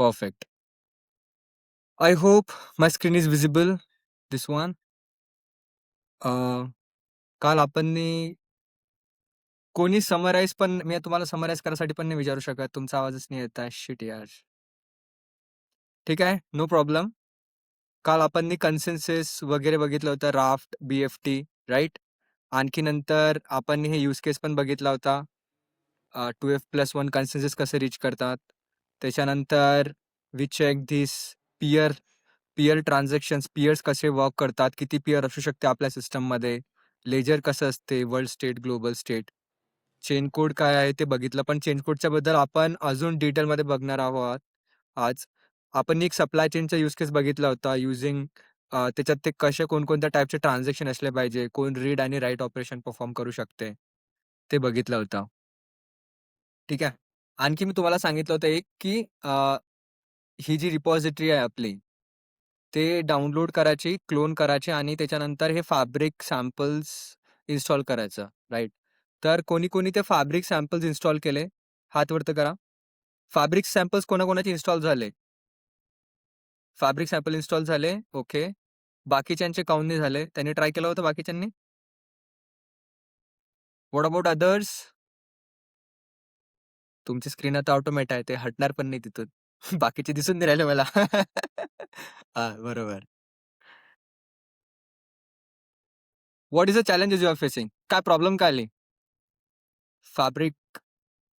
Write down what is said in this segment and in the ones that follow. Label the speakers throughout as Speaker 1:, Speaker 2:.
Speaker 1: Perfect. I hope my screen is visible. This one. काल आपण कोणी समराईज पण मी तुम्हाला समराईज करायसाठी पण नाही विचारू शकत. तुमचा आवाजच नाही येत आहे. शिट यार. ठीक आहे. No problem. काल आपण कन्सेन्सस वगैरे बघितलं होतं. Raft, BFT right? आणखी नंतर आपण हे यूज केस पण बघितला होता. 2F+1 कन्सेन्सस कसे रीच करतात. त्याच्यानंतर we check this peer transactions, peers कसे वर्क करतात, किती पियर असू शकते आपल्या सिस्टममध्ये, लेजर कसं असते, world state, global state, chain code काय आहे ते बघितलं. पण चेन कोडच्या बद्दल आपण अजून डिटेलमध्ये बघणार आहोत आज. आपण एक सप्लाय चेनचा यूज केस बघितला होता युजिंग त्याच्यात ते कसे कोणकोणत्या टाईपचे ट्रान्झॅक्शन असले पाहिजे, कोण रीड आणि राईट ऑपरेशन परफॉर्म करू शकते, ते बघितलं होतं. ठीक आहे. आणखी मी तुम्हाला सांगितलं होतं एक की ही जी रिपॉझिटरी आहे आपली, ते डाउनलोड करायची, क्लोन करायची आणि त्याच्यानंतर हे फॅब्रिक सॅम्पल्स इन्स्टॉल करायचं, राईट? तर कोणी ते फॅब्रिक सॅम्पल्स इन्स्टॉल केले? हात वरती करा. फॅब्रिक सॅम्पल्स कोणाकोणाचे इन्स्टॉल झाले? फॅब्रिक सॅम्पल इन्स्टॉल झाले, ओके. बाकीच्यांचे काऊन नाही झाले? त्यांनी ट्राय केलं होतं बाकीच्यांनी? What about others? तुमची स्क्रीन आता ऑटोमॅट आहे, ते हटणार पण नाही तिथून. बाकीचे दिसून नाही राहिले मला. बरोबर. What is the challenges you are facing? काय प्रॉब्लेम काय आली? फॅब्रिक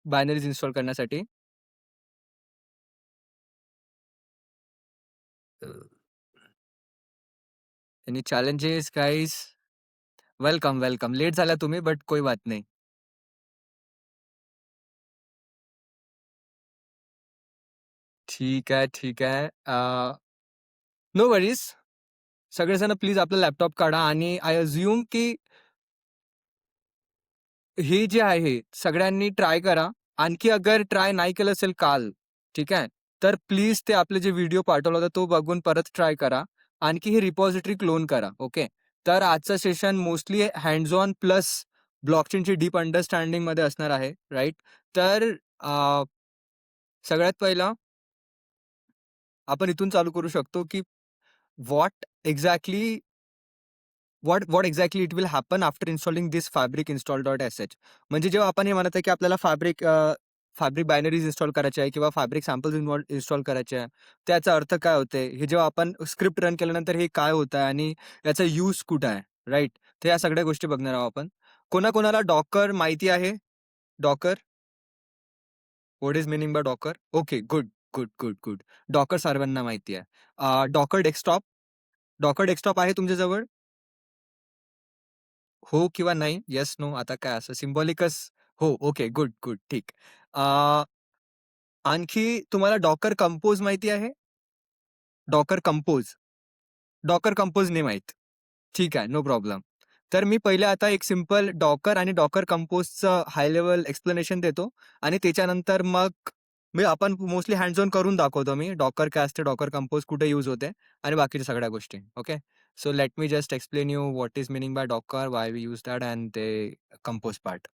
Speaker 1: बायनरीज इन्स्टॉल करण्यासाठी? Any challenges guys? Welcome. Late झाला तुम्ही, बट कोई बात नाही. ठीक आहे. No worries. सगळेजण प्लीज आपला लॅपटॉप काढा आणि आय अज्युम की हे जे आहे सगळ्यांनी ट्राय करा. आणखी अगर ट्राय नाही केलं असेल काल, ठीक आहे, तर प्लीज ते आपले जे व्हिडिओ पाठवला होता तो बघून परत ट्राय करा. आणखी ही रिपॉझिटरी क्लोन करा, ओके. तर आजचं session mostly hands on plus ब्लॉकचेनची डीप अंडरस्टँडिंग मध्ये असणार आहे, राईट? तर सगळ्यात पहिला आपण इथून चालू करू शकतो की what exactly it will happen after installing this fabric install.sh. म्हणजे जेव्हा आपण हे म्हणत आहे की आपल्याला फॅब्रिक बायनरीज इन्स्टॉल करायचे आहे किंवा फॅब्रिक सॅम्पल्स इन्स्टॉल करायचे आहे, त्याचा अर्थ काय होते, हे जेव्हा आपण स्क्रिप्ट रन केल्यानंतर हे काय होत आहे आणि याचा यूज कुठं आहे, राईट? तर या सगळ्या गोष्टी बघणार आहोत आपण. कोणाकोणाला डॉकर माहिती आहे? Docker, what is meaning by Docker? Okay, good. Docker सर्वांना माहिती आहे. डॉकर डेस्कटॉप आहे तुमच्याजवळ? हो किंवा नाही? Yes, no? आता काय असं सिम्बॉलिकच? हो, ओके, गुड, ठीक. अ, आणखी तुम्हाला डॉकर कंपोज माहिती आहे? Docker compose. डॉकर कंपोज नाही माहीत. ठीक आहे, नो प्रॉब्लेम. तर मी पहिले आता एक सिंपल डॉकर आणि डॉकर कंपोजचं हाय लेव्हल एक्सप्लेनेशन देतो आणि त्याच्यानंतर मग आपण मोस्टली हँड्स ऑन करून दाखवतो मी. डॉकर काय असते, डॉकर कंपोज कुठे यूज होते आणि बाकीच्या सगळ्या गोष्टी. Okay. So let me just explain you what is meaning by Docker, why we use that and ते कंपोज पार्ट.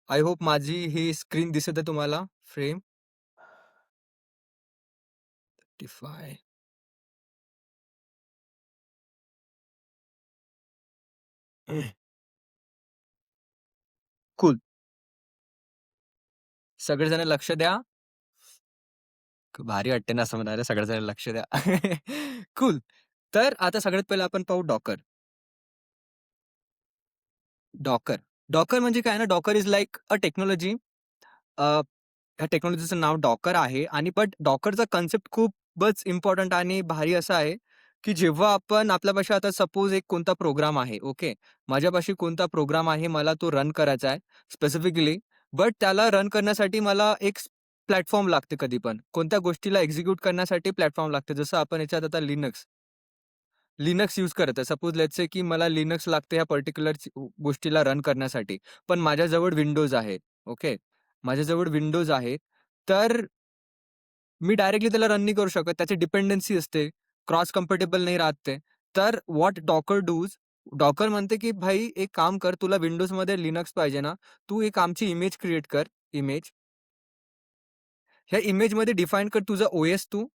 Speaker 1: आय होप माझी ही स्क्रीन दिसत आहे तुम्हाला, फ्रेम. 35. कूल. सगळेजण लक्ष द्या. भारी वाटते ना असं म्हणायला, सगळेजण लक्ष द्या. कूल. तर आता सगळ्यात पहिलं आपण पाहू डॉकर. डॉकर म्हणजे काय ना, Docker is like a technology. ह्या टेक्नॉलॉजीचं नाव डॉकर आहे आणि बट डॉकरचा कन्सेप्ट खूपच इम्पॉर्टंट आणि भारी असा आहे, की जेव्हा आपण आपल्यापाशी आता सपोज एक कोणता प्रोग्राम आहे, ओके. माझ्यापाशी कोणता प्रोग्राम आहे, मला तो रन करायचा आहे स्पेसिफिकली. बट त्याला रन करण्यासाठी मला एक प्लॅटफॉर्म लागते कधी पण. कोणत्या गोष्टीला एक्झिक्यूट करण्यासाठी प्लॅटफॉर्म लागते. जसं आपण याच्यात आता लिनक्स यूज करत आहे. सपोज लेट्स से की मला लिनक्स लागते ह्या पर्टिक्युलर गोष्टीला रन करण्यासाठी. पण माझ्याजवळ विंडोज आहे, ओके. माझ्याजवळ विंडोज आहे. तर मी डायरेक्टली त्याला रन नाही करू शकत. त्याची डिपेंडन्सी असते. क्रॉस कम्पॅटेबल नाही राहत ते. तर व्हॉट डॉकर डूज डॉकर म्हणते, की "भाई एक काम कर, तुला Windowsमध्ये लिनक्स पाहिजे ना, तू एक आमची इमेज क्रिएट कर, इमेज. ह्या इमेजमध्ये डिफाईन कर तुझा ओ-एस तू.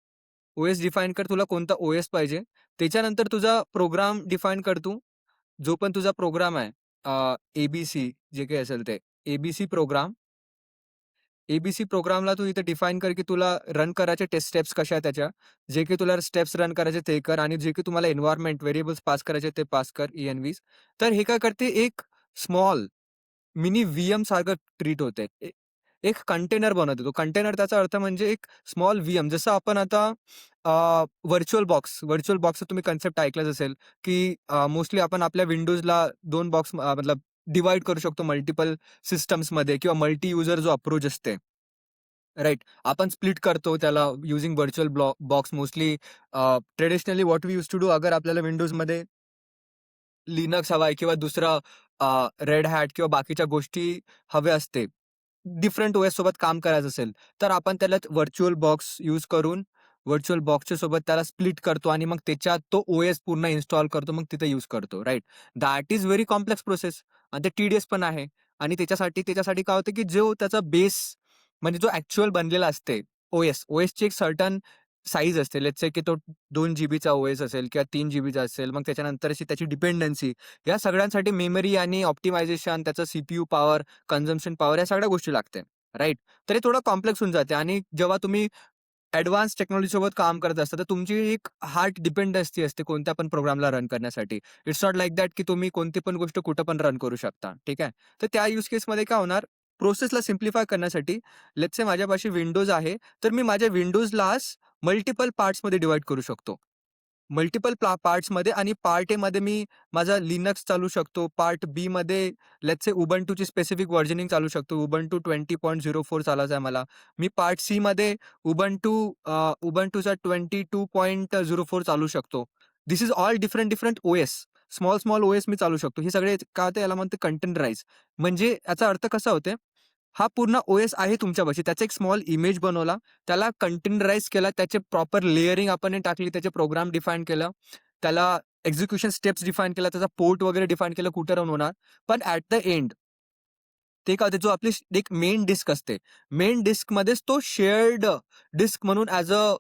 Speaker 1: ओ-एस डिफाईन कर, तुला कोणता ओ-एस पाहिजे. त्याच्यानंतर तुझा प्रोग्राम डिफाईन कर तू. जो पण तुझा प्रोग्राम आहे ए-बी-सी जे काही असेल ते. A B C programme. ए-बी-सी प्रोग्रामला तू इथे डिफाईन कर, की तुला रन करायचे टेस्ट स्टेप्स कशा आहेत त्याच्या. जे काही तुला स्टेप्स रन करायचे ते कर आणि जे काही तुम्हाला एन्व्हायर्नमेंट व्हेरिएबल्स पास करायचे ते पास कर, ई-एन-व्हीज. तर हे काय करते एक स्मॉल मिनी व्ही-एम सारखं ट्रीट होते. एक कंटेनर बनवतो. तो कंटेनर त्याचा अर्थ म्हणजे एक स्मॉल व्ही-एम. जसं आपण आता व्हर्चुअल बॉक्सचा तुम्ही कन्सेप्ट ऐकलाच असेल, की मोस्टली आपण आपल्या Windowsला 2 बॉक्स मतलब डिव्हाईड करू शकतो मल्टिपल सिस्टम्समध्ये किंवा मल्टी युजर जो अप्रोच असते. राइट. आपण स्प्लिट करतो त्याला using virtual box mostly traditionally what we used to do अगर आपल्याला Windowsमध्ये लिनक्स हवा आहे किंवा दुसरा रेड हॅट किंवा बाकीच्या गोष्टी हव्या असते. डिफरंट ओएस सोबत काम करायचं असेल, तर आपण त्याला व्हर्चुअल बॉक्स यूज करून व्हर्चुअल बॉक्सच्या सोबत त्याला स्प्लिट करतो आणि मग त्याच्यात तो ओएस पूर्ण इन्स्टॉल करतो. मग तिथे यूज करतो. Right. That is very complex process आणि ते टीडीयस पण आहे. आणि त्याच्यासाठी काय होतं, की जो त्याचा बेस म्हणजे जो ॲक्चुअल बनलेला असते ओएसची एक सर्टन साइज असते. लेट्स से की तो 2 जीबीचा ओएस असेल किंवा 3 जीबीचा असेल. मग त्याच्यानंतरची त्याची डिपेंडन्सी या सगळ्यांसाठी मेमरी आणि ऑप्टिमायझेशन, त्याचं सीपीयू पॉवर, कन्झम्पशन पॉवर या सगळ्या गोष्टी लागते. राइट. तर हे थोडं कॉम्प्लेक्स होऊन जाते आणि जेव्हा तुम्ही ॲडव्हान्स टेक्नॉलॉजीसोबत काम करत असता, तर तुमची एक हार्ट डिपेंडन्सी असते कोणत्या पण प्रोग्रामला रन करण्यासाठी. इट्स नॉट लाइक दॅट की तुम्ही कोणती पण गोष्ट कुठं पण रन करू शकता. ठीक आहे. तर त्या यूज केसमध्ये काय होणार, प्रोसेसला सिम्प्लिफाय करण्यासाठी लेट्स से माझ्यापाशी विंडोज आहे, तर मी माझ्या विंडोजलाच मल्टिपल पार्ट्समध्ये डिव्हाईड करू शकतो. मल्टिपल पार्ट्समध्ये आणि पार्ट एमध्ये मी माझा लिनक्स चालू शकतो. पार्ट बीमध्ये लेट्स से उबंटूची स्पेसिफिक व्हर्जनिंग चालू शकतो. उबंटू 20.04 चालायचा आहे मला. मी पार्ट सीमध्ये उबंटू उबंटूचा 22.04 चालू शकतो. This is all different OS. Small OS मी चालू शकतो. हे सगळे काय होतं याला म्हणते कंटेनराइज. म्हणजे याचा अर्थ कसा होतो हा पूर्ण ओएस आहे तुमच्यापाशी. त्याचा एक स्मॉल इमेज बनवला, त्याला कंटेनराइज केला, त्याचे प्रॉपर लेयरिंग आपण टाकली, त्याचे प्रोग्राम डिफाईन केलं, त्याला एक्झिक्युशन स्टेप्स डिफाईन केला, त्याचा पोर्ट वगैरे डिफाईन केलं, कुठे रन होणार. पण ॲट द एंड ते काय होते, जो आपली एक मेन डिस्क असते. मेन डिस्कमध्येच तो शेअर्ड डिस्क म्हणून ॲज अ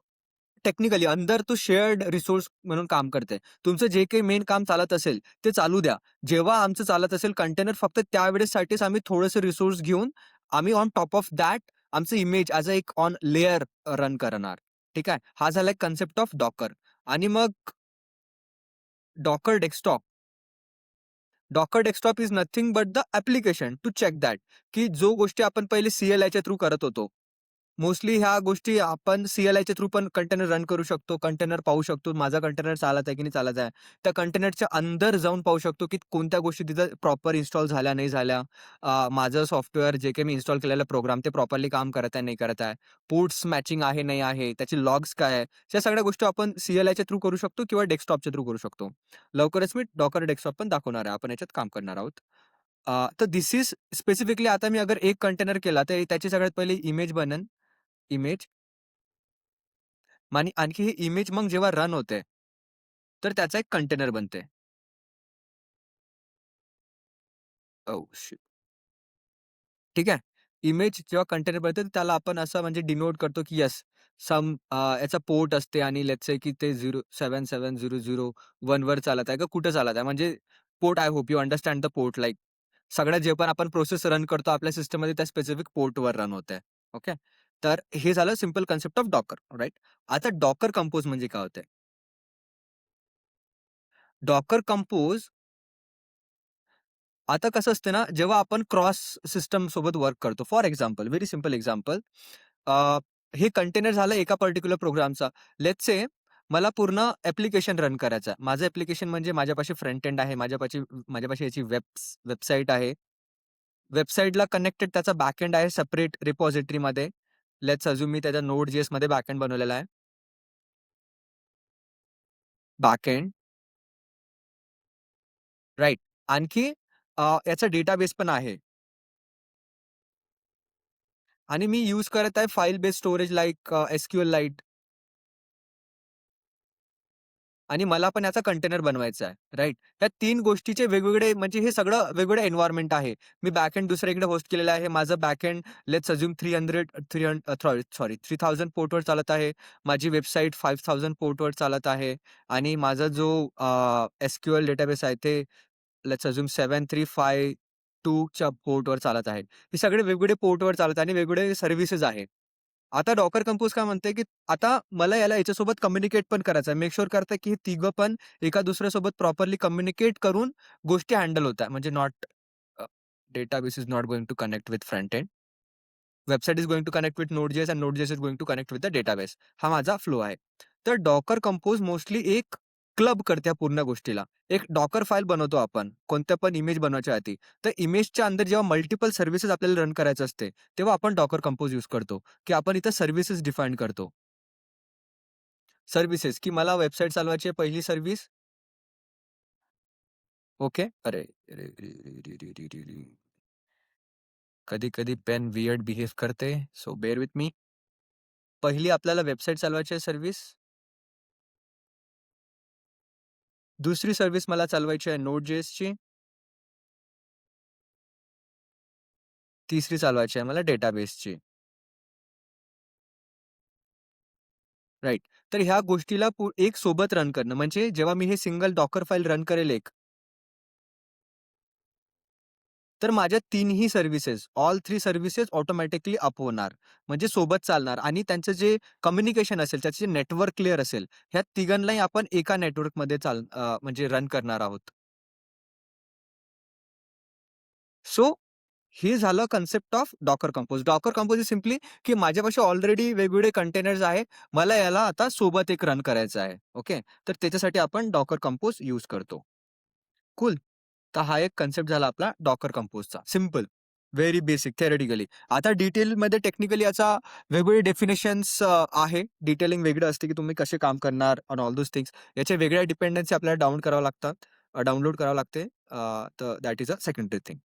Speaker 1: टेक्निकली अंदर तो शेअर्ड रिसोर्स म्हणून काम करते. तुमचं जे काही मेन काम चालत असेल, ते चालू द्या. जेव्हा आमचं चालत असेल कंटेनर फक्त त्यावेळेसाठीच आम्ही थोडंसं रिसोर्स घेऊन आम्ही ऑन टॉप ऑफ दॅट आमचं इमेज ॲज अ एक ऑन लेयर रन करणार. ठीक आहे. हा झाला एक कन्सेप्ट ऑफ डॉकर आणि मग Docker desktop. Docker desktop is nothing but the application to check that, की जो गोष्टी आपण पहिले CLIच्या थ्रू करत होतो. मोस्टली ह्या गोष्टी आपण CLIच्या थ्रू पण कंटेनर रन करू शकतो. कंटेनर पाहू शकतो. माझा कंटेनर चालत आहे की नाही चालत आहे. त्या कंटेनरच्या अंदर जाऊन पाहू शकतो, की कोणत्या गोष्टी तिथं प्रॉपर इन्स्टॉल झाल्या, नाही झाल्या. माझं सॉफ्टवेअर जे काही मी इन्स्टॉल केलेलं प्रोग्राम ते प्रॉपरली काम करत आहे, नाही करत आहे. पोर्ट्स मॅचिंग आहे, नाही आहे. त्याचे लॉग्स काय आहे. या सगळ्या गोष्टी आपण CLIच्या थ्रू करू शकतो किंवा डेस्कटॉपच्या थ्रू करू शकतो. लवकरच मी डॉकर डेस्कटॉप पण दाखवणार आहे. आपण याच्यात काम करणार आहोत. तर धिस इज स्पेसिफिकली आता मी अगर एक कंटेनर केला, तर त्याची सगळ्यात पहिली इमेज बनेल. इमेज आणि आणखी ही इमेज मग जेव्हा रन होते, तर त्याचा एक कंटेनर बनते. Oh shit! ठीक आहे. इमेज जेव्हा कंटेनर बनते, तर त्याला आपण असं म्हणजे डिनोट करतो, की येस याचा पोर्ट असते आणि लेट्स से की ते 7700 वर चालत आहे का कुठे चालत आहे. म्हणजे port I hope you understand the port like सगळ्यात जे पण आपण प्रोसेस रन करतो आपल्या सिस्टममध्ये त्या स्पेसिफिक पोर्टवर रन होते. ओके. तर हे झालं simple concept of Docker right. आता डॉकर कंपोज म्हणजे काय होतंय? डॉकर कंपोज आता कसं असतं ना, जेव्हा आपण क्रॉस सिस्टम सोबत वर्क करतो. For example, very simple example. हे कंटेनर झालं एका पर्टिक्युलर प्रोग्रामचा. लेट्स से मला पूर्ण ॲप्लिकेशन रन करायचं आहे. माझं ॲप्लिकेशन म्हणजे माझ्यापाशी फ्रंट एंड आहे. माझ्यापाशी याची वेबसाईट आहे. वेबसाईटला कनेक्टेड त्याचा बॅकएंड आहे सेपरेट रिपॉझिटरीमध्ये. लेट्स अझ्युम मी त्याच्या Node.jsमध्ये बॅकएंड बनवलेला आहे. Backend right. आणखी याचा डेटाबेस पण आहे. आणि मी यूज करत आहे file based storage like SQLite. आणि मला पण याचा कंटेनर बनवायचा आहे, राइट? या 3 गोष्टीचे वेगवेगळे म्हणजे हे सगळं वेगवेगळं एन्व्हायर्नमेंट आहे. मी बॅकएंड दुसऱ्या होस्ट केलेलं आहे. माझं बॅकएंड लेट्स अझ्युम 3000 पोर्टवर चालत आहे. माझी वेबसाईट 5000 पोर्टवर चालत आहे आणि माझा जो एस-क्यू-एल डेटाबेस आहे ते लेट्स अझ्युम 7352 च्या पोर्टवर चालत आहे. हे सगळे वेगवेगळे पोर्टवर चालत आहे आणि वेगवेगळे सर्व्हिसेस आहेत. आता डॉकर कंपोज काय म्हणते, की आता मला याला याच्यासोबत कम्युनिकेट पण करायचं आहे. मेक शुअर करतंय, की हे तिघं पण एका दुसऱ्यासोबत प्रॉपरली कम्युनिकेट करून गोष्टी हँडल होताय. म्हणजे database is not going to connect with front end. Website is going to connect with Node.js and Node.js is going to connect with the database. हा माझा फ्लो आहे. तर डॉकर कंपोज मोस्टली एक club करते या पूर्ण गोष्टीला. एक डॉकर फाईल बनवतो आपण, कोणत्या पण इमेज बनवायच्या आधी. तर इमेजच्या अंदर जेव्हा मल्टिपल सर्व्हिसेस आपल्याला रन करायचं असते, तेव्हा आपण डॉकर कंपोज यूज करतो, की आपण इथं सर्व्हिसेस डिफाईन करतो. सर्व्हिसेस, की मला वेबसाईट चालवायची आहे पहिली सर्व्हिस. ओके. अरे, अरे, रे, रे, रे, रे, रे, रे. कधी-कधी पेन वियर्ड बिहेव करते, सो बेअर विथ मी. पहिली आपल्याला वेबसाईट चालवायची आहे सर्व्हिस. दुसरी सर्व्हिस मला चालवायची आहे Node.jsची. तिसरी चालवायची आहे मला डेटाबेसची. राइट. तर ह्या गोष्टीला एक सोबत रन करणं म्हणजे जेव्हा मी हे सिंगल डॉकर फाईल रन करेल एक, तर माझ्या तिन्ही services, all 3 services automatically up होणार. म्हणजे सोबत चालणार आणि त्यांचं जे कम्युनिकेशन असेल, त्याचे नेटवर्क क्लिअर असेल, ह्या तिघांनाही आपण एका नेटवर्कमध्ये म्हणजे रन करणार आहोत. सो हे झालं concept of Docker compose. Docker compose is simply की माझ्यापाशी ऑलरेडी वेगवेगळे कंटेनर्स आहे. मला याला आता सोबत एक रन करायचं आहे. ओके. तर त्याच्यासाठी आपण डॉकर कंपोज यूज करतो. कूल. तर हा एक कन्सेप्ट झाला आपला डॉकर कंपोजचा. सिंपल. Very basic theoretically. आता डिटेलमध्ये टेक्निकली याचा वेगवेगळे डेफिनेशन्स आहे. डिटेलिंग वेगळं असते, की तुम्ही कसे काम करणार ऑन ऑल दोज थिंग्स. याच्या वेगळ्या डिपेंडन्सी आपल्याला डाउन कराव्या लागतात. डाउनलोड करावं लागते. तर that is a secondary thing.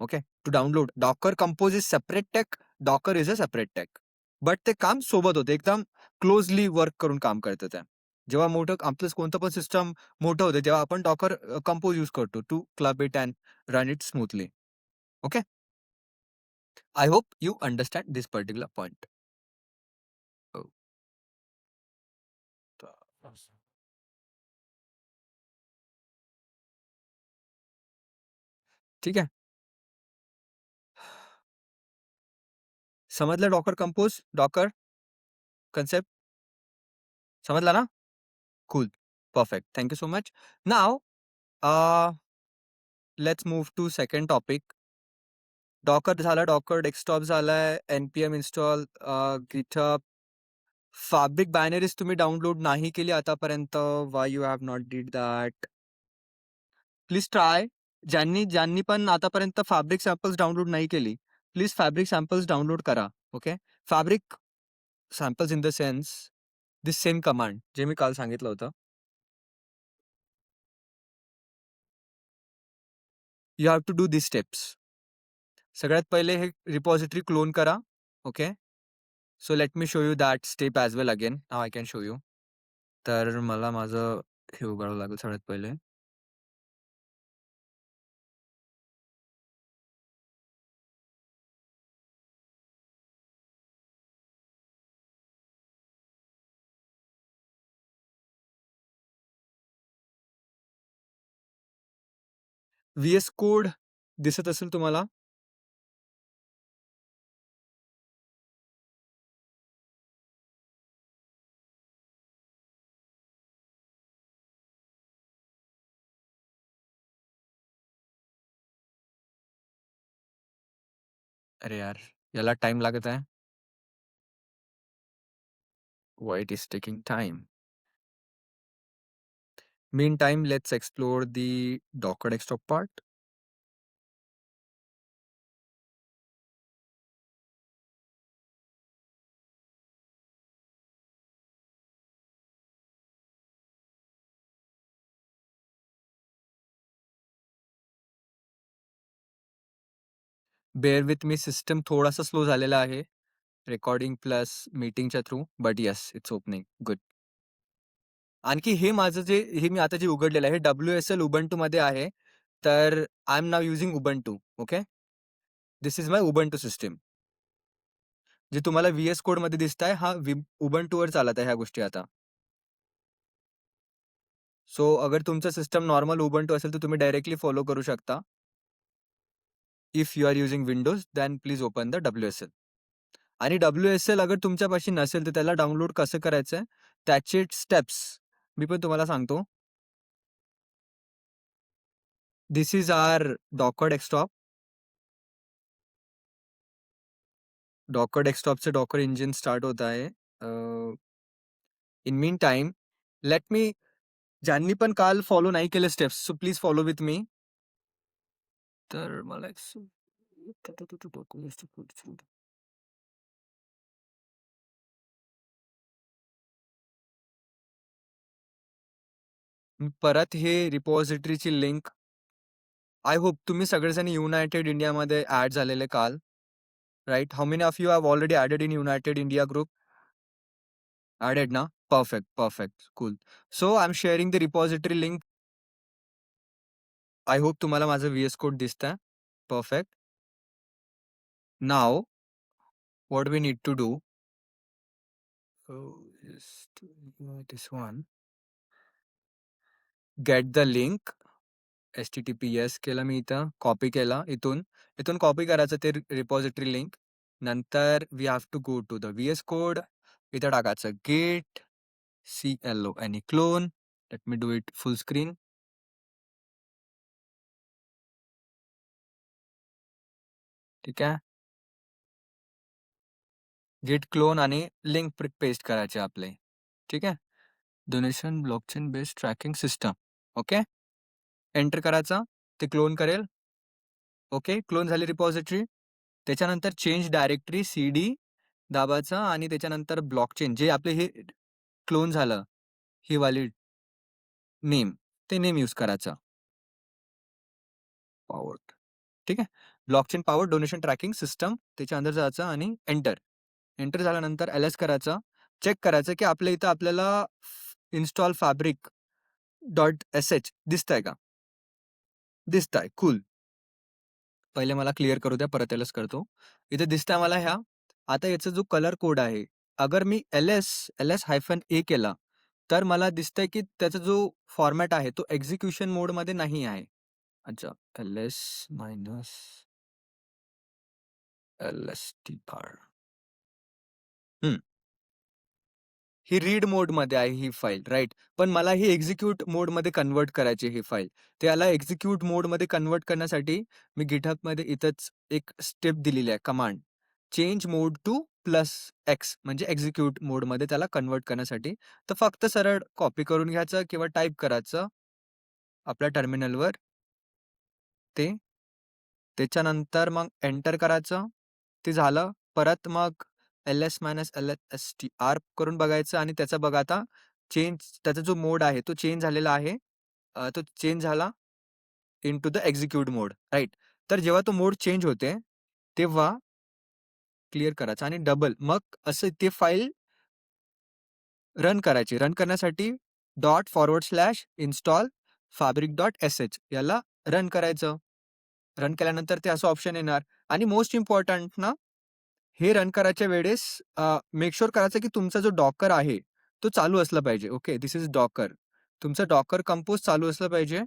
Speaker 1: Okay. To download Docker Compose is separate tech, Docker is a separate tech. But ते काम सोबत होते. एकदम क्लोजली वर्क करून काम करतं त्या. जेव्हा मोठं आपलं कोणतं पण सिस्टम मोठं होतं, तेव्हा आपण Docker Compose यूज करतो to club it and run it smoothly. Okay. I hope you understand this particular point. हो. ठीक आहे. समजलं डॉकर कंपोज, डॉकर कन्सेप्ट समजला ना? Cool. Perfect. Thank you so much. Now let's move to second topic. Docker झालं, Docker Desktop झालाय, npm install, GitHub. Fabric binaries तुम्ही download नाही केली आतापर्यंत. Why you have not did that? Please try. ज्यांनी ज्यांनी पण आतापर्यंत फॅब्रिक सॅम्पल्स डाउनलोड नाही केली, प्लीज फॅब्रिक सॅम्पल्स डाउनलोड करा. Okay. Fabric samples in the sense this same command जे मी काल सांगितलं होतं. You have to do this steps. सगळ्यात पहिले हे रिपॉझिटरी क्लोन करा. Okay. So let me show you that step as well again. Now I can show you. तर मला माझं हे उघडावं लागेल सगळ्यात पहिले. VS कोड दिसत असेल तुम्हाला? अरे यार, याला टाइम लागत आहे. Why it is taking time? Meantime, let's explore the Docker desktop part. Bear with me, system थोडासा स्लो झालेला आहे. Recording plus मीटिंगच्या through. But yes, it's opening. Good. आणखी हे माझं हे मी आता जे उघडलेलं आहे, हे WSL उबंटूमध्ये आहे. तर I am now using Ubuntu. Okay. This is my Ubuntu system. जे तुम्हाला व्हीएस कोडमध्ये दिसताय, हा उबंटूवर चालत आहे ह्या गोष्टी आता. सो अगर तुमचं सिस्टम नॉर्मल उबंटू असेल, तर तुम्ही डायरेक्टली फॉलो करू शकता. If you are using Windows, then please open the WSL. आणि WSL अगर तुमच्यापाशी नसेल, तर त्याला डाउनलोड कसं करायचंय, त्याचे स्टेप्स मी पण तुम्हाला सांगतो. This is our Docker desktop. Docker डेस्कटॉपचं डॉकर इंजिन स्टार्ट होत आहे. In mean time let me, ज्यांनी पण काल फॉलो नाही केले steps, so please follow with me. तर मला परत हे रिपॉझिटरीची लिंक, आय होप तुम्ही सगळेजण युनायटेड इंडियामध्ये ऍड झालेले काल, right? How many of you have already added in United India group? Added ना? Perfect, perfect, cool. So I am sharing the repository link. I hope तुम्हाला माझं व्हीएस कोड दिसतंय. Perfect. नाव what we need to do, just this one, get the link. HTTPS केलं मी इथं, copy केला इथून. इथून कॉपी करायचं ते रिपॉझिटरी लिंक. नंतर we have to go to the VS code. इथं टाकायचं git clone clone. Let me do it full screen. ठीक आहे. गिट क्लोन आणि लिंक पेस्ट करायचे आपले. ठीक आहे. Donation blockchain based tracking system. Okay. Enter करायचा, ते क्लोन करेल. ओके, क्लोन झाली रिपॉझिटरी. त्याच्यानंतर चेंज डायरेक्टरी CD दाबायचा आणि त्याच्यानंतर ब्लॉकचेन जे आपले हे क्लोन झालं, ही वाली नेम, ते नेम यूज करायचं. पॉवर. ठीक आहे. Blockchain power donation tracking system, त्याच्या अंदर जायचं आणि एंटर. एंटर झाल्यानंतर LS करायचं. चेक करायचं की आपल्या इथं आपल्याला इन्स्टॉल फॅब्रिक .sh दिसतंय का? दिसतंय. कूल. पहिले मला क्लिअर करू द्या, परत LS करतो. इथे दिसतंय मला ह्या. आता याचा जो कलर कोड आहे, अगर मी LS-A केला, तर मला दिसतंय की त्याचा जो फॉर्मॅट आहे, तो एक्झिक्युशन मोडमध्ये नाही आहे. अच्छा, LS-LSTR. ही रीड मोडमध्ये आहे ही फाईल, राईट? पण मला ही एक्झिक्यूट मोडमध्ये कन्व्हर्ट करायची ही फाईल. त्याला एक्झिक्यूट मोडमध्ये कन्व्हर्ट करण्यासाठी मी GitHubमध्ये इथंच एक स्टेप दिलेली आहे, command. Change mode to +X म्हणजे एक्झिक्यूट मोडमध्ये त्याला कन्व्हर्ट करण्यासाठी. तर फक्त सरळ कॉपी करून घ्यायचं किंवा टाईप करायचं आपल्या टर्मिनलवर ते. त्याच्यानंतर मग एंटर करायचं. ते झालं. परत मग LS-LSTR करून बघायचं आणि त्याचा बघा आता त्याचा जो मोड आहे तो चेंज झालेला आहे. तो चेंज झाला into the execute mode, right? तर जेव्हा तो मोड चेंज होते, तेव्हा क्लिअर करायचा आणि डबल मग असं ते फाईल रन करायची. रन करण्यासाठी ./install fabric.sh याला रन करायचं. रन केल्यानंतर ते असं ऑप्शन येणार आणि मोस्ट इम्पॉर्टंट ना, हे रन करायच्या वेळेस मेक शुअर करायचं की तुमचा जो डॉकर आहे, तो चालू असला पाहिजे. Okay, this is Docker. तुमचं डॉकर कंपोज चालू असलं पाहिजे.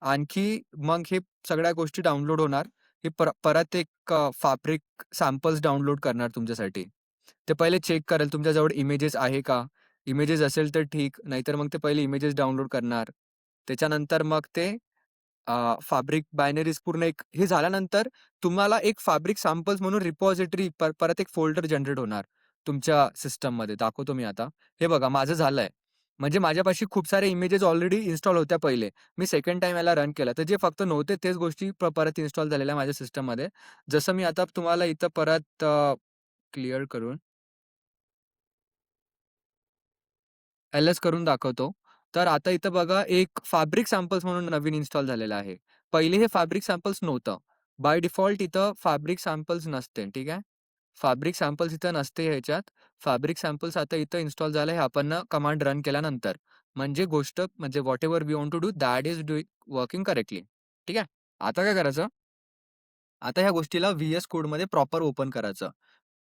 Speaker 1: आणखी मग हे सगळ्या गोष्टी डाउनलोड होणार. हे परत एक फॅब्रिक सॅम्पल्स डाउनलोड करणार तुमच्यासाठी. ते पहिले चेक करेल तुमच्याजवळ इमेजेस आहे का? इमेजेस असेल तर ठीक, नाहीतर मग ते पहिले इमेजेस डाउनलोड करणार. त्याच्यानंतर मग ते फॅब्रिक बायनरीज पूर्ण एक हे झाल्यानंतर तुम्हाला एक फॅब्रिक सॅम्पल्स म्हणून रिपॉझिटरी परत एक फोल्डर जनरेट होणार तुमच्या सिस्टममध्ये. दाखवतो मी आता. हे बघा माझं झालंय. म्हणजे माझ्यापाशी खूप सारे इमेजेस ऑलरेडी इन्स्टॉल होत्या पहिले. मी सेकंड टाईम याला रन केलं. तर जे फक्त नव्हते तेच गोष्टी परत इन्स्टॉल झालेल्या माझ्या सिस्टममध्ये. जसं मी आता तुम्हाला इथं परत क्लिअर करून LS करून दाखवतो. तर आता इथं बघा एक फॅब्रिक सॅम्पल्स म्हणून नवीन इन्स्टॉल झालेलं आहे. पहिले हे फॅब्रिक सॅम्पल्स नव्हतं. बाय डिफॉल्ट इथं फॅब्रिक सॅम्पल्स नसते, ठीक आहे? फॅब्रिक सॅम्पल्स इथं नसते ह्याच्यात. फॅब्रिक सॅम्पल्स आता इथं इन्स्टॉल झालं आहे आपण कमांड रन केल्यानंतर. म्हणजे गोष्ट म्हणजे whatever we want to do that is working correctly. ठीक आहे. आता काय करायचं? आता ह्या गोष्टीला व्ही-एस कोडमध्ये प्रॉपर ओपन करायचं.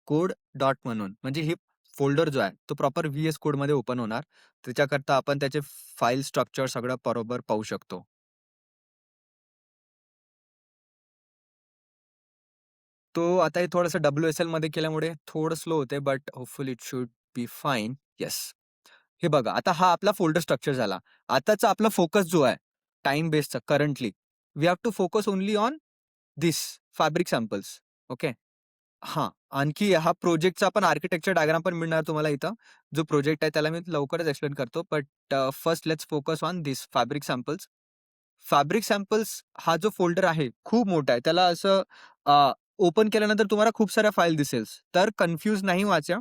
Speaker 1: कोड डॉट म्हणून. म्हणजे हे फोल्डर जो आहे, तो प्रॉपर व्ही-एस कोडमध्ये ओपन होणार. त्याच्याकरता आपण त्याचे फाईल स्ट्रक्चर सगळं बरोबर पाहू शकतो. तो आता हे थोडंसं WSLमध्ये केल्यामुळे थोडं स्लो होतंय, but hopefully it should be fine. Yes. हे बघा, आता हा आपला फोल्डर स्ट्रक्चर झाला. आताचा आपला फोकस जो आहे, टाईम बेसचा currently, we have to focus only on this fabric samples. Okay. हां. आणखी हा प्रोजेक्टचा पण आर्किटेक्चर डायग्राम पण मिळणार तुम्हाला इथं. जो प्रोजेक्ट आहे त्याला मी लवकरच एक्सप्लेन करतो. But first let's focus on this fabric samples. Fabric samples हा जो फोल्डर आहे, खूप मोठा आहे. त्याला असं ओपन केल्यानंतर तुम्हाला खूप साऱ्या फाईल दिसेल. तर कन्फ्यूज नाही व्हायचं.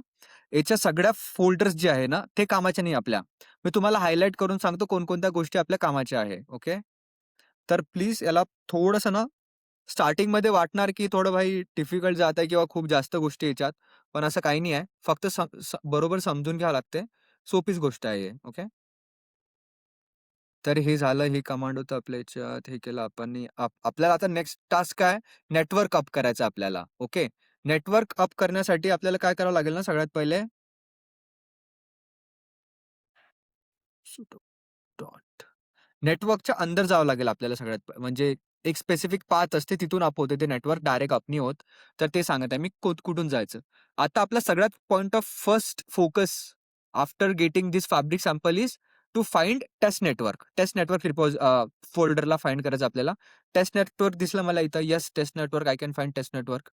Speaker 1: याच्या सगळ्या फोल्डर्स जे आहे ना, ते कामाचे नाही आपल्या. मी तुम्हाला हायलाइट करून सांगतो कोणकोणत्या गोष्टी आपल्या कामाच्या आहे. ओके. तर प्लीज याला थोडंसं ना स्टार्टिंगमध्ये वाटणार की थोडं भाई डिफिकल्ट जात आहे किंवा खूप जास्त गोष्टी याच्यात. पण असं काही नाही आहे. फक्त बरोबर समजून घ्यावं लागते. सोपीच गोष्ट आहे हे. ओके. तर हे झालं, हे कमांड होतं आपल्या ह्याच्यात. हे केलं आपण आणि आपल्याला आता नेक्स्ट टास्क काय? नेटवर्क अप करायचं आपल्याला. ओके. नेटवर्क अप करण्यासाठी आपल्याला काय करावं लागेल ना सगळ्यात पहिले? डॉट. नेटवर्कच्या अंदर जावं लागेल आपल्याला सगळ्यात म्हणजे एक स्पेसिफिक पाथ असते तिथून अप होते ते नेटवर्क डायरेक्ट अप नाही होत. तर ते सांगत आहे मी कुठून जायचं. आता आपला सगळ्यात point of first focus after getting this fabric sample is to find test network. Test network फोल्डरला फाइंड करायचं आपल्याला. टेस्ट नेटवर्क दिसलं मला इथं. Yes, test network. I can find test network.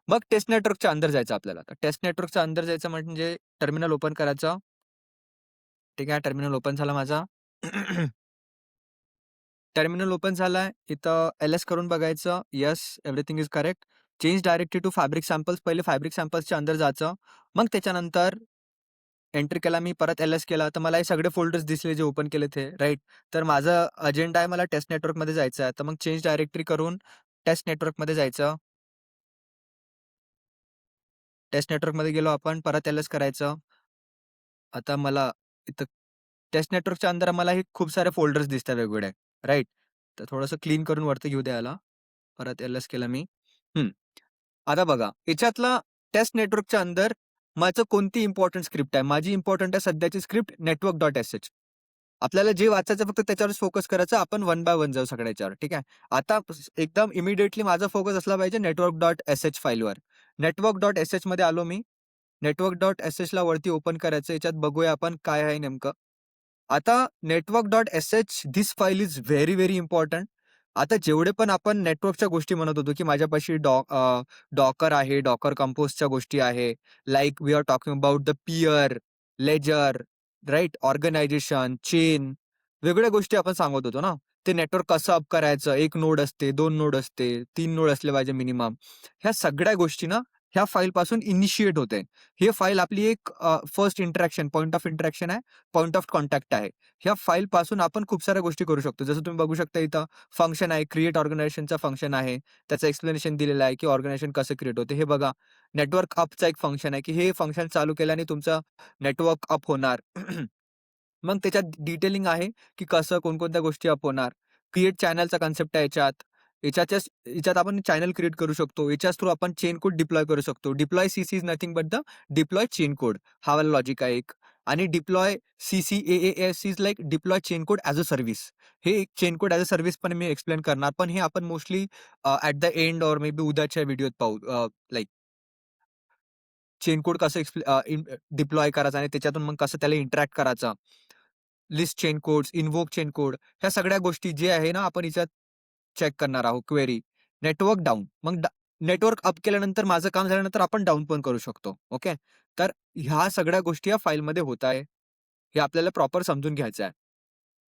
Speaker 1: मग टेस्ट नेटवर्कच्या अंदर जायचं आपल्याला. तर टेस्ट नेटवर्कच्या अंदर जायचं म्हणजे टर्मिनल ओपन करायचं. ठीक आहे. टर्मिनल ओपन झाला माझा. टर्मिनल ओपन झालाय. इथं एल-एस करून बघायचं. Yes, everything is correct. Change directly to fabric samples. पहिले फॅब्रिक सॅम्पल्सच्या अंदर जायचं. मग त्याच्यानंतर एंटर केला मी, परत एल-एस केला. तर मला हे सगळे फोल्डर्स दिसले जे ओपन केले ते, राइट? तर माझं अजेंडा आहे मला टेस्ट नेटवर्कमध्ये जायचं आहे. तर मग चेंज डायरेक्टरी करून टेस्ट नेटवर्कमध्ये जायचं. टेस्ट नेटवर्कमध्ये गेलो आपण, परत एल-एस करायचं. आता मला इथं टेस्ट नेटवर्कच्या अंदर मला हे खूप सारे फोल्डर्स दिसतात वेगवेगळे, राइट? तर थोडंसं क्लीन करून वरती घेऊ द्या याला. परत एल-एस केलं मी. हं. आता बघा, याच्यातला टेस्ट नेटवर्कच्या अंदर माझं कोणती इम्पोर्टंट स्क्रिप्ट आहे? माझी इम्पोर्टंट आहे सध्याची स्क्रिप्ट network.sh. आपल्याला जे वाचायचं फक्त त्याच्यावरच फोकस करायचं. आपण वन बाय वन जाऊ सगळ्या याच्यावर, ठीक आहे. आता एकदम इमिडिएटली माझा फोकस असला पाहिजे network.sh फाईलवर. network.sh मध्ये आलो मी. network.sh ला वरती ओपन करायचं. याच्यात बघूया आपण काय आहे नेमकं. आता network.sh this file is very, very important. आता जेवढे पण आपण नेटवर्कच्या गोष्टी म्हणत होतो, की माझ्यापाशी डॉकर आहे, डॉकर कंपोजच्या गोष्टी आहे. Like we are talking about the peer, ledger, right? Organisation, chain, वेगवेगळ्या गोष्टी आपण सांगत होतो ना. ते नेटवर्क कसं अप करायचं? 1 नोड असते, 2 नोड असते, 3 नोड असले पाहिजे मिनिमम. ह्या सगळ्या गोष्टी ना, ह्या फाईलपासून इनिशिएट होते. ही फाईल आपली एक first interaction, point of interaction आहे, पॉइंट ऑफ कॉन्टॅक्ट आहे. ह्या फाईलपासून आपण खूप साऱ्या गोष्टी करू शकतो. जसं तुम्ही बघू शकता इथं फंक्शन आहे, क्रिएट ऑर्गनायझेशनचा फंक्शन आहे. त्याचं एक्सप्लेनेशन दिलेलं आहे, की ऑर्गनायझेशन कसं क्रिएट होते. हे बघा, नेटवर्क अपचा एक फंक्शन आहे, की हे फंक्शन चालू केल्याने तुमचं नेटवर्क अप होणार. मग त्याच्यात डिटेलिंग आहे, की कसं कोणकोणत्या गोष्टी अप होणार. क्रिएट चॅनलचा कन्सेप्ट आहे याच्यात. याच्यात आपण चॅनल क्रिएट करू शकतो. याच्याच थ्रू आपण चेन कोड डिप्लॉय करू शकतो. Deploy CC is nothing but the deploy chain code. हा वाला लॉजिक आहे एक. आणि deploy CCAAS is like deploy chain code as a service. हे एक chain code as a service पण मी एक्सप्लेन करणार. पण हे आपण mostly at the end or may be उद्याच्या व्हिडिओत पाहू. लाइक चेन कोड कसं डिप्लॉय करायचा आणि त्याच्यातून मग कसं त्याला इंटरॅक्ट करायचं. List chain codes, invoke chain code ह्या सगळ्या गोष्टी जे आहे ना आपण याच्यात चेक करणार आहोत क्वेरी. Network down. मग नेटवर्क अप केल्यानंतर माझं काम झाल्यानंतर आपण डाउन पण करू शकतो. ओके. तर ह्या सगळ्या गोष्टी या फाईलमध्ये होत आहे. हे आपल्याला प्रॉपर समजून घ्यायचं आहे.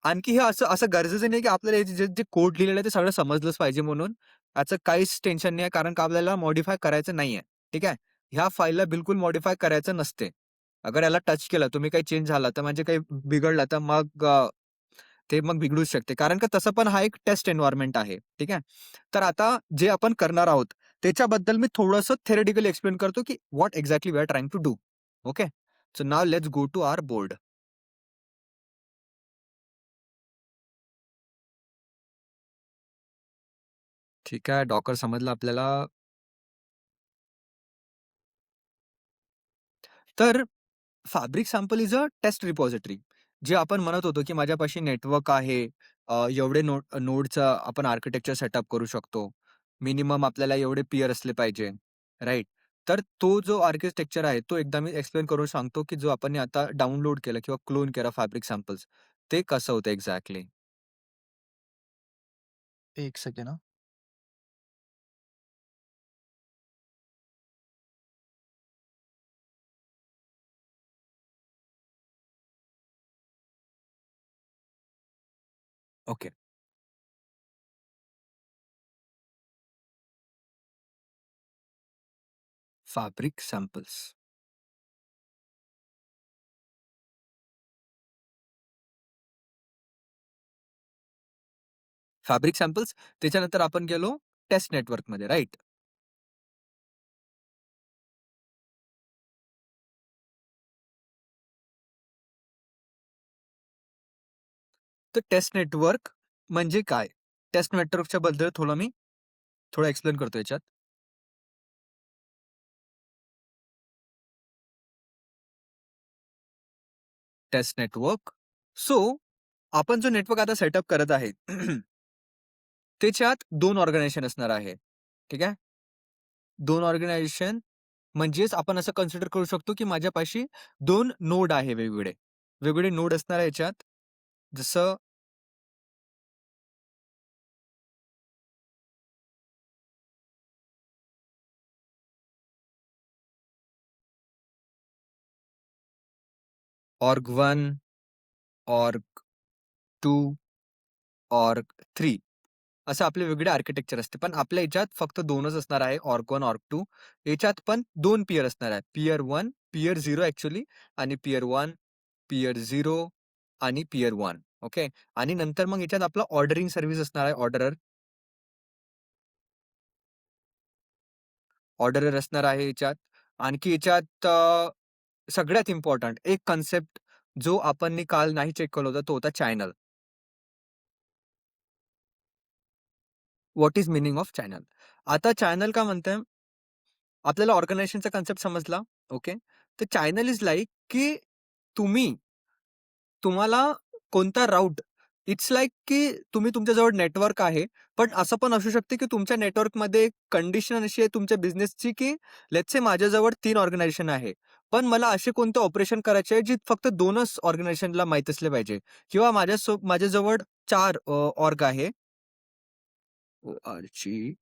Speaker 1: आणखी हे असं असं गरजेचं नाही की आपल्याला हे जे कोड लिहिलेलं आहे ते सगळं समजलंच पाहिजे म्हणून. याचं काहीच टेन्शन नाही आहे कारण का आपल्याला मॉडिफाय करायचं नाहीये. ठीक आहे. ह्या फाईलला बिलकुल मॉडिफाय करायचं नसते. अगर याला टच केलं, तुम्ही काही चेंज झाला तर म्हणजे काही बिघडलं तर मग ते मग बिघडूच शकते. कारण का तसं पण हा एक टेस्ट एन्व्हायर्नमेंट आहे. ठीक आहे. तर आता जे आपण करणार आहोत, त्याच्याबद्दल मी थोडंसं थेरटिकली एक्सप्लेन करतो, की what exactly we are trying to do. Okay. So now let's go to our board. ठीक आहे. डॉकर समजलं आपल्याला. तर fabric sample is a test repository. जे आपण म्हणत होतो, की माझ्यापाशी नेटवर्क आहे. एवढे नोडचं आपण आर्किटेक्चर सेटअप करू शकतो. मिनिमम आपल्याला एवढे पियर असले पाहिजे, राइट? तर तो जो आर्किटेक्चर आहे, तो एकदा मी एक्सप्लेन करून सांगतो, की जो आपण आता डाउनलोड केलं किंवा क्लोन केला फॅब्रिक सॅम्पल्स, ते कसं होतं एक्झॅक्टली.
Speaker 2: एक सेकंड हां.
Speaker 1: Okay. Fabric samples. Fabric samples त्याच्यानंतर आपण गेलो टेस्ट नेटवर्कमध्ये, राइट? तर टेस्ट नेटवर्क म्हणजे काय? टेस्ट नेटवर्कच्या बद्दल थोडं एक्सप्लेन करतो याच्यात. Taste network. सो आपण जो नेटवर्क आता सेटअप करत आहे, त्याच्यात 2 ऑर्गनायझेशन असणार आहे. ठीक आहे? 2 ऑर्गनायझेशन म्हणजेच आपण असं कन्सिडर करू शकतो, की माझ्यापाशी 2 नोड आहे वेगवेगळे. वेगवेगळे नोड असणार आहे याच्यात. जसं org1, org2, org3 असं आपले वेगळे आर्किटेक्चर असते. पण आपल्या ह्याच्यात फक्त 2च असणार आहे org1, org2. याच्यात पण 2 पियर असणार आहे. पियर 1, पियर 0 ॲक्चुअली आणि पियर 1, पियर 0 आणि पियर 1. ओके. आणि नंतर मग याच्यात आपला ऑर्डरिंग सर्व्हिस असणार आहे. ऑर्डरर असणार आहे याच्यात. आणखी याच्यात सगळ्यात इम्पोर्टंट एक कन्सेप्ट जो आपण काल नाही चेक केला होता, तो होता channel. What is meaning of channel? आता चॅनल का म्हणताय? आपल्याला ऑर्गनायझेशनचा कन्सेप्ट समजला. ओके. तर चॅनल इज लाइक की तुम्ही तुम्हाला कोणता राउट इट्स लाइक की तुम्ही तुमच्याजवळ नेटवर्क आहे. पण असं पण असू शकते की तुमच्या नेटवर्कमध्ये कंडिशन अशी आहे तुमच्या बिझनेसची की लेट्स से माझ्याजवळ 3 ऑर्गनायझेशन आहे. पण मला असे कोणते ऑपरेशन करायचे आहे जे फक्त 2च ऑर्गनायझेशनला माहीत असले पाहिजे किंवा माझ्याजवळ 4 ऑर्ग आहे. ORG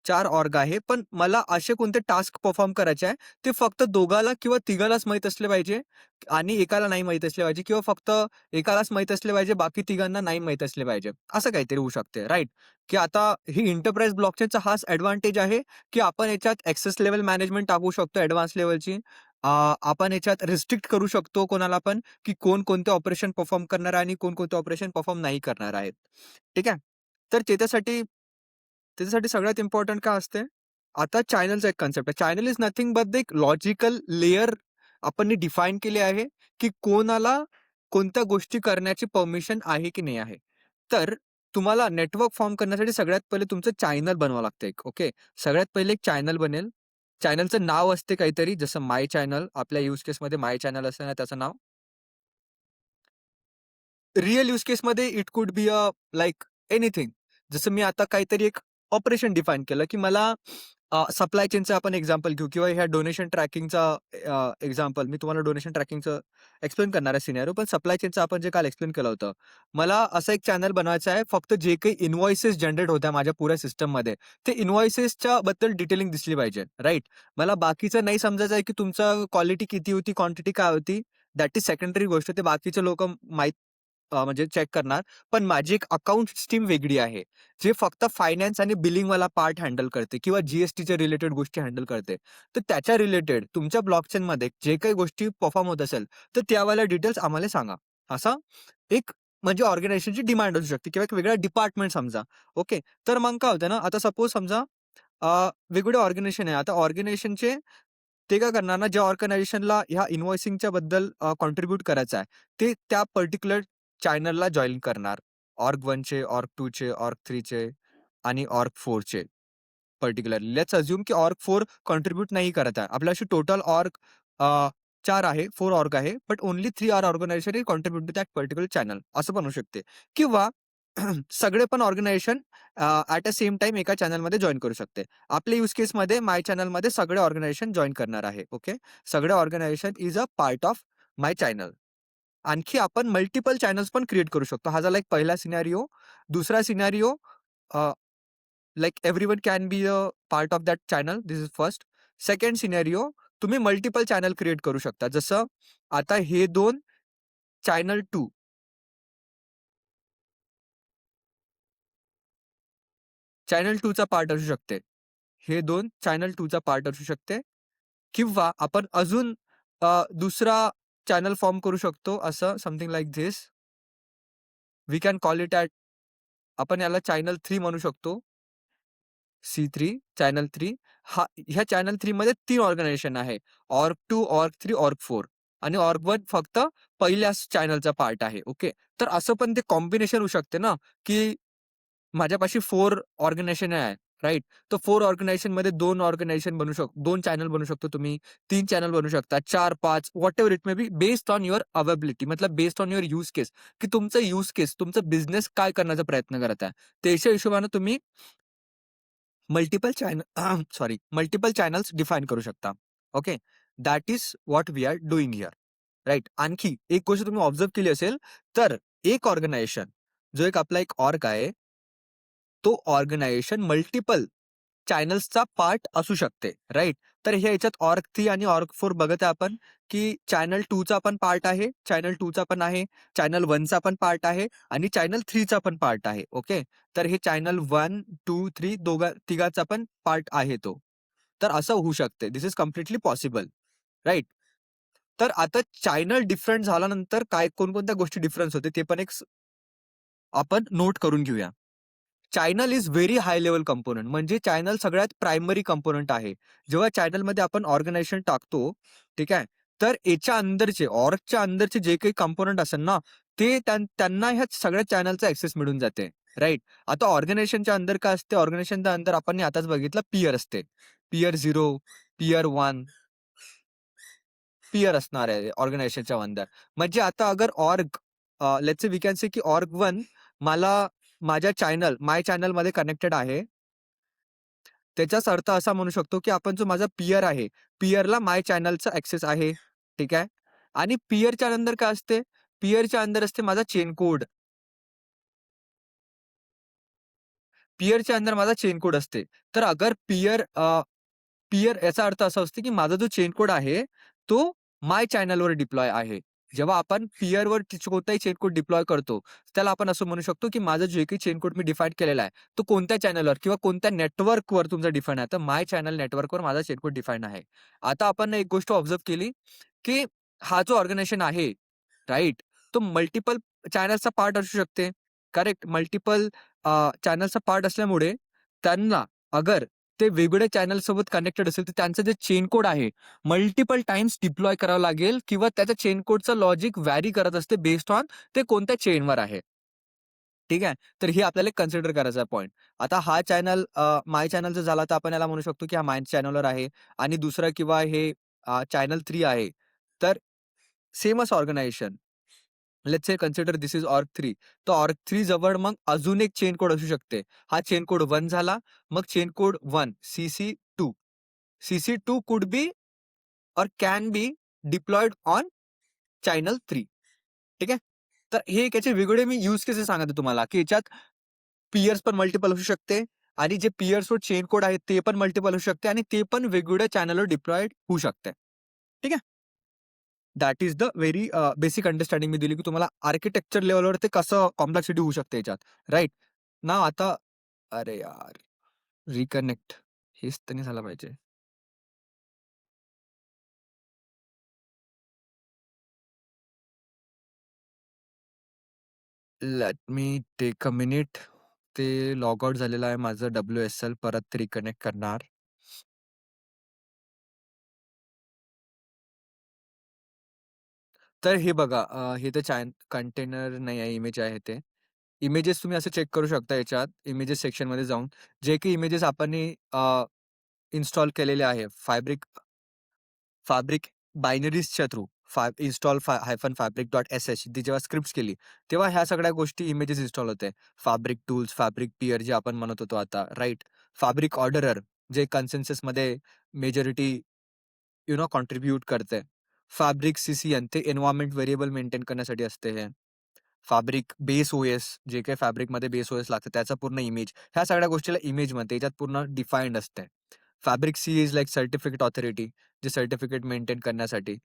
Speaker 1: 4 ऑर्ग आहे. पण मला असे कोणते टास्क परफॉर्म करायचे आहे, ते फक्त दोघाला किंवा तिघालाच माहीत असले पाहिजे आणि एकाला नाही माहीत असले पाहिजे किंवा फक्त एकालाच माहीत असले पाहिजे, बाकी तिघांना नाही माहीत असले पाहिजे. असं काहीतरी होऊ शकते, राइट? की आता ही एंटरप्राइज ब्लॉकचेनचा हाच एडवांटेज आहे, की आपण याच्यात एक्सेस लेव्हल मॅनेजमेंट टाकू शकतो ॲडव्हान्स लेव्हलची. आपण याच्यात रिस्ट्रिक्ट करू शकतो कोणाला पण, की कोण कोणते ऑपरेशन परफॉर्म करणार आहे आणि कोण कोणते ऑपरेशन परफॉर्म नाही करणार आहेत. ठीक आहे? तर त्याच्यासाठी सगळ्यात इम्पोर्टंट काय असते? आता चॅनलचा एक कन्सेप्ट आहे. Channel is nothing but the एक लॉजिकल लेयर आपण डिफाईन केली आहे, की कोणाला कोणत्या गोष्टी करण्याची परमिशन आहे की नाही आहे. तर तुम्हाला नेटवर्क फॉर्म करण्यासाठी सगळ्यात पहिले तुमचं चॅनल बनवावं लागतं एक. ओके. सगळ्यात पहिले एक चॅनल बनेल. चॅनलचं नाव असते काहीतरी जसं माय चॅनल आपल्या यूज केसमध्ये माय चॅनल असतं ना त्याचं नाव. रिअल यूज केसमध्ये it could be like anything. जसं मी आता काहीतरी एक ऑपरेशन डिफाईन केलं, की मला सप्लाय चेनचं आपण एक्झाम्पल घेऊ किंवा ह्या डोनेशन ट्रॅकिंगचा एक्झाम्पल मी तुम्हाला डोनेशन ट्रॅकिंगचं एक्सप्लेन करणार आहे सिनेरिओ. पण सप्लाय चेनचं आपण जे काल एक्सप्लेन केलं होतं. मला असं एक चॅनल बनवायचं आहे, फक्त जे काही इन्व्हॉइसेस जनरेट होत्या माझ्या पुऱ्या सिस्टममध्ये, ते इन्व्हॉइसेसच्या बद्दल डिटेलिंग दिसली पाहिजे, राइट? मला बाकीचं नाही समजायचं आहे, की तुमचं क्वालिटी किती होती, क्वांटिटी काय होती. दॅट इज सेकंडरी गोष्ट. ते बाकीचे लोकं म्हणजे चेक करणार. पण माझी एक अकाउंट स्ट्रीम वेगळी आहे. जे फक्त फायनान्स आणि बिलिंगवाला पार्ट हँडल करते किंवा जी-एस-टीच्या रिलेटेड गोष्टी हँडल करते. तर त्याच्या रिलेटेड तुमच्या ब्लॉकचेनमध्ये जे काही गोष्टी परफॉर्म होत असेल, तर त्यावाल्या डिटेल्स आम्हाला सांगा. असा एक म्हणजे ऑर्गनायझेशनची डिमांड असू शकते किंवा एक वेगळा डिपार्टमेंट समजा. ओके. तर मग काय होतं ना, आता सपोज समजा वेगवेगळे ऑर्गनायझेशन आहे. आता ऑर्गनायझेशनचे ते काय करणार ना, ज्या ऑर्गनायझेशनला ह्या इन्व्हॉइसिंगच्या बद्दल करायचं आहे, ते त्या पर्टिक्युलर चॅनलला जॉइन करणार. org1चे, org2चे, org3चे आणि Org4चे पर्टिक्युलरली. लेट्स अझ्युम की Org4 कॉन्ट्रिब्यूट नाही करत आहे. आपल्या अशी टोटल अ, 4 आहे, 4 ऑर्ग आहे, but only 3 are organisation contribute to that particular channel असं पण होऊ शकते. किंवा सगळे पण organisation at a same time एका चॅनलमध्ये जॉइन करू शकते. आपल्या यूज केसमध्ये माय चॅनलमध्ये सगळे ऑर्गनायझेशन जॉइन करणार आहे. ओके. सगळे organisation is a part of my channel. आणखी आपण मल्टिपल चॅनल्स पण क्रिएट करू शकतो. हा झाला एक पहिला सिनारिओ. दुसरा scenario like everyone can be a part of that channel. This is first. Second scenario, तुम्ही मल्टिपल चॅनल क्रिएट करू शकता. जसं आता हे 2 चॅनल 2 चॅनल 2 चा पार्ट असू शकते. हे 2 चॅनल 2 चा पार्ट असू शकते. किंवा आपण अजून दुसरा चॅनल फॉर्म करू शकतो असं something like this. We can call it at आपण याला चॅनल 3 म्हणू शकतो. C3 चॅनल 3 ह्या चॅनल 3 मध्ये 3 ऑर्गनायझेशन आहे. Org2, Org3, Org4 आणि Org1 फक्त पहिल्याच चॅनलचा पार्ट आहे. ओके. तर असं पण ते कॉम्बिनेशन होऊ शकते ना, की माझ्यापाशी 4 ऑर्गनायझेशन आहे, राइट? तर 4 ऑर्गनायझेशनमध्ये 2 ऑर्गनायझेशन बनवू 2 चॅनल बनवू शकतो तुम्ही, 3 चॅनल बनवू शकता, 4, 5 whatever it may be based on your availability मतलब बेस्ड ऑन युअर यूज केस, की तुमचं यूज केस, तुमचा बिझनेस काय करण्याचा प्रयत्न करत आहे. त्याच्या हिशोबाने तुम्ही multiple channel sorry multiple channels define करू शकता. Okay. That is what we are doing here. Right. आणखी एक गोष्ट तुम्ही ऑब्झर्व्ह केली असेल, तर एक ऑर्गनायझेशन, जो एक आपला एक ऑर्ग आहे, तो ऑर्गनायझेशन मल्टिपल चॅनल्सचा पार्ट असू शकते, राइट? तर हे याच्यात Org3 आणि Org4 बघत आहे आपण, की चॅनल 2 चा पण पार्ट आहे, चॅनल 2 चा पण आहे, चॅनल 1 चा पण पार्ट आहे आणि चॅनल 3 चा पण पार्ट आहे. ओके. तर हे चॅनल 1, 2, 3 तिघाचा पण पार्ट आहे तो. तर असं होऊ शकते. This is completely possible, right? तर आता चॅनल डिफरंट झाल्यानंतर काय कोणकोणत्या गोष्टी डिफरन्स होते ते पण आपण नोट करून घेऊया. Channel is very high level component म्हणजे चॅनल सगळ्यात प्रायमरी कंपोनंट आहे. जेव्हा चॅनलमध्ये आपण ऑर्गनायझेशन टाकतो, ठीक आहे. तर याच्या अंदरचे ऑर्गच्या अंदरचे जे काही कंपोनंट असेल ना, ते त्यांना ह्या सगळ्या चॅनलचा ऍक्सेस मिळून जाते. राइट. आता ऑर्गनायझेशनच्या अंदर काय असते, ऑर्गनायझेशनच्या अंदर आपण आताच बघितलं पियर असते. पियर 0, पियर 1, पियर असणार आहे ऑर्गनायझेशनच्या अंदर. म्हणजे आता अगर let's say we can say की Org1 मला माझ्या माय चॅनलमध्ये कनेक्टेड आहे. त्याचाच अर्थ असा म्हणू शकतो, की आपण जो माझा पियर आहे, पियरला माय चॅनलचा ॲक्सेस आहे. ठीक आहे. आणि पियरच्या अंदर काय असते? पियरच्या अंदर असते माझा चेन कोड. पियरच्या अंदर माझा चेन कोड असते. तर अगर पियर याचा अर्थ असा असतो, की माझा जो चेन कोड आहे, तो माय चॅनलवर डिप्लॉय आहे. जेव्हा आपण पियरवर कोणताही चेन कोड डिप्लॉय करतो, त्याला आपण असं म्हणू शकतो, की माझा जे काही चेन कोड मी डिफाईन केलेला आहे, तो कोणत्या चॅनलवर किंवा कोणत्या नेटवर्कवर तुमचा डिफाईन आहे. तर माय चॅनल नेटवर्कवर माझा चेन कोड डिफाईन आहे. आता आपण एक गोष्ट ऑब्झर्व्ह केली, की हा जो ऑर्गनायझेशन आहे, राइट? तो मल्टिपल चॅनल्सचा पार्ट असू शकते. करेक्ट? मल्टिपल चॅनल्सचा पार्ट असल्यामुळे त्यांना अगर ते वेगवेगळ्या चॅनल सोबत कनेक्टेड असेल, तर त्यांचं जे चेन कोड आहे, मल्टिपल टाइम्स डिप्लॉय करावं लागेल किंवा त्याच्या चेन कोडचं लॉजिक व्हॅरी करत असते बेस्ड ऑन ते कोणत्या चेनवर आहे. ठीक आहे. तर हे आपल्याला कन्सिडर करायचा आहे पॉइंट. आता हा चॅनल माय चॅनल जर झाला, तर आपण याला म्हणू शकतो, की हा माय चॅनलवर आहे आणि दुसरा किंवा हे चॅनल 3 आहे. तर सेमच organisation. Let's say consider this is Org3. तर Org3 जवळ मग अजून एक चेन कोड असू शकते. हा चेन कोड 1 झाला, मग chain code 1 CC2. CC2 could be और can be diploid on channel 3. ठीक आहे. तर हे एक याचे वेगवेगळे मी यूज केसेस सांगतो तुम्हाला, की याच्यात पियर्स पण मल्टिपल असू शकते आणि जे पियर्सवर चेन कोड आहेत ते पण मल्टिपल असू शकते आणि ते पण वेगवेगळ्या चॅनलवर डिप्लॉयड होऊ शकते. ठीक आहे. That is the very basic understanding मी दिली, की तुम्हाला आर्किटेक्चर लेव्हलवर ते कसं कॉम्प्लेक्सिटी होऊ शकते याच्यात. राइट. ना आता अरे यार! रिकनेक्ट हेच तर नाही झालं पाहिजे. Let me take a minute. ते लॉग आउट झालेलं आहे माझं WSL परत रिकनेक्ट करणार. तर हे बघा हे तर कंटेनर नाही आहे, इमेज आहे ते. इमेजेस तुम्ही असं चेक करू शकता याच्यात इमेजेस सेक्शनमध्ये जाऊन, जे काही इमेजेस आपण इन्स्टॉल केलेले आहे फॅब्रिक बायनरीजच्या थ्रू इन्स्टॉल -fabric.sh ती जेव्हा स्क्रिप्ट्स केली, तेव्हा ह्या सगळ्या गोष्टी इमेजेस इन्स्टॉल होते. फॅब्रिक टूल्स, फॅब्रिक पियर जे आपण म्हणत होतो आता, राइट? फॅब्रिक ऑर्डरर जे कन्सेन्ससमध्ये मेजॉरिटी कॉन्ट्रिब्यूट करते. फॅब्रिक सीसीएन ते एन्व्हायर्नमेंट व्हेरिएबल मेंटेन करण्यासाठी असते हे. फॅब्रिक बेस ओएस जे काही फॅब्रिकमध्ये बेस ओएस लागतं त्याचा पूर्ण इमेज. ह्या सगळ्या गोष्टीला इमेज म्हणते. याच्यात पूर्ण डिफाईन्ड असते. Fabric C is like certificate authority जे सर्टिफिकेट मेंटेन करण्यासाठी.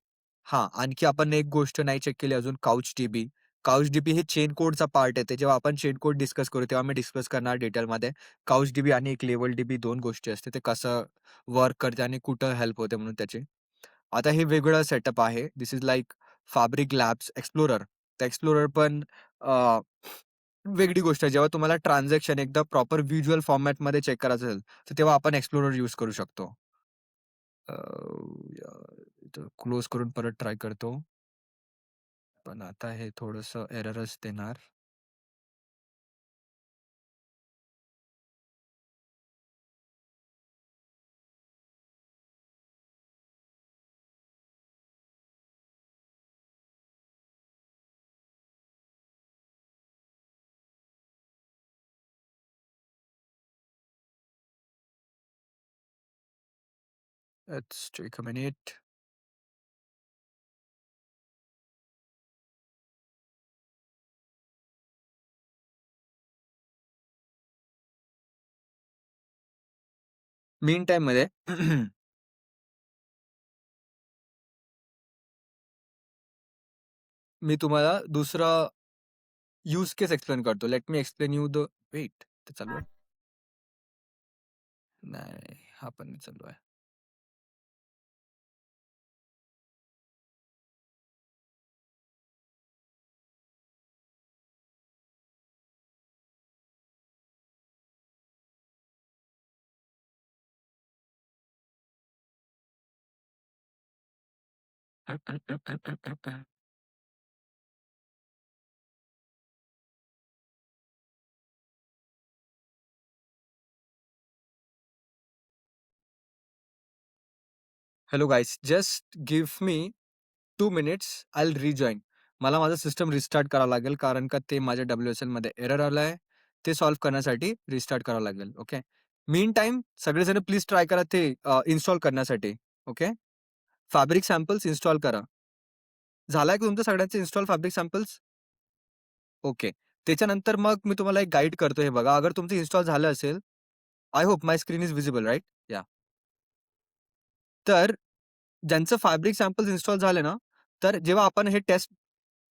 Speaker 1: हां, आणखी आपण एक गोष्ट नाही चेक केली अजून काउचडीबी. काउचडीबी हे चेन कोडचा पार्ट आहे. ते जेव्हा आपण चेन कोड डिस्कस करू तेव्हा मी डिस्कस करणार डिटेलमध्ये. काउचडीबी आणि एक लेव्हल डीबी 2 गोष्टी असते. ते कसं वर्क करते आणि कुठं हेल्प होते म्हणून त्याची. आता हे वेगळं सेटअप आहे. This is like fabric labs explorer. तर एक्सप्लोरर पण अ, वेगळी गोष्ट आहे. जेव्हा तुम्हाला ट्रान्झॅक्शन एकदा प्रॉपर व्हिज्युअल फॉर्मॅटमध्ये चेक करायचं असेल, तर तेव्हा आपण एक्सप्लोरर यूज करू शकतो. अ, यार इथं क्लोज करून परत ट्राय करतो. पण आता हे थोडंसं एररच देणार. Let's take a minute. Mean टाईममध्ये मी तुम्हाला दुसरा यूज केस एक्सप्लेन करतो. Let me explain you the wait ते चालू आहे? नाही, हा पण नाही चालू आहे. Hello guys, just give me 2 minutes, I will rejoin. मला माझं सिस्टम रिस्टार्ट करावं लागेल, कारण का ते माझ्या WSLमध्ये एरर आलाय. ते सॉल्व्ह करण्यासाठी रिस्टार्ट करावं लागेल. ओके. मीन टाईम सगळेजण प्लीज ट्राय करा ते इन्स्टॉल करण्यासाठी. ओके. फॅब्रिक सॅम्पल्स इन्स्टॉल करा. झालाय का तुमचं सगळ्यांचं इन्स्टॉल फॅब्रिक सॅम्पल्स? ओके. त्याच्यानंतर मग मी तुम्हाला एक गाईड करतो हे बघा. अगर तुमचं इन्स्टॉल झालं असेल, I hope my screen is visible right? Yeah. तर ज्यांचं फॅब्रिक सॅम्पल्स इन्स्टॉल झाले ना, तर जेव्हा आपण हे टेस्ट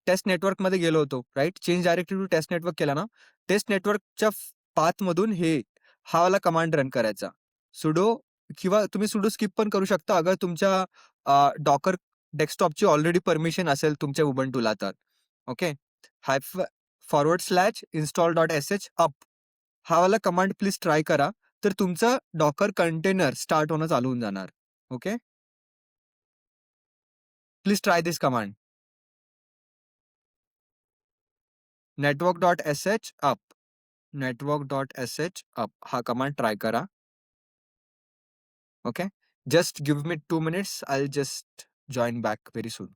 Speaker 1: टेस्ट नेटवर्कमध्ये गेलो होतो, right? Change directly to test network केला ना, टेस्ट नेटवर्कच्या पाथमधून हा वाला कमांड रन करायचा. सुडो किंवा तुम्ही सुडो स्किप पण करू शकता अगर तुमच्या डॉकर डेस्कटॉपची ऑलरेडी परमिशन असेल तुमच्या उबंटूला तर. ओके. /install.sh अप हा वाला कमांड प्लीज ट्राय करा. तर तुमचं डॉकर कंटेनर स्टार्ट होणं चालू होऊन जाणार. Okay. Please try this command. network.sh up. network.sh up हा कमांड ट्राय करा. Okay. Just give me 2 minutes. I will just join back very soon.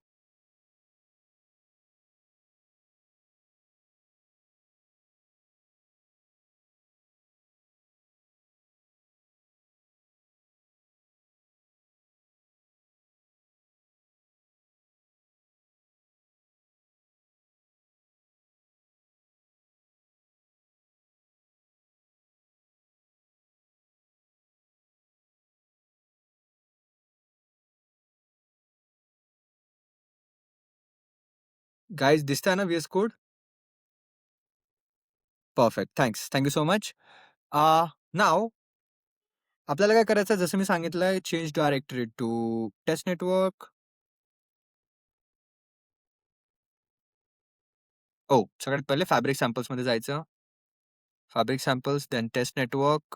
Speaker 1: Guys दिसतंय ना VS code? Perfect. Thanks. Thank you so much. Now आपल्याला काय करायचं जसं मी सांगितलंय change directory to test network. हो, सगळ्यात पहिले फॅब्रिक सॅम्पल्समध्ये जायचं. Fabric samples, then test network,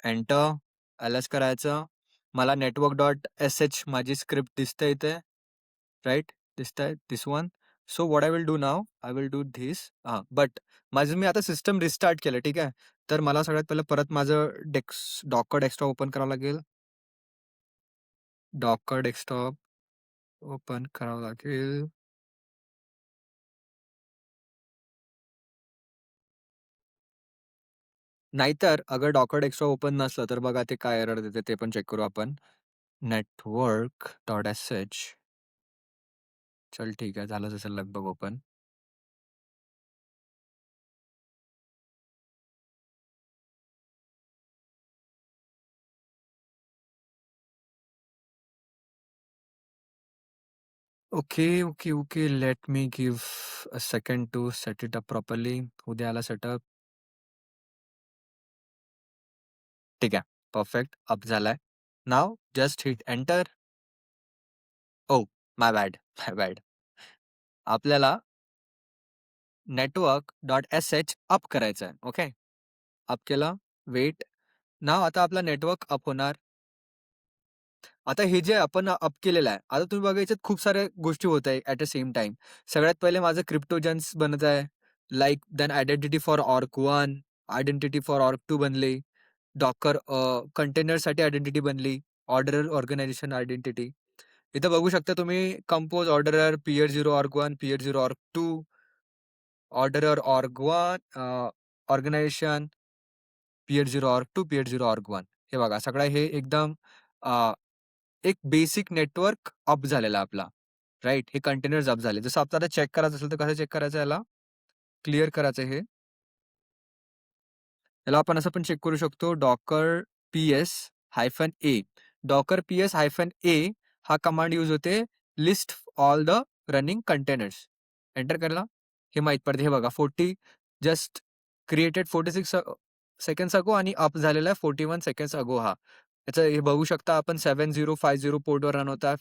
Speaker 1: enter, LS करायचं. मला network.sh माझी स्क्रिप्ट दिसते इथे, राइट? दिसतंय, this one. So what I will do now, I will do this. But माझं मी आता सिस्टम रिस्टार्ट केलं, ठीक आहे. तर मला सगळ्यात पहिलं परत माझं डॉकर डेस्कटॉप ओपन करावं लागेल. डॉकर डेस्कटॉप ओपन करावं लागेल. नाहीतर अगर डॉकर डेस्कटॉप ओपन नसलं तर बघा ते काय एरर देते ते पण चेक करू आपण. Network dot H. चल ठीक आहे, झालंच असेल लगभग open. Okay, okay, okay. Let me give a second to set it up properly. होऊ द्या याला सेटअप. ठीक आहे. परफेक्ट. अप झालाय. Now just hit enter. Oh! My bad, my bad. आपल्याला नेटवर्क डॉट एच अप करायचं आहे. ओके. अप केलं. वेट. नाउ आता आपला नेटवर्क अप होणार. आता हे जे आपण अप केलेलं आहे, आता तुम्ही बघा याच्यात खूप साऱ्या गोष्टी होत आहे ॲट द सेम टाईम. सगळ्यात पहिले माझं क्रिप्टोजन्स बनत आहे. Like then identity for org 1, identity for org 2 बनली. डॉकर कंटेनरसाठी आयडेंटिटी बनली. Orderer organization identity. इथं बघू शकता तुम्ही compose orderer, peer 0 org 1, peer 0 org 2, orderer org 1, organization, peer 0 org 2, peer 0 org 1. हे बघा सगळं हे एकदम एक बेसिक नेटवर्क अप झालेला आपला. राइट? हे कंटेनर्स अप झाले. जसं आपल्याला चेक करायचं असेल तर कसं चेक करायचं याला? क्लिअर करायचं हे. याला आपण असं पण चेक करू शकतो डॉकर -ए. डॉकर -ए हा कमांड यूज होते list all the running containers. Enter केला. हे माहीत पडते. हे बघा 40 जस्ट क्रिएटेड 46 सेकंड्स अगो आणि अप झालेला आहे 41 सेकंड्स अगो हा. याचं हे बघू शकता आपण 7050 पोर्टवर रन होता.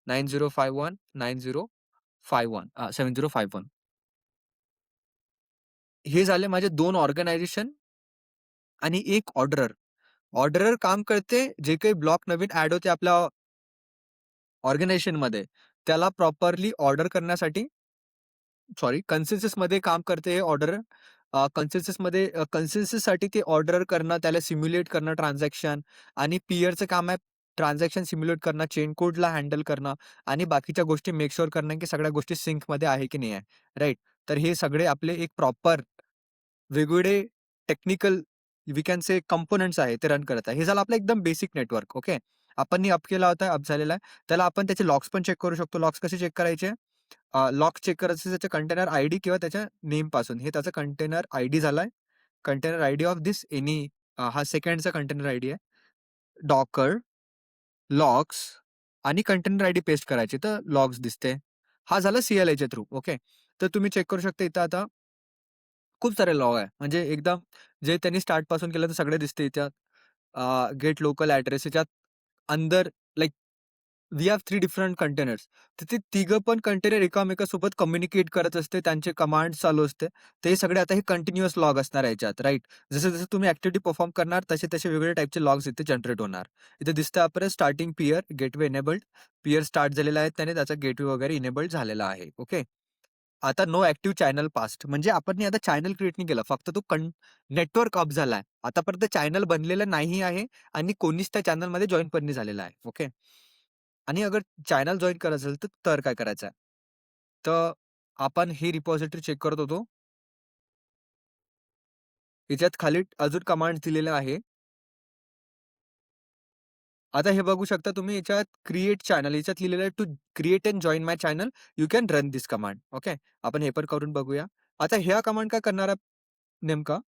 Speaker 1: 9051, 9051 7051. हे झाले माझे 2 ऑर्गनायझेशन आणि एक ऑर्डरर. ऑर्डरर काम करते जे काही ब्लॉक नवीन ॲड होते आपल्या ऑर्गनायझेशनमध्ये, त्याला प्रॉपरली ऑर्डर करण्यासाठी कन्सेन्ससमध्ये काम करते हे ऑर्डर. कन्सेन्सससाठी ते ऑर्डर करणं, त्याला सिम्युलेट करणं ट्रान्झॅक्शन आणि पीअरचं काम आहे ट्रान्झॅक्शन सिम्युलेट करणं, चेन कोडला हँडल करणं आणि बाकीच्या गोष्टी मेक शुअर करणं, की सगळ्या गोष्टी सिंकमध्ये आहे की नाही आहे, राइट? तर हे सगळे आपले एक प्रॉपर वेगवेगळे technical we can say components आहे ते रन करत आहे. हे झालं आपलं एकदम बेसिक नेटवर्क. ओके. आपण अप केला होता, अप झालेला आहे. त्याला आपण त्याचे लॉग्स पण चेक करू शकतो. लॉग्स कसे चेक करायचे? लॉग चेक करायचं त्याच्या कंटेनर आयडी किंवा त्याच्या नेमपासून. हे त्याचा कंटेनर आयडी झालाय. कंटेनर आयडी ऑफ धिस हा सेकंडचा कंटेनर आयडी आहे. डॉकर, लॉग्स आणि कंटेनर आयडी पेस्ट करायची तर लॉग्स दिसते. हा झाला CLIच्या थ्रू. ओके. तर तुम्ही चेक करू शकता इथं आता खूप सारे लॉग आहे. म्हणजे एकदम जे त्यांनी स्टार्टपासून केलं तर सगळे दिसते इथं. गेट लोकल ॲड्रेस याच्यात अंदर like we have 3 different containers. तर ते तिघं पण कंटेनर एकामेकांसोबत कम्युनिकेट करत असते. त्यांचे कमांड्स चालू असते. ते सगळे आता हे कंटिन्युअस लॉग असणार आहे याच्यात, राइट? जसं-जसं तुम्ही ॲक्टिव्हिटी परफॉर्म करणार तसे-तसे वेगवेगळ्या टाइपचे लॉग्स इथे जनरेट होणार. इथे दिसतं आपल्याला starting peer, gateway enabled. Peer start झालेला आहे त्याने त्याचा गेटवे वगैरे इनेबल्ड झालेला आहे. ओके. आता नो ॲक्टिव्ह चॅनल पास्ट म्हणजे आपण आता चॅनल क्रिएट नाही केलं. फक्त तो नेटवर्क अप झालाय. आतापर्यंत चॅनल बनलेलं नाही आहे आणि कोणीच त्या चॅनलमध्ये जॉइन पण नाही झालेला आहे. ओके. आणि अगर चॅनल जॉइन करायचं असेल तर काय करायचं आहे? तर आपण ही रिपॉझिटरी चेक करत होतो. याच्यात खाली अजून कमांड दिलेला आहे. आता हे बघू शकता तुम्ही याच्यात क्रिएट चॅनल याच्यात लिहिलेलं आहे to create and join my channel you can run this command. Okay. आपण हे पण करून बघूया. आता ह्या कमांड काय करणार आहे नेमका?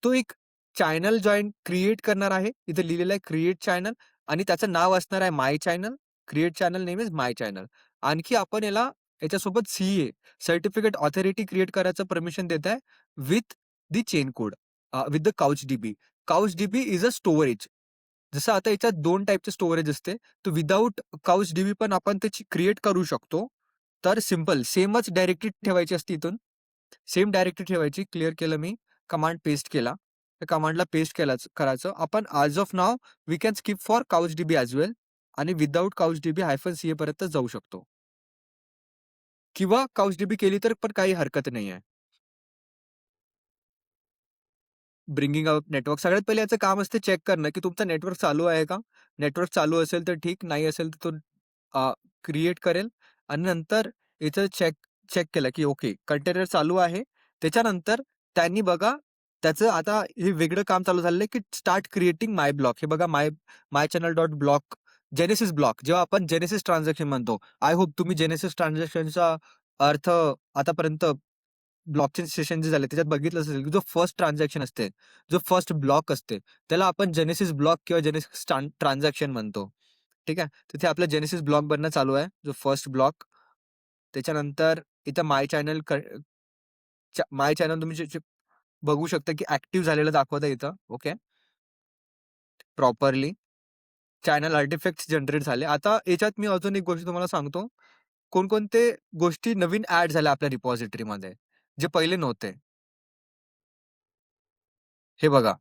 Speaker 1: तो एक चॅनल जॉइन क्रिएट करणार आहे. इथे लिहिलेलं आहे क्रिएट चॅनल आणि त्याचं नाव असणार आहे my channel. Create channel name is my channel. आणखी आपण याच्यासोबत सर्टिफिकेट ऑथॉरिटी क्रिएट करायचं परमिशन देत आहे with the chain code with the CouchDB. CouchDB is a storage. जसं आता याच्यात 2 टाइपचे स्टोरेज असते. तर विथआऊट काउचडीबी पण आपण त्याची क्रिएट करू शकतो. तर सिंपल सेमच डायरेक्टरी ठेवायची असते इथून. सेम डायरेक्टरी ठेवायची. क्लिअर केलं मी. कमांड पेस्ट केला. त्या कमांडला पेस्ट करायचं. आपण as of now we can skip for CouchDB as well आणि विथआऊट काउचडीबी -ca पर्यंत जाऊ शकतो. किंवा काउचडीबी केली तर पण काही हरकत नाहीये. ब्रिंगिंग अप नेटवर्क सगळ्यात पहिले याचं काम असते चेक करणं, की तुमचा नेटवर्क चालू आहे का? नेटवर्क चालू असेल तर ठीक, नाही असेल तर तो क्रिएट करेल आणि नंतर इथं चेक चेक केलं, की ओके कंटेनर चालू आहे. त्याच्यानंतर त्यांनी बघा त्याचं आता हे वेगळं काम चालू झालेलं आहे, की स्टार्ट क्रिएटिंग माय ब्लॉक. हे बघा my channel dot block genesis block जेव्हा आपण जेनेसिस ट्रान्झॅक्शन म्हणतो. आय होप तुम्ही जेनेसिस ट्रान्झॅक्शनचा अर्थ आतापर्यंत ब्लॉकचेन सेशन जे झाले त्याच्यात बघितलं असेल, की जो फर्स्ट ट्रान्झॅक्शन असते, जो फर्स्ट ब्लॉक असते, त्याला आपण जेनेसिस ब्लॉक किंवा जेनेसिस ट्रान्झॅक्शन म्हणतो. ठीक आहे. तिथे आपलं जेनेसिस ब्लॉक बनणं चालू आहे, जो फर्स्ट ब्लॉक. त्याच्यानंतर इथं माय चॅनल तुम्ही जे बघू शकता, की ॲक्टिव्ह झालेलं दाखवतं इथं. Okay. Properly. Channel artefacts generate झाले. आता याच्यात मी अजून एक गोष्ट तुम्हाला सांगतो. कोणकोणते गोष्टी नवीन ॲड झाल्या आपल्या रिपॉझिटरीमध्ये, जे पहिले नव्हते. हे बघा.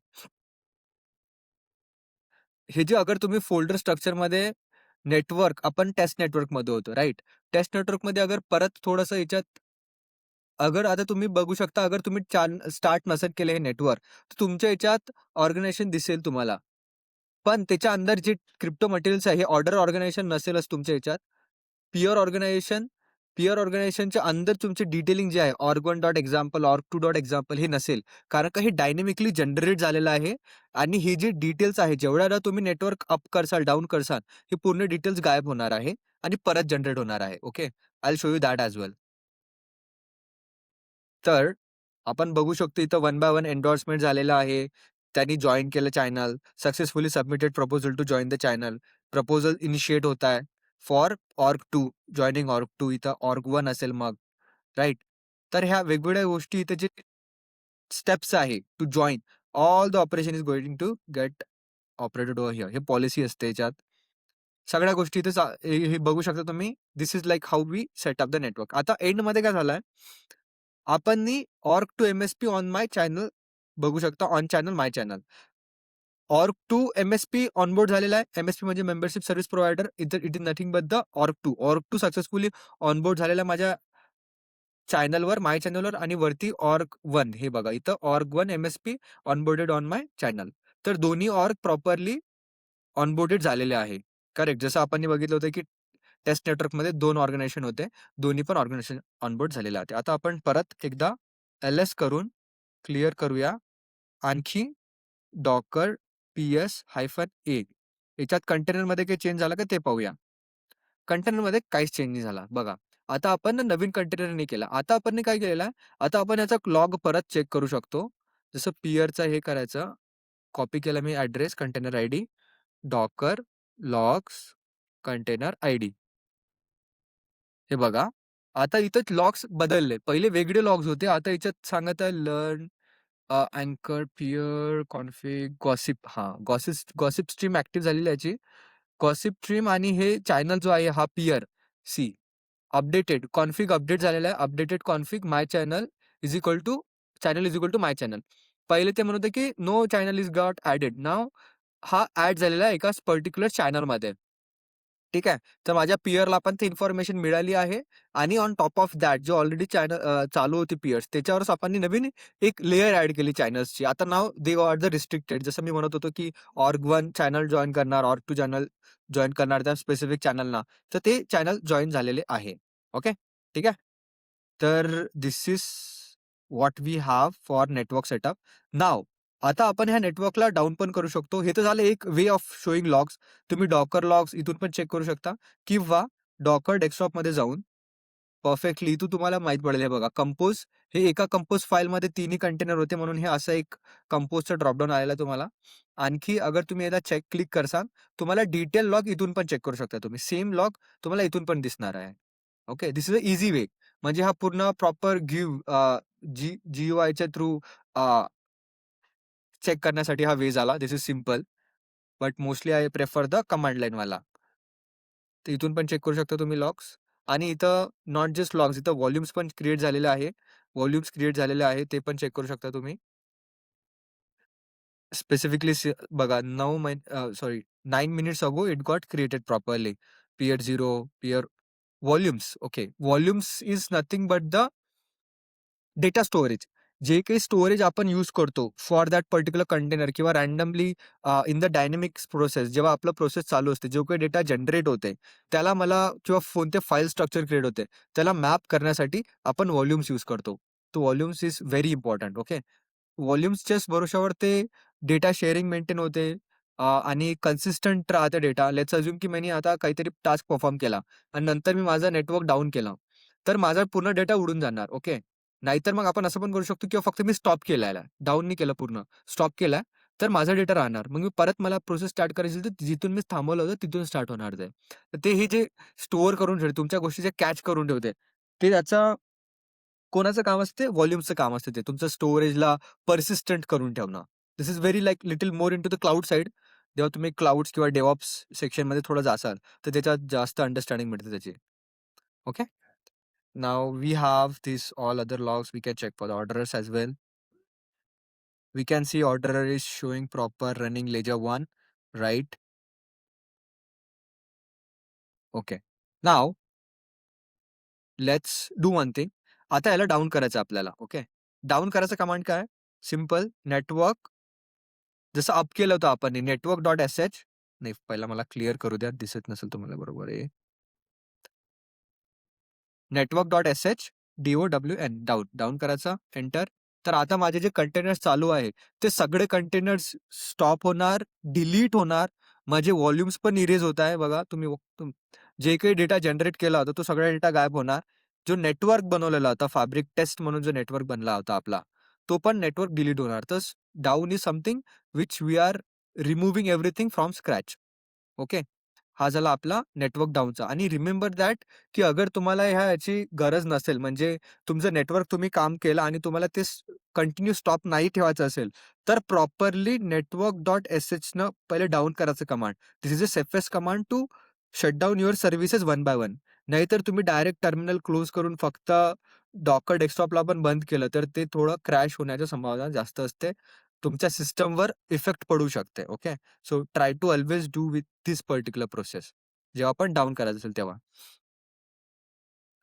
Speaker 1: हे जे अगर तुम्ही फोल्डर स्ट्रक्चरमध्ये नेटवर्क आपण टेस्ट नेटवर्कमध्ये होतो, राइट? टेस्ट नेटवर्कमध्ये अगर परत थोडंसं याच्यात अगर आता तुम्ही बघू शकता, अगर तुम्ही स्टार्ट नसेल केलं हे नेटवर्क, तर तुमच्या याच्यात ऑर्गनायझेशन दिसेल तुम्हाला. पण त्याच्या अंदर जे क्रिप्टो मटेरियल्स आहे, हे ऑर्डर ऑर्गनायझेशन नसेलच तुमच्या याच्यात. प्युअर ऑर्गनायझेशन प्युअर ऑर्गनायझेशनच्या अंदर तुमचे डिटेलिंग जे आहे, org1 dot example, org2 dot example हे नसेल. कारण का हे डायनॅमिकली जनरेट झालेलं आहे आणि हे जे डिटेल्स आहे, जेवढ्याला तुम्ही नेटवर्क अप करसाल, डाउन करसाल, हे पूर्ण डिटेल्स गायब होणार आहे आणि परत जनरेट होणार आहे. Okay. I will show you that as well. तर आपण बघू शकतो इथं वन बाय वन एन्डोर्समेंट झालेलं आहे. त्यांनी जॉइन केलं channel. Successfully submitted proposal to join the channel. Proposal initiate होत आहे फॉर org2 जॉइनिंग org2 इथं org1 असेल मग, राइट? तर ह्या वेगवेगळ्या गोष्टी इथे जे स्टेप्स आहे to join all the operation is going to get operated over here. हे पॉलिसी असते याच्यात. सगळ्या गोष्टी इथे हे हे बघू शकता तुम्ही. This is like how we set up the network. आता एंडमध्ये काय झालंय आपणनी org two MSP on my channel बघू शकता. On channel, my channel. Org two MSP onboard झालेला आहे. एम-एस-पी म्हणजे membership service provider. It is nothing but the org two. Org two successfully onboard झालेला आहे माझ्या चॅनलवर, माय चॅनलवर आणि वरती org1 हे बघा इथं org1 M-S-P onboarded on my channel. तर दोन्ही ऑर्ग प्रॉपरली ऑनबोर्डेड झालेले आहे. करेक्ट. जसं आपण बघितलं होतं, की टेस्ट नेटवर्कमध्ये 2 ऑर्गनायझेशन होते. दोन्ही पण ऑर्गनायझेशन ऑनबोर्ड झालेले होते. आता आपण परत एकदा एल-एस करून क्लिअर करूया. आणखी डॉकर -a याच्यात कंटेनरमध्ये काही चेंज झाला का ते पाहूया. कंटेनरमध्ये काहीच चेंज नाही झाला. बघा, आता आपण ना नवीन कंटेनर नाही केला. आता आपण काय केलेलं आहे, आता आपण याचा लॉग परत चेक करू शकतो. जसं पियरचं हे करायचं, कॉपी केला मी address, container ID, Docker logs container ID. हे बघा, आता इथं लॉग्स बदलले. पहिले वेगळे लॉग्स होते. आता याच्यात सांगत आहे लर्न अँकर, peer, config, gossip gossip stream active झालेली आहे याची. गॉसिप स्ट्रीम आणि हे चॅनल जो आहे हा peer C updated config update झालेला आहे. Updated config my channel is equal to my channel. पहिले ते म्हणत होते की no channel is got added. Now हा ॲड झालेला आहे एका पर्टिक्युलर चॅनलमध्ये. ठीक आहे. तर माझ्या पियरला पण ती इन्फॉर्मेशन मिळाली आहे आणि ऑन टॉप ऑफ दॅट जो ऑलरेडी चॅनल चालू होती पियर्स त्याच्यावरच आपण नवीन एक लेयर ॲड केली चॅनल्सची. आता नाव दे आर द रिस्ट्रिक्टेड. जसं मी म्हणत होतो, की org1 चॅनल जॉइन करणार, org2 चॅनल जॉइन करणार त्या स्पेसिफिक चॅनलना. तर ते चॅनल जॉइन झालेले आहे. ओके. ठीक आहे. तर this is what we have for network setup. Now आता आपण ह्या नेटवर्कला डाउन पण करू शकतो. हे तर झालं एक वे ऑफ शोइंग लॉग्स. तुम्ही डॉकर लॉग्स इथून पण चेक करू शकता किंवा डॉकर डेस्कटॉपमध्ये जाऊन परफेक्टली इथून तुम्हाला माहीत पडेल. हे बघा कंपोज हे एका कंपोज फाईलमध्ये तिन्ही कंटेनर होते म्हणून हे असं एक कंपोजचं ड्रॉपडाउन आलेलं आहे तुम्हाला. आणखी अगर तुम्ही एकदा क्लिक करसाल, तुम्हाला डिटेल लॉग इथून पण चेक करू शकता तुम्ही. सेम लॉग तुम्हाला इथून पण दिसणार आहे. Okay. This is a easy way. म्हणजे हा पूर्ण प्रॉपर GUIच्या थ्रू चेक करण्यासाठी हा वे झाला. This is simple. But mostly I prefer the command लाईनवाला. तर इथून पण चेक करू शकता तुम्ही लॉग्स आणि इथं नॉट जस्ट लॉग्स इथं व्हॉल्यूम्स पण क्रिएट झालेले आहे. व्हॉल्यूम्स क्रिएट झालेले आहे ते पण चेक करू शकता तुम्ही. स्पेसिफिकली बघा 9 minutes ago it got created properly. Peer 0, peer volumes. Okay. Volumes is nothing but the data storage. जे काही स्टोरेज आपण यूज करतो फॉर दॅट पर्टिक्युलर कंटेनर किंवा randomly in the dynamic process जेव्हा आपलं प्रोसेस चालू असते, जो काही डेटा जनरेट होते, त्याला मला किंवा कोणते फाईल स्ट्रक्चर क्रिएट होते, त्याला मॅप करण्यासाठी आपण व्हॉल्यूम्स यूज करतो. तो volumes is very important. Okay. व्हॉल्यूम्सच्याच भरोश्यावर ते डेटा शेअरिंग मेंटेन होते आणि कन्सिस्टंट राहते डेटा. लेट्स अझ्युम की मी आता काहीतरी टास्क परफॉर्म केला आणि नंतर मी माझा नेटवर्क डाउन केला. तर माझा पूर्ण डेटा उडून जाणार. ओके. नाहीतर मग आपण असं पण करू शकतो किंवा फक्त मी स्टॉप केलाय, डाउन नाही केलं पूर्ण. स्टॉप केलाय, तर माझा डेटा राहणार. मग मी परत मला प्रोसेस स्टार्ट करायची असेल, तर जिथून मी थांबवलं होतं तिथून स्टार्ट होणार ते. तर ते हे जे स्टोअर करून ठेवते, तुमच्या गोष्टी जे कॅच करून ठेवते, ते त्याचा कोणाचं काम असते? व्हॉल्यूमचं काम असते ते. तुमचं स्टोरेजला पर्सिस्टंट करून ठेवणं. This is very like little more into the cloud side. जेव्हा तुम्ही क्लाउड्स किंवा डेव्हऑप्स सेक्शनमध्ये थोडं जासाल, तर त्याच्यात जास्त अंडरस्टँडिंग मिळते त्याची. Okay. Now we have this all other logs we can check for the orderers as well. We can see orderer is showing proper running ledger 1, right? Okay. Now, let's do one thing. आता याला down करायचं आपल्याला. Okay. Down करायचं command काय? Simple network जसं up केलं होतं आपण नेटवर्क डॉट एस एच. नाही, पहिला मला क्लिअर करू द्या, दिसत नसेल तुम्हाला बरोबर आहे. Network dot S H DOWN down down करायचा, एंटर. तर आता माझे जे कंटेनर्स चालू आहे, ते सगळे कंटेनर्स स्टॉप होणार, डिलीट होणार. माझे व्हॉल्यूम्स पण इरेज होत आहे. बघा तुम्ही जे काही डेटा जनरेट केला होता, तो सगळा डेटा गायब होणार. जो नेटवर्क बनवलेला होता, फॅब्रिक टेस्ट म्हणून जो नेटवर्क बनला होता आपला, तो पण नेटवर्क डिलीट होणार. तर down is something which we are removing everything from scratch. Okay. हा झाला आपला नेटवर्क डाऊनचा. आणि रिमेंबर दॅट की अगर तुम्हाला ह्याची गरज नसेल, म्हणजे तुमचं नेटवर्क तुम्ही काम केलं आणि तुम्हाला ते कंटिन्यू स्टॉप नाही ठेवायचं असेल, तर प्रॉपरली नेटवर्क डॉट एस एचनं पहिले डाऊन करायचं command. This is a safest command to shut down your services one by one. नाहीतर तुम्ही डायरेक्ट टर्मिनल क्लोज करून फक्त डॉकर डेस्कटॉपला पण बंद केलं, तर ते थोडं क्रॅश होण्याची संभावना जास्त असते. तुमच्या सिस्टमवर इफेक्ट पडू शकते. Okay. So try to always do with this particular process. जेव्हा आपण डाउन करायचं असेल तेव्हा.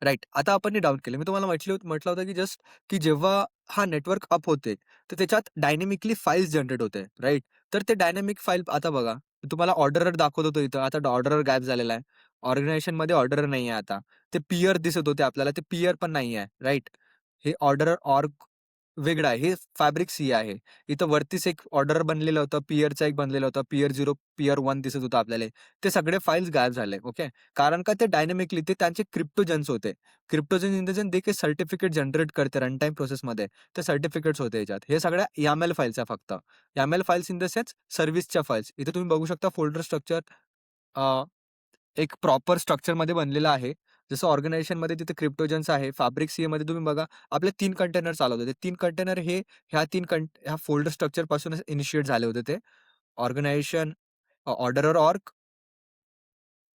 Speaker 1: राइट. आता आपण हे डाउन केलं. मी तुम्हाला म्हटलं होतं की जस्ट की जेव्हा हा नेटवर्क अप होते, तर त्याच्यात डायनॅमिकली फाइल्स जनरेट होते, राइट? तर ते डायनॅमिक फाईल आता बघा, मी तुम्हाला ऑर्डरर दाखवत होतो इथं. आता ऑर्डरर गायब झालेला आहे. ऑर्गनायझेशनमध्ये ऑर्डरर नाही आहे आता. ते पियर दिसत होते आपल्याला, ते पियर पण नाही आहे, राइट? हे ऑर्डरर वेगळं आहे. हे फॅब्रिक सी आहे. इथं वरतीच एक ऑर्डर बनलेलं होतं, पियरचा एक बनलेला होता. पियर 0, पियर 1 दिसत होतं आपल्याला. ते सगळे फाइल्स गायब झाले. ओके. कारण का ते डायनॅमिकली ते त्यांचे क्रिप्टोजन्स होते. क्रिप्टोजन इन द सेन्स ते काही सर्टिफिकेट जनरेट करते रन टाईम प्रोसेसमध्ये. ते सर्टिफिकेट्स होते याच्यात. हे सगळ्या YAML फाइल्स आहे फक्त. YAML files in the sense सर्व्हिसच्या फाइल्स. इथे तुम्ही बघू शकता फोल्डर स्ट्रक्चर एक प्रॉपर स्ट्रक्चरमध्ये बनलेलं आहे. जसं ऑर्गनायझेशनमध्ये तिथे क्रिप्टोजन्स आहे. फॅब्रिक सीएमध्ये तुम्ही बघा आपले 3 कंटेनर चालवत होते. 3 कंटेनर हे ह्या फोल्डर स्ट्रक्चरपासूनच इनिशिएट झाले होते ते. Organization, orderer org,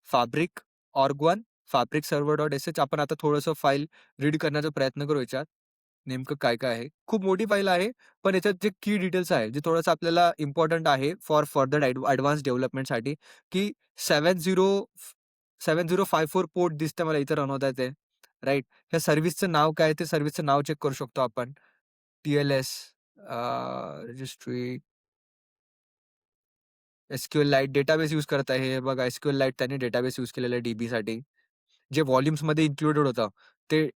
Speaker 1: fabric org 1, fabric server dot sh. आपण आता थोडंसं फाईल रीड करण्याचा प्रयत्न करू याच्यात. नेमकं काय-काय आहे. खूप मोठी फाईल आहे, पण याच्यात जे की डिटेल्स आहे, जे थोडंसं आपल्याला इम्पोर्टंट आहे फॉर फर्दर एडवान्स डेव्हलपमेंटसाठी, की 7054 पोर्ट दिसतं मला इथं रन होत आहे ते, राइट? ह्या सर्व्हिसचं नाव काय आहे, ते सर्व्हिसचं नाव चेक करू शकतो आपण. TLS registry, SQLite database use करत आहे. हे बघा SQLite त्यांनी डेटाबेस यूज केलेलं आहे DBसाठी. जे व्हॉल्यूम्समध्ये इन्क्लुडेड होतं, ते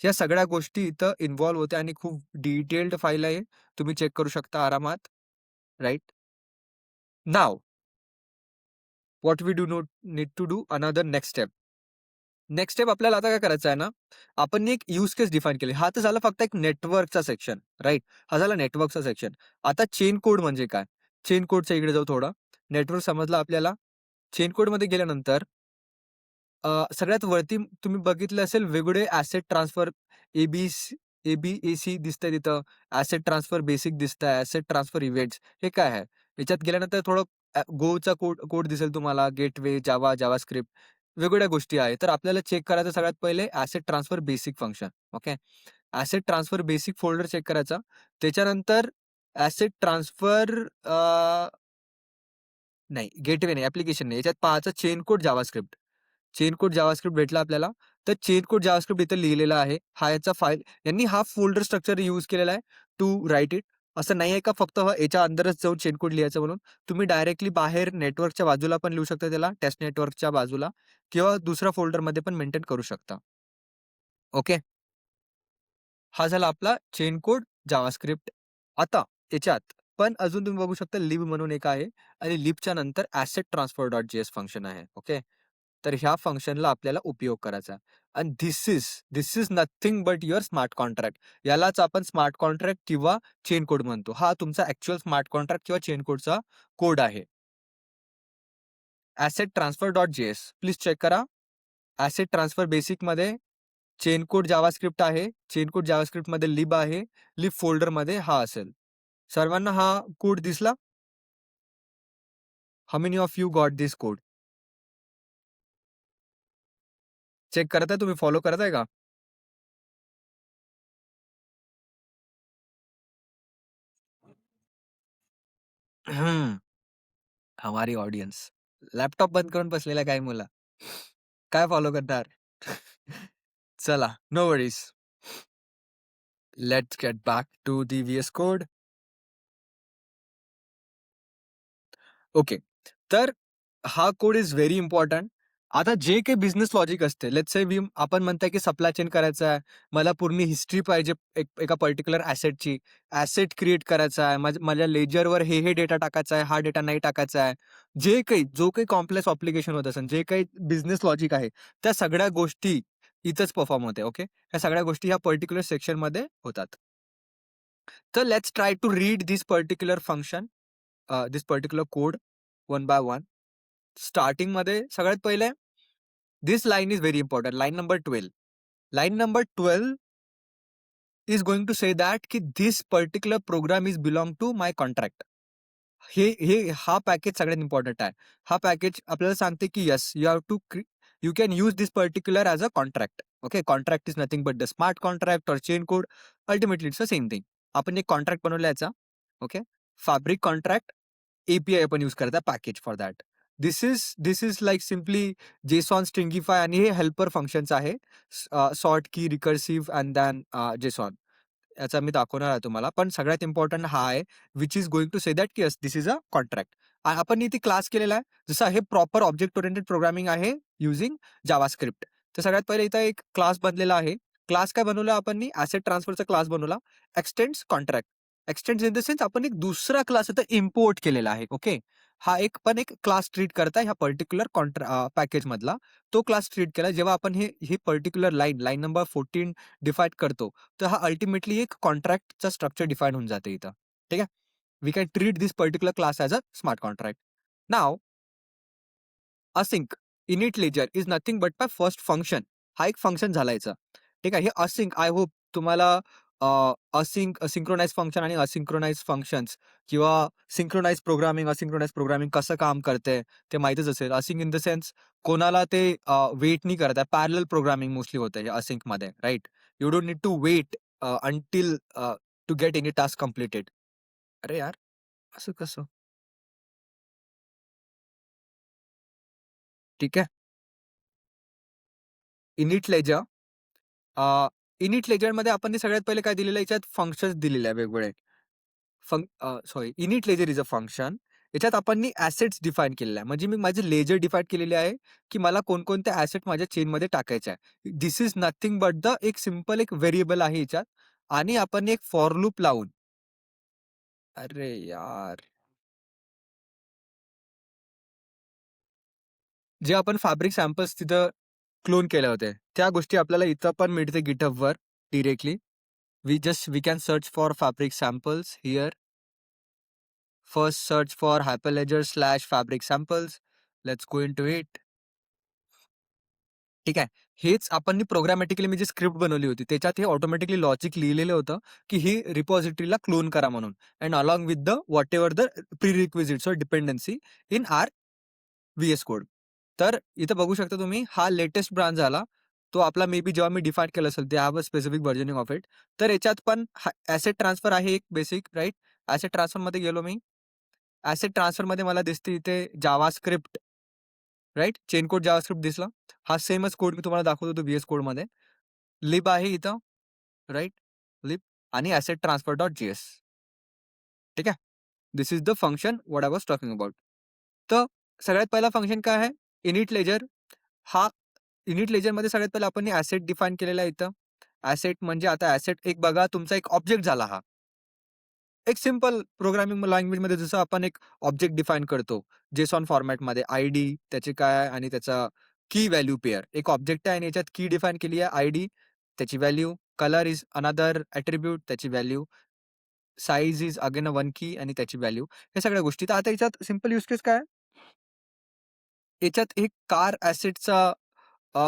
Speaker 1: ह्या सगळ्या गोष्टी इथं इन्व्हॉल्व होत्या आणि खूप डिटेल्ड फाईल आहे. तुम्ही चेक करू शकता आरामात, right? Now what we do not need to do another next step. Next step आपल्याला आता काय करायचं आहे ना, आपण एक यूज केस डिफाईन केले. हा तर झाला फक्त एक नेटवर्कचा सेक्शन, राइट? हा झाला नेटवर्कचा सेक्शन. आता चेन कोड म्हणजे काय? चेन कोडच्या इकडे जाऊ थोडं. नेटवर्क समजलं आपल्याला. चेन कोडमध्ये गेल्यानंतर सगळ्यात वरती तुम्ही बघितलं असेल वेगवेगळे ॲसेट ट्रान्सफर ए-बी-ए-सी दिसतंय तिथं. ॲसेट ट्रान्सफर बेसिक दिसतंय, ॲसेट ट्रान्सफर इव्हेंट्स. हे काय आहे? याच्यात गेल्यानंतर थोडं गोचा कोड कोड दिसेल तुम्हाला. गेटवे, जावा, जावास्क्रिप्ट वेगवेगळ्या गोष्टी आहेत. तर आपल्याला चेक करायचं सगळ्यात पहिले asset transfer basic function. Okay. Asset transfer basic folder check करायचा. त्याच्यानंतर ॲसेट ट्रान्सफर नाही, गेटवे नाही, ॲप्लिकेशन नाही. याच्यात पाहायचं chain code JavaScript. Chain code JavaScript भेटला आपल्याला. तर चेन कोड जावास्क्रिप्ट इथं लिहिलेला आहे. हा याचा फाईल यांनी हा फोल्डर स्ट्रक्चर यूज केलेला आहे टू राइट इट. असं नाही आहे का फक्त याच्या अंदरच जाऊन चेन कोड लिहायचं म्हणून. तुम्ही डायरेक्टली बाहेर नेटवर्कच्या बाजूला पण लिहू शकता त्याला, टेस्ट नेटवर्कच्या बाजूला किंवा दुसऱ्या फोल्डरमध्ये पण मेंटेन करू शकता. ओके. हा झाला आपला चेन कोड जावास्क्रिप्ट. आता याच्यात पण अजून तुम्ही बघू शकता लिब म्हणून एक आहे आणि लिबच्या नंतर asset transfer dot JS function आहे. ओके. तर ह्या फंक्शनला आपल्याला उपयोग करायचा आणि this is nothing but your smart contract. यालाच आपण स्मार्ट कॉन्ट्रॅक्ट किंवा चेन कोड म्हणतो. हा तुमचा ॲक्चुअल स्मार्ट कॉन्ट्रॅक्ट किंवा चेन कोडचा कोड आहे. Asset transfer dot JS please check करा. ॲसेट ट्रान्सफर बेसिकमध्ये चेन कोड जावास्क्रिप्ट आहे. चेन कोड जावास्क्रिप्टमध्ये लिब आहे. लिब फोल्डरमध्ये हा असेल. सर्वांना हा कोड दिसला? How many of you got this code? Check करताय तुम्ही फॉलो करताय का? हं. हमारी ऑडियन्स. लॅपटॉप बंद करून बसलेल्या काही मुलं. काय फॉलो करणार? चला, no worries. Let's get back to the VS code. Okay. तर हा कोड इज व्हेरी इम्पोर्टंट. आता जे काही बिझनेस लॉजिक असते, लेट्स से आपण म्हणताय की सप्लाय चेन करायचं आहे. मला पूर्ण हिस्ट्री पाहिजे एका पर्टिक्युलर ॲसेटची. ॲसेट क्रिएट करायचा आहे. माझ्या लेजरवर हे डेटा टाकायचा आहे, हा डेटा नाही टाकायचा आहे. जो काही कॉम्प्लेक्स ॲप्लिकेशन होत असेल, जे काही बिझनेस लॉजिक आहे, त्या सगळ्या गोष्टी इथंच परफॉर्म होते. ओके. ह्या सगळ्या गोष्टी ह्या पर्टिक्युलर सेक्शनमध्ये होतात. तर let's try to read this particular function, this particular code one by one. स्टार्टिंगमध्ये सगळ्यात पहिले this line is very important. Line number 12. Line number 12 is going to say that की this particular program is belong to my contract. हे हे हा package सगळ्यात important आहे. हा पॅकेज आपल्याला सांगते की yes you can use this particular as a contract. Okay. Contract is nothing but the smart contract और chain code. Ultimately it's the same thing. आपण एक कॉन्ट्रॅक्ट बनवला याचा. ओके. फॅब्रिक कॉन्ट्रॅक्ट API आपण यूज करता package for that. This is like simply JSON stringify आणि हे helper functions आहे. सॉर्ट की, रिकर्सिव्ह अँड दॅन JSON. याचा मी दाखवणार आहे तुम्हाला. पण सगळ्यात इम्पॉर्टंट हा आहे, which is going to say that की yes this is a contract. आपण इथे क्लास केलेला आहे. जसं हे प्रॉपर ऑब्जेक्ट ओरिएंटेड प्रोग्रामिंग आहे युजिंग जावास्क्रिप्ट. तर सगळ्यात पहिले इथं एक क्लास बनलेला आहे. क्लास काय बनवला आपण? ॲसेट ट्रान्सफरचा क्लास बनवला. X tends contract. X tends in the sense आपण एक दुसरा क्लास इथं इम्पोर्ट केलेला आहे. ओके. हा एक क्लास ट्रीट करता ह्या पर्टिक्युलर पॅकेजमधला. तो क्लास ट्रीट केला. जेव्हा आपण ही पर्टिक्युलर लाईन नंबर 14 डिफाईन करतो, तर हा अल्टिमेटली एक कॉन्ट्रॅक्टचा स्ट्रक्चर डिफाईन होऊन जाते इथं. ठीक आहे. We can treat this particular class as a smart contract. Now async init ledger is nothing but my first function. हा एक फंक्शन झाला याचा. ठीक आहे. हे असिंक आय होप तुम्हाला सिंक्रोनाइज फंक्शन आणि असिंक्रोनाइज फंक्शन्स किंवा सिंक्रोनाइज प्रोग्रामिंग, असिंक्रोनाइज प्रोग्रामिंग कसं काम करते ते माहीतच असेल. असिंक इन द सेन्स कोणाला ते वेट नाही करत आहे. पॅरलल प्रोग्रामिंग मोस्टली होतं हे असिंकमध्ये, right? You don't need to wait until to get any task completed. अरे यार! असं कसं? ठीक आहे. इनिट लेजर अ, इनिट लेजरमध्ये आपण ते सगळ्यात पहिले काय दिलेलं आहे, याच्यात फंक्शन्स दिलेले आहे वेगवेगळे. Sorry init ledger is a function. याच्यात आपण ॲसेट्स डिफाईन केलेले आहे. म्हणजे मी माझे लेजर डिफाईन केलेले आहे, की मला कोणकोणते ॲसेट माझ्या चेनमध्ये टाकायचे आहे. धिस इज नथिंग बट एक सिंपल एक व्हेरिएबल आहे याच्यात आणि आपण एक फॉर लूप लावून अरे यार! जे आपण फॅब्रिक सॅम्पल्स तिथं क्लोन केले होते, त्या गोष्टी आपल्याला इथं पण मिळते GitHubवर directly. We can search for fabric samples here. First search for hyperledger/fabric samples. Let's go into it. ठीक आहे. हेच आपण प्रोग्रामॅटिकली मी जी स्क्रिप्ट बनवली होती, त्याच्यात हे ऑटोमॅटिकली लॉजिक लिहिलेलं होतं, की ही रिपॉझिटरीला क्लोन करा म्हणून and along with whatever the pre-requisites or dependency in R V-S code. तर इथं बघू शकता तुम्ही हा लेटेस्ट ब्रांच झाला. तो आपला मे बी जेव्हा मी डिफाईन केलं असेल, they have a specific versioning of it. तर याच्यात पण ॲसेट ट्रान्सफर आहे एक बेसिक, राइट? ॲसेट ट्रान्सफरमध्ये गेलो मी. ॲसेट ट्रान्सफरमध्ये मला दिसते इथे JavaScript, right? Chain code JavaScript दिसला. हा सेमच कोड मी तुम्हाला दाखवत होतो व्ही-एस कोडमध्ये. लिब आहे इथं, राइट? लिब आणि ॲसेट ट्रान्सफर डॉट जी-एस. ठीक आहे? This is the function what I was talking about. तर सगळ्यात पहिला फंक्शन काय आहे? Init ledger. हा इनिट लेजरमध्ये सगळ्यात पहिला आपण ॲसेट डिफाईन केलेला आहे इथं. ॲसेट म्हणजे आता ॲसेट एक बघा तुमचा एक ऑब्जेक्ट झाला हा. एक सिंपल प्रोग्रामिंग लँग्वेजमध्ये जसं आपण एक ऑब्जेक्ट डिफाईन करतो. जेसॉन फॉर्मॅटमध्ये आयडी त्याचे काय आहे आणि त्याचा की व्हॅल्यू पेअर. एक ऑब्जेक्ट आहे आणि याच्यात की डिफाईन केली आहे आयडी, त्याची value, colour is another attribute त्याची value, size is again one की आणि त्याची व्हॅल्यू. हे सगळ्या गोष्टी. तर आता याच्यात सिंपल यूज केस काय आहे? याच्यात एक कार ॲसेटचा अ,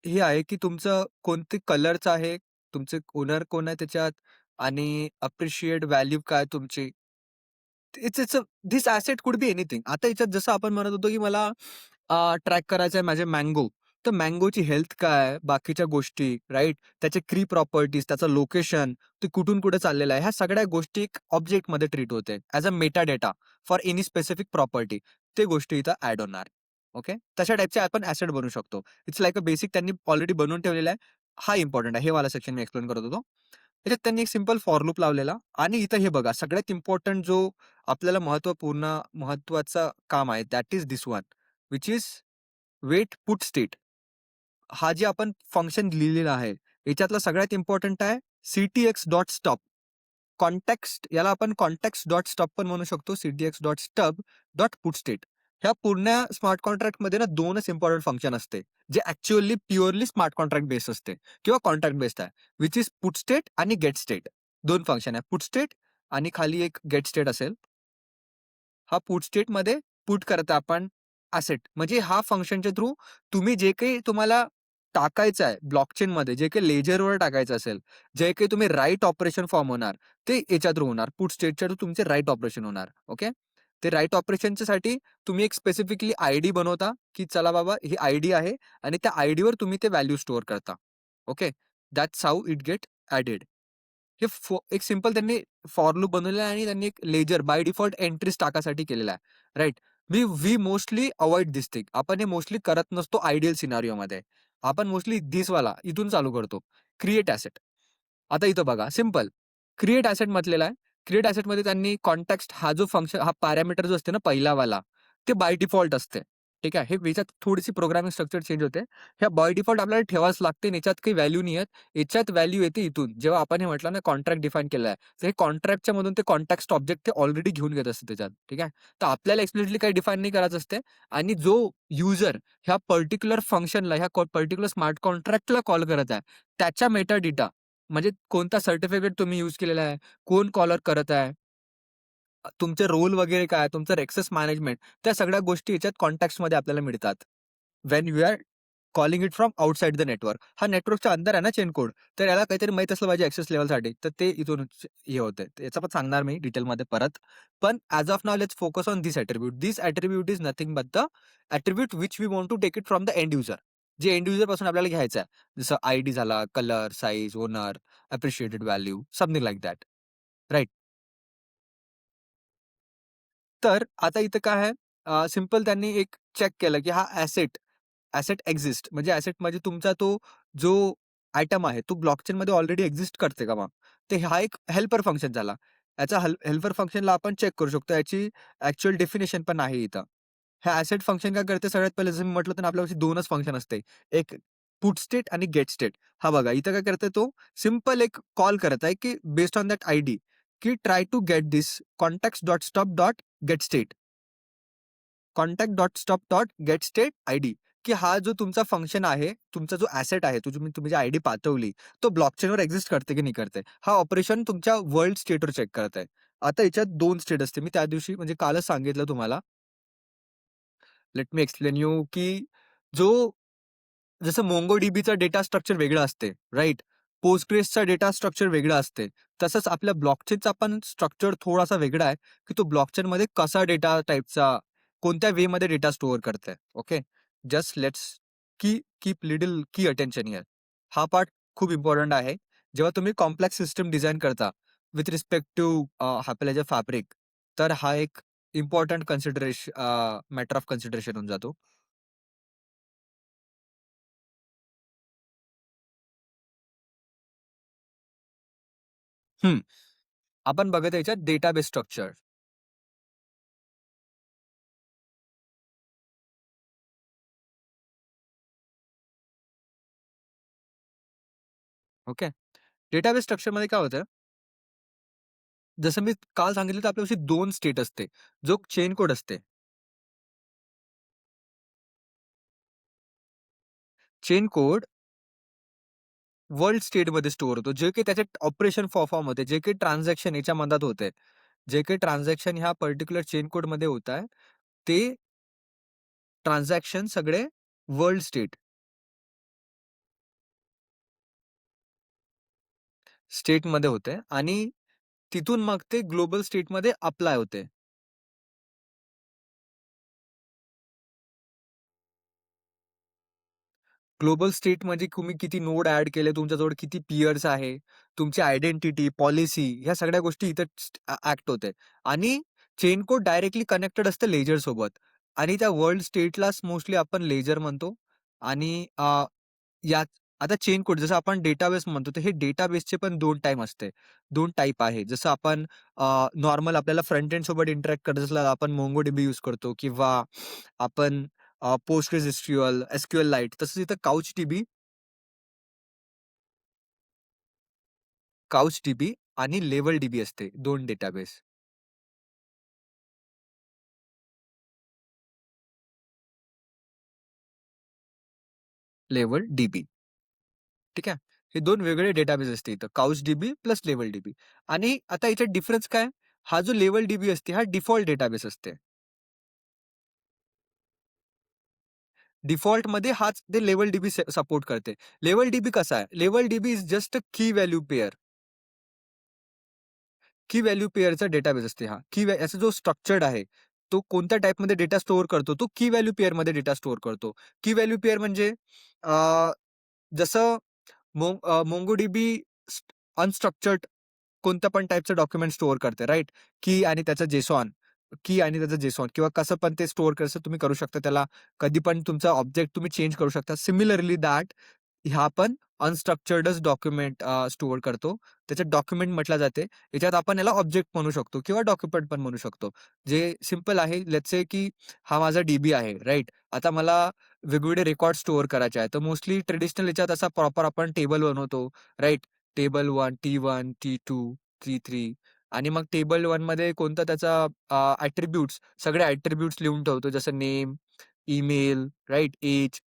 Speaker 1: हे आहे की तुमचं कोणते कलरचं आहे, तुमचे ओनर कोण आहे त्याच्यात आणि अप्रिशिएट व्हॅल्यू काय तुमची. It's this asset could be anything. आता याच्यात जसं आपण म्हणत होतो की मला ट्रॅक करायचं आहे माझे मँगो. तर मँगोची हेल्थ काय, बाकीच्या गोष्टी, राइट? त्याचे की प्रॉपर्टीज, त्याचं लोकेशन, ते कुठून कुठे चाललेलं आहे, ह्या सगळ्या गोष्टी एक ऑब्जेक्टमध्ये ट्रीट होते as a Meta data for any specific property. ते गोष्टी इथं ॲड होणार. ओके. तशा टाइपचे आपण ॲसेट बनवू शकतो. इट्स लाइक अ बेसिक त्यांनी ऑलरेडी बनवून ठेवलेला आहे. हा इम्पोर्टंट आहे. हे वाला सेक्शन मी एक्सप्लेन करत होतो. त्याच्यात त्यांनी एक सिंपल फॉर लूप लावलेला आणि इथं हे बघा सगळ्यात इम्पोर्टंट जो आपल्याला महत्त्वाचं काम आहे that is this one which is wait put state. हा जे आपण फंक्शन लिहिलेला आहे, याच्यातला सगळ्यात इम्पोर्टंट आहे ctx डॉट स्टॉप. कॉन्टेक्स्ट याला आपण कॉन्टेक्स्ट डॉट स्टॉप पण म्हणू शकतो. ctx dot stub dot put state. ह्या पूर्ण स्मार्ट कॉन्ट्रॅक्टमध्ये ना 2च इम्पोर्टंट फंक्शन असते, जे actually purely smart contract based असते किंवा कॉन्ट्रॅक्ट बेस्ड आहे. व्हिच इज पुट स्टेट आणि गेट स्टेट. 2 फंक्शन आहे. पुट स्टेट आणि खाली एक गेट स्टेट असेल. हा पुट स्टेटमध्ये पुट करता आपण ॲसेट. म्हणजे हा फंक्शनच्या थ्रू तुम्ही जे काही तुम्हाला टाकायचं आहे ब्लॉकचेनमध्ये, जे काही लेजरवर टाकायचं असेल, जे काही तुम्ही राइट ऑपरेशन फॉर्म होणार, ते याच्या थ्रू होणार. पुट स्टेटच्या थ्रू तुमचे राइट ऑपरेशन होणार. ओके. ते राइट ऑपरेशनच्यासाठी तुम्ही एक स्पेसिफिकली आयडी बनवता, की चला बाबा ही आयडी आहे आणि त्या आयडीवर तुम्ही ते व्हॅल्यू स्टोअर करता. Okay. That's how it get added. हे एक सिंपल त्यांनी फॉर लूप बनवलेला आहे आणि त्यांनी एक लेजर बाय डिफॉल्ट एंट्रीज टाकासाठी केलेला आहे. Right. We mostly avoid this thing. आपण हे मोस्टली करत नसतो आयडियल सिनारिओमध्ये. आपण मोस्टली धिस वाला इथून चालू करतो. Create asset. आता इथं बघा सिंपल. क्रिएट ॲसेट म्हटलेला आहे. क्रिएट ॲसेटमध्ये त्यांनी कॉन्टेक्स्ट हा जो फंक्शन हा पॅरामीटर जो असते ना पहिला वाला, ते बाय डिफॉल्ट असते. ठीक आहे. हे याच्यात थोडीशी प्रोग्रामिंग स्ट्रक्चर चेंज होते. ह्या बाय डिफॉल्ट आपल्याला ठेवावंच लागते आणि याच्यात काही व्हॅल्यू नाही आहेत. याच्यात व्हॅल्यू येते इथून. जेव्हा आपण हे म्हटलं ना कॉन्ट्रॅक्ट डिफाईन केला आहे. तर हे कॉन्ट्रॅक्टच्या मधून ते कॉन्टेक्स्ट ऑब्जेक्ट ते ऑलरेडी घेऊन घेत असते त्याच्यात. ठीक आहे. तर आपल्याला एक्सप्लिसिटली काही डिफाईन नाही करायचं असते आणि जो युजर ह्या पर्टिक्युलर फंक्शनला, ह्या पर्टिक्युलर स्मार्ट कॉन्ट्रॅक्टला कॉल करत आहे, त्याच्या मेटा डेटा म्हणजे कोणता सर्टिफिकेट तुम्ही यूज केलेला आहे, कोण कॉलर करत आहे, तुमचे रोल वगैरे काय, तुमचं एक्सेस मॅनेजमेंट, त्या सगळ्या गोष्टी याच्यात कॉन्टॅक्ट्समध्ये आपल्याला मिळतात. When you are calling it from outside the network. हा नेटवर्कच्या अंदर आहे ना चेन कोड, तर याला काहीतरी माहीत असलं पाहिजे ॲक्सेस लेव्हलसाठी, तर ते इथूनच हे होतंय. याचं पण सांगणार मी डिटेलमध्ये परत. पण as of now let's focus on this attribute. This attribute is nothing but the attribute which we want to take it from the end user. जे एंड युजरपासून आपल्याला घ्यायचं आहे. जसं आयडी झाला, colour, size, owner, appreciated value, something like that. Right. तर आता इथं काय आहे सिंपल त्यांनी एक चेक केलं, की हा ॲसेट एक्झिस्ट म्हणजे ॲसेट म्हणजे तुमचा तो जो आयटम आहे, तो ब्लॉकचेनमध्ये ऑलरेडी एक्झिस्ट करते का मग? तर हा एक हेल्पर फंक्शन झाला. याचा हेल्पर फंक्शनला आपण चेक करू शकतो. याची ॲक्चुअल डेफिनिशन पण आहे इथं. हे ॲसेट फंक्शन काय करते सगळ्यात पहिले जसं मी म्हटलं तर आपल्यापाशी 2च फंक्शन असते. एक पुट स्टेट आणि गेट स्टेट. हा बघा इथं काय करतोय तो सिंपल एक कॉल करत आहे, की बेस्ड ऑन दॅट आयडी, की try to get this contacts dot stop dot get state. Contact dot stop dot get state ID, की हा जो तुमचा फंक्शन आहे, तुमचा जो ॲसेट आहे, तो तुम्ही जी आयडी पाठवली, तो ब्लॉकचेनवर एक्झिस्ट करते की नाही करते. हा ऑपरेशन तुमच्या वर्ल्ड स्टेटवर चेक करत आहे. आता याच्यात 2 स्टेट असते. मी त्या दिवशी म्हणजे कालच सांगितलं तुम्हाला. लेट मी एक्सप्लेन यू, की जो जसं MongoDBचं डेटा स्ट्रक्चर वेगळं असते, राइट? Postgresचा डेटा स्ट्रक्चर वेगळं असते. तसंच आपल्या ब्लॉकचेनचा पण स्ट्रक्चर थोडासा वेगळा आहे, की तो ब्लॉकचेनमध्ये कसा डेटा टाइपचा, कोणत्या वेमध्ये डेटा स्टोअर करतंय. Okay. Just let's keep little की अटेन्शन हिअर. हा पार्ट खूप इम्पोर्टंट आहे. जेव्हा तुम्ही कॉम्प्लेक्स सिस्टम डिझाइन करता विथ रिस्पेक्ट टू हायपरलेजर फॅब्रिक, तर हा एक इम्पोर्टंट मॅटर ऑफ कन्सिडरेशन होऊन जातो. हं. आपण बघत याच्यात डेटाबेस स्ट्रक्चर. ओके. डेटाबेस स्ट्रक्चरमध्ये काय होतं, जसं मी काल सांगितलं तर आपल्यापाशी 2 स्टेट असते. जो चेन कोड असते. चेन कोड वर्ल्ड स्टेटमध्ये स्टोअर होतो. जे काही त्याच्या ऑपरेशन फॉर्म होते, जे काही ट्रान्झॅक्शन याच्या मधात होते, जे काही ट्रान्झॅक्शन ह्या पर्टिक्युलर चेन कोडमध्ये होत आहे, ते ट्रान्झॅक्शन सगळे वर्ल्ड स्टेटमध्ये होते आणि तिथून मग ते ग्लोबल स्टेटमध्ये अप्लाय होते. ग्लोबल स्टेट म्हणजे तुम्ही किती नोड ॲड केले, तुमच्याजवळ किती पियर्स आहे, तुमची आयडेंटिटी, पॉलिसी ह्या सगळ्या गोष्टी इथं होते आणि चेन कोड डायरेक्टली कनेक्टेड असतं लेजरसोबत आणि त्या वर्ल्ड स्टेटलाच मोस्टली आपण लेजर म्हणतो आणि यात आता चेन कोड जसं आपण डेटाबेस म्हणतो, तर हे डेटाबेसचे पण 2 असते. 2 टाइप आहे. जसं आपण नॉर्मल आपल्याला फ्रंट एंड सोबत इंटरॅक्ट करत असला, आपण MongoDB यूज करतो किंवा आपण PostgreSQL, SQLite तसंच इथं CouchDB आणि LevelDB असते 2 डेटाबेस. LevelDB ठीक आहे. हे 2 वेगळे डेटाबेस असते इथं CouchDB प्लस LevelDB आणि आता याच्यात डिफरन्स काय? हा जो LevelDB असते, हा डिफॉल्ट डेटाबेस असते. डिफॉल्टमध्ये हाच ते LevelDB सपोर्ट करते. LevelDB कसा आहे? LevelDB इज जस्ट अ की व्हॅल्यू पेअर. की व्हॅल्यू पेअरचा डेटाबेस असते हा. याचा जो स्ट्रक्चर्ड आहे, तो कोणत्या टाइपमध्ये डेटा स्टोअर करतो? तो की व्हॅल्यू पेअरमध्ये डेटा स्टोअर करतो. की व्हॅल्यू पेअर म्हणजे अ, जसं MongoDB अनस्ट्रक्चर्ड कोणत्या पण टाइपचं डॉक्युमेंट स्टोअर करते, राइट? की आणि त्याचं JSON की आणि त्याचं JSON किंवा कसं पण ते स्टोअर करायचं तुम्ही करू शकता त्याला. कधी पण तुमचा ऑब्जेक्ट तुम्ही चेंज करू शकता. सिमिलरली ह्या पण अनस्ट्रक्चर्डच डॉक्युमेंट स्टोअर करतो. त्याच्यात डॉक्युमेंट म्हटलं जाते. याच्यात आपण याला ऑब्जेक्ट म्हणू शकतो किंवा डॉक्युमेंट पण म्हणू शकतो. जे सिंपल आहे लेट्स से की हा माझा DB आहे, राइट? आता मला वेगवेगळे रेकॉर्ड स्टोअर करायचे आहेत. तर मोस्टली ट्रेडिशनल याच्यात असा प्रॉपर आपण टेबल बनवतो, right? Table 1, T1, T2, T3 आणि मग टेबल 1 मध्ये कोणता त्याचा सगळे ॲट्रिब्यूट्स लिहून ठेवतो. जसं name, email, right? Age,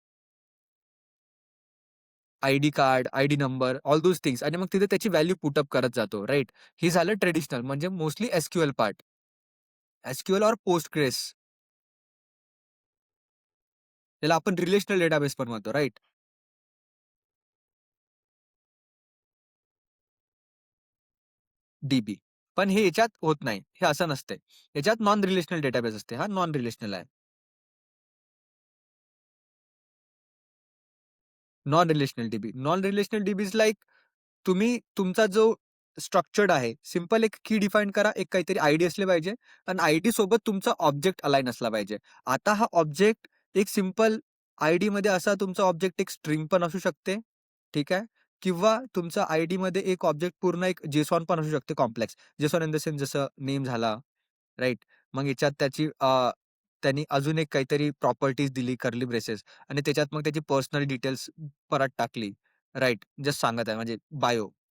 Speaker 1: ID card, ID number, all those things आणि मग तिथे त्याची व्हॅल्यू पुट अप करत जातो, राइट? हे झालं ट्रेडिशनल म्हणजे मोस्टली एस-क्यू-एल पार्ट. एस-क्यू-एल और पोस्टग्रेस त्याला आपण रिलेशनल डेटाबेस पण म्हणतो, राइट? DB. पण हे याच्यात होत नाही. हे असं नसते. याच्यात नॉन रिलेशनल डेटाबेस असते. हा नॉन रिलेशनल आहे. Non relational DB. Non relational DB is like तुम्ही तुमचा जो स्ट्रक्चर्ड आहे, सिंपल एक की डिफाईन करा, एक काहीतरी आयडी असले पाहिजे आणि आयडी सोबत तुमचा ऑब्जेक्ट अलाइन असला पाहिजे. आता हा ऑब्जेक्ट एक सिंपल आयडीमध्ये असा तुमचा ऑब्जेक्ट एक स्ट्रिंग पण असू शकते, ठीक आहे? किंवा तुमचा आयडीमध्ये एक ऑब्जेक्ट पूर्ण एक JSON पण असू शकते complex. JSON in the sense जसं नेम झाला, राइट? मग याच्यात त्यांनी अजून एक काहीतरी प्रॉपर्टीज दिली कर्ली ब्रेसेस आणि त्याच्यात मग त्याची पर्सनल डिटेल्स परत टाकली. राइट. जस्ट सांगत आहे म्हणजे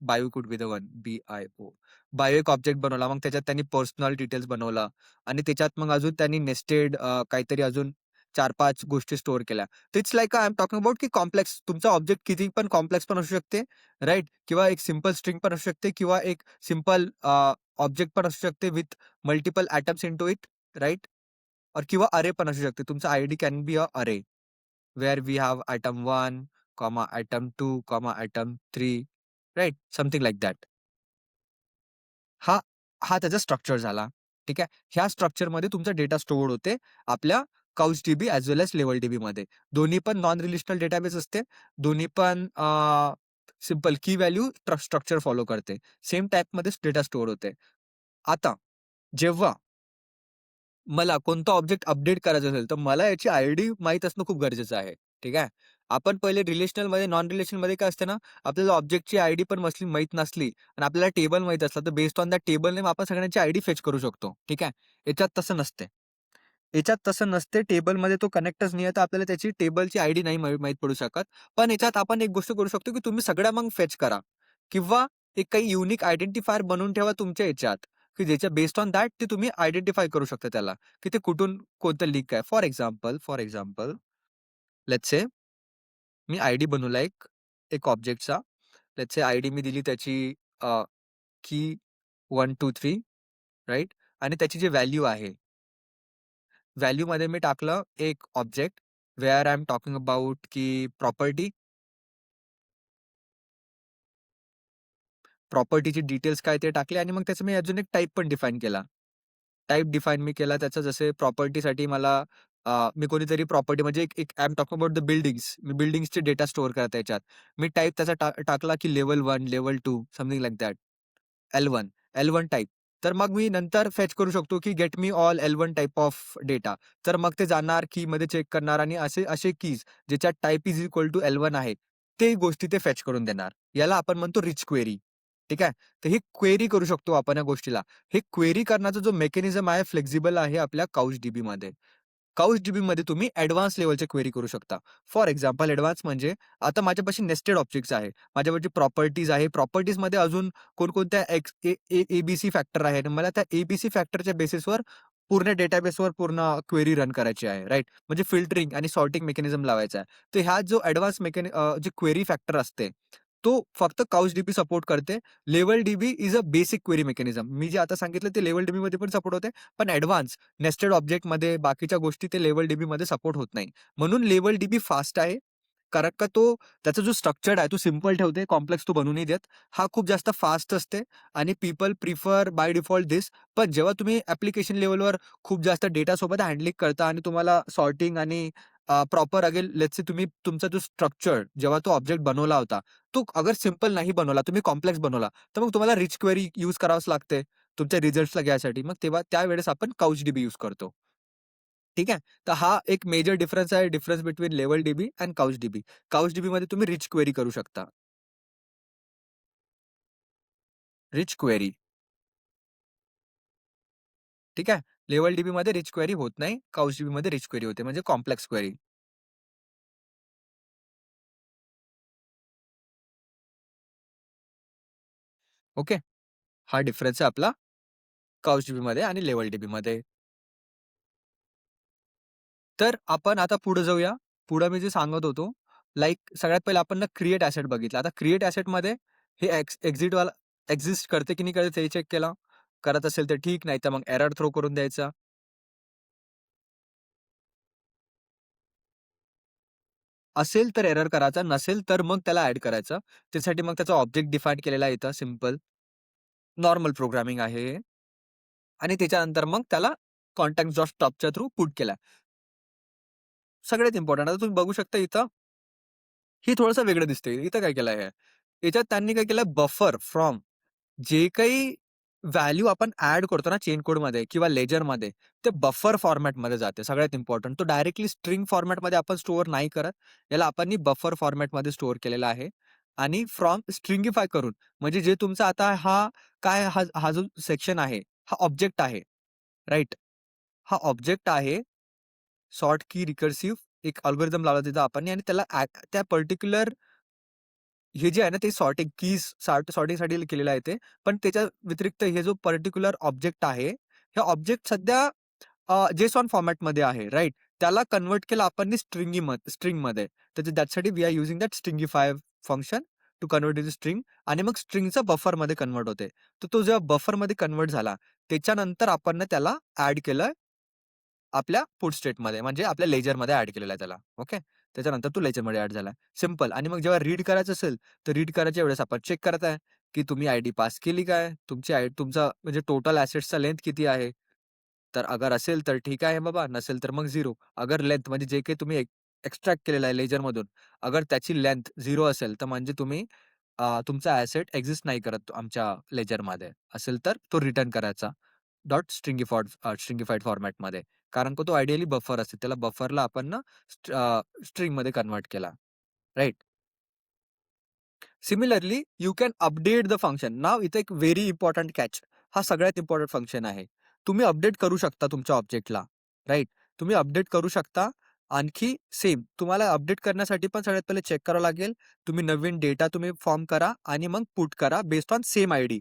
Speaker 1: bio could be the one BIO. Bio एक ऑब्जेक्ट बनवला. मग त्याच्यात त्यांनी पर्सनल डिटेल्स बनवला आणि त्याच्यात मग अजून त्यांनी नेस्टेड काहीतरी अजून 4-5 गोष्टी स्टोअर केल्या. तर it's like I am talking about की कॉम्प्लेक्स तुमचा ऑब्जेक्ट किती पण कॉम्प्लेक्स पण असू शकते, राइट? किंवा एक सिंपल स्ट्रिंग पण असू शकते किंवा एक सिंपल ऑब्जेक्ट पण असू शकते with multiple atoms into it, right? और किंवा अरे पण असू शकते. तुमचा आयडी कॅन बी अ अरे. where we have item 1, item 2, item 3, right? Something like that. हा हा त्याचा स्ट्रक्चर झाला. ठीक आहे. ह्या स्ट्रक्चरमध्ये तुमचा डेटा स्टोअर्ड होते आपल्या CouchDB ॲज वेल एज LevelDBमध्ये. दोन्ही पण नॉन रिलेशनल डेटाबेस असते. दोन्ही पण सिंपल की व्हॅल्यू स्ट्रक्चर फॉलो करते. सेम टाइपमध्येच डेटा स्टोअर होते. आता जेव्हा मला कोणता ऑब्जेक्ट अपडेट करायचा असेल, तर मला याची आयडी माहीत असणं खूप गरजेचं आहे. ठीक आहे. आपण पहिले रिलेशनलमध्ये, नॉन रिलेशनमध्ये काय असते ना, आपल्याला ऑब्जेक्टची आयडी पण माहीत नसली आणि आपल्याला टेबल माहीत असला, तर based on that table name आपण सगळ्यांची आयडी फेच करू शकतो. ठीक आहे. याच्यात तसं नसते. याच्यात तसं नसते. टेबलमध्ये तो कनेक्टच नाही आहे, तर आपल्याला त्याची टेबलची आयडी नाही माहीत पडू शकत. पण याच्यात आपण एक गोष्ट करू शकतो, की तुम्ही सगळ्या मग फेच करा किंवा एक काही युनिक आयडेंटिफायर बनवून ठेवा तुमच्या याच्यात, की ज्याच्या बेस्ड ऑन दॅट ते तुम्ही आयडेंटिफाय करू शकता त्याला, की ते कुठून कोणतं लीक आहे. For example let's say me ID बनवला एक एक ऑब्जेक्टचा. लेट्स से आयडी मी दिली त्याची की 1, 2, 3 राइट आणि त्याची जी व्हॅल्यू आहे, व्हॅल्यूमध्ये मी टाकलं एक object wear I am talking about की प्रॉपर्टीची डिटेल्स काय ते टाकले आणि मग त्याचं मी अजून एक टाइप पण डिफाइन केला. टाइप डिफाइन मी केला त्याचा जसे प्रॉपर्टीसाठी मला मी कोणीतरी प्रॉपर्टी म्हणजे एक एक I am talking about the buildings. मी बिल्डिंग्सचे डेटा स्टोअर करत त्याच्यात. मी टाइप त्याचा टाकला की level 1, level 2 something like that. L1, L1 type. तर मग मी नंतर फेच करू शकतो की get me all L1 type of data. तर मग ते जाणार कीमध्ये चेक करणार आणि असे असे कीज ज्याच्यात type is equal to L1 आहे, ते गोष्टी ते फेच करून देणार. याला आपण म्हणतो रिच क्वेरी. ठीक आहे. तर ही क्वेरी करू शकतो आपण या गोष्टीला. हे क्वेरी करण्याचा जो मेकॅनिझम आहे फ्लेक्सिबल आहे आपल्या काउचडीबीमध्ये. काउचडीबीमध्ये तुम्ही एडवान्स लेव्हलचे क्वेरी करू शकता. फॉर एक्झाम्पल एडवान्स म्हणजे आता माझ्यापाशी नेस्टेड ऑब्जेक्ट्स आहे. माझ्यापाशी प्रॉपर्टीज आहे. प्रॉपर्टीजमध्ये अजून कोणकोणत्या ए-बी-सी फॅक्टर आहे आणि मला त्या ए-बी-सी फॅक्टरच्या बेसिसवर पूर्ण डेटाबेसवर पूर्ण क्वेरी रन करायची आहे, राइट? म्हणजे फिल्टरिंग आणि सॉर्टिंग मेकॅनिझम लावायचा आहे. तर ह्या जो एडवान्स जे क्वेरी फॅक्टर असते, तो फक्त काउचडीबी सपोर्ट करते. LevelDB is a basic query mechanism. मी जे आता सांगितलं ते लेव्हल डीबीमध्ये पण सपोर्ट होते, पण एडवान्स नेस्टेड ऑब्जेक्टमध्ये बाकीच्या गोष्टी ते लेव्हल डीबीमध्ये सपोर्ट होत नाही. म्हणून लेव्हल डीबी फास्ट आहे. कारण का तो त्याचा जो स्ट्रक्चर्ड आहे तो सिंपल ठेवते, कॉम्प्लेक्स तो बनवू नाही देत. हा खूप जास्त फास्ट असते आणि people prefer by default this. पण जेव्हा तुम्ही ॲप्लिकेशन लेव्हलवर खूप जास्त डेटासोबत हँडलिंग करता आणि तुम्हाला सॉर्टिंग आणि प्रॉपर अगेन लेट्स से तुम्ही तुमचा जो स्ट्रक्चर जेव्हा तो ऑब्जेक्ट बनवला होता, तो अगर सिंपल नाही बनवला, तुम्ही कॉम्प्लेक्स बनवला, तर मग तुम्हाला रिच क्वेरी यूज करावंच लागते तुमच्या रिझल्ट्सला घ्यायसाठी. मग तेव्हा त्यावेळेस आपण काउचडीबी यूज करतो. ठीक आहे. तर हा एक मेजर डिफरन्स आहे. Difference between LevelDB and CouchDB. काउचडीबीमध्ये तुम्ही रिच क्वेरी करू शकता. Rich query. ठीक आहे. लेव्हल डीबीमध्ये रिच क्वेरी होत नाही. काउचडीबीमध्ये रिच क्वेरी होते म्हणजे कॉम्प्लेक्स क्वेरी. ओके. हा डिफरन्स आहे आपला काउचडीबीमध्ये आणि लेव्हल डीबीमध्ये. तर आपण आता पुढे जाऊया. पुढे मी जे सांगत होतो, सगळ्यात पहिलं आपण ना क्रिएट ॲसेट बघितलं. आता क्रिएट ॲसेटमध्ये हे एक्झिटवाला एक्झिस्ट करते की नाही करत ते चेक केलं. करत असेल तर ठीक, नाहीतर मग एरर थ्रो करून द्यायचा. असेल तर एरर करायचा, नसेल तर मग त्याला ॲड करायचं. त्यासाठी मग त्याचा ऑब्जेक्ट डिफाईन केलेला आहे इथं सिंपल. नॉर्मल प्रोग्रामिंग आहे हे आणि त्याच्यानंतर मग त्याला कॉन्टॅक्ट डॉट स्टॉपच्या थ्रू पुट केला. सगळ्यात इम्पोर्टंट आता तुम्ही बघू शकता इथं हे थोडंसं वेगळं दिसतंय. इथं काय केलं आहे? याच्यात त्यांनी काय केलं बफर फ्रॉम जे काही व्हॅल्यू आपण ॲड करतो ना चेन कोडमध्ये किंवा लेजरमध्ये, ते बफर फॉर्मॅटमध्ये जाते. सगळ्यात इम्पोर्टंट. तो डायरेक्टली स्ट्रिंग फॉर्मॅटमध्ये आपण स्टोअर नाही करत. याला आपण बफर फॉर्मॅटमध्ये स्टोअर केलेला आहे आणि फ्रॉम स्ट्रिंगिफाय करून म्हणजे जे तुमचा आता हा जो सेक्शन आहे, हा ऑब्जेक्ट आहे, राइट? हा ऑब्जेक्ट आहे. सॉर्ट की रिकर्सिव्ह एक अल्गोरिदम लावला तिथं आपण आणि त्याला त्या पर्टिक्युलर हे जे आहे ना, ते सॉर्टिंगसाठी केलेलं आहे ते. पण त्याच्या व्यतिरिक्त हे जो पर्टिक्युलर ऑब्जेक्ट आहे, हे ऑब्जेक्ट सध्या JSON फॉर्मॅटमध्ये आहे, राइट? त्याला कन्व्हर्ट केलं आपण स्ट्रिंगमध्ये. तर त्यासाठी we are using that stringify function to convert in string आणि मग स्ट्रिंगचा बफरमध्ये कन्व्हर्ट होते. तर तो जेव्हा बफरमध्ये कन्व्हर्ट झाला, त्याच्यानंतर आपण ना त्याला ॲड केलं आपल्या पुट स्टेटमध्ये म्हणजे आपल्या लेजरमध्ये ॲड केलेला आहे त्याला. ओके. त्याच्यानंतर तो लेजरमध्ये ॲड झाला. सिंपल आणि मग जेव्हा रीड करायचं असेल, तर रीड करायच्या वेळेस आपण चेक करत आहे, की तुम्ही आयडी पास केली काय? तुमचा म्हणजे टोटल ॲसेट्सचा लेंथ किती आहे? तर अगर असेल तर ठीक आहे बाबा, नसेल तर मग 0. अगर लेंथ म्हणजे जे काही तुम्ही एक्स्ट्रॅक्ट केलेलं आहे लेजरमधून, अगर त्याची लेंथ 0 असेल, तर म्हणजे तुम्ही तुमचा ॲसेट एक्झिस्ट नाही करत आमच्या लेजरमध्ये. असेल तर तो रिटर्न करायचा. स्ट्रिंगिफाईड फॉर्मॅटमध्ये. कारण का तो आयडियली बफर असते. त्याला बफरला आपण ना स्ट्रिंगमध्ये कन्व्हर्ट केला. Right? Similarly you can update the function. नाव इथे एक व्हेरी इम्पॉर्टंट कॅच. हा सगळ्यात इम्पॉर्टंट फंक्शन आहे. तुम्ही अपडेट करू शकता तुमच्या ऑब्जेक्टला. राइट? तुम्ही अपडेट करू शकता. आणखी सेम तुम्हाला अपडेट करण्यासाठी पण सगळ्यात पहिले चेक करावं लागेल. तुम्ही नवीन डेटा फॉर्म करा आणि मग पुट करा बेस्ड ऑन सेम आयडी.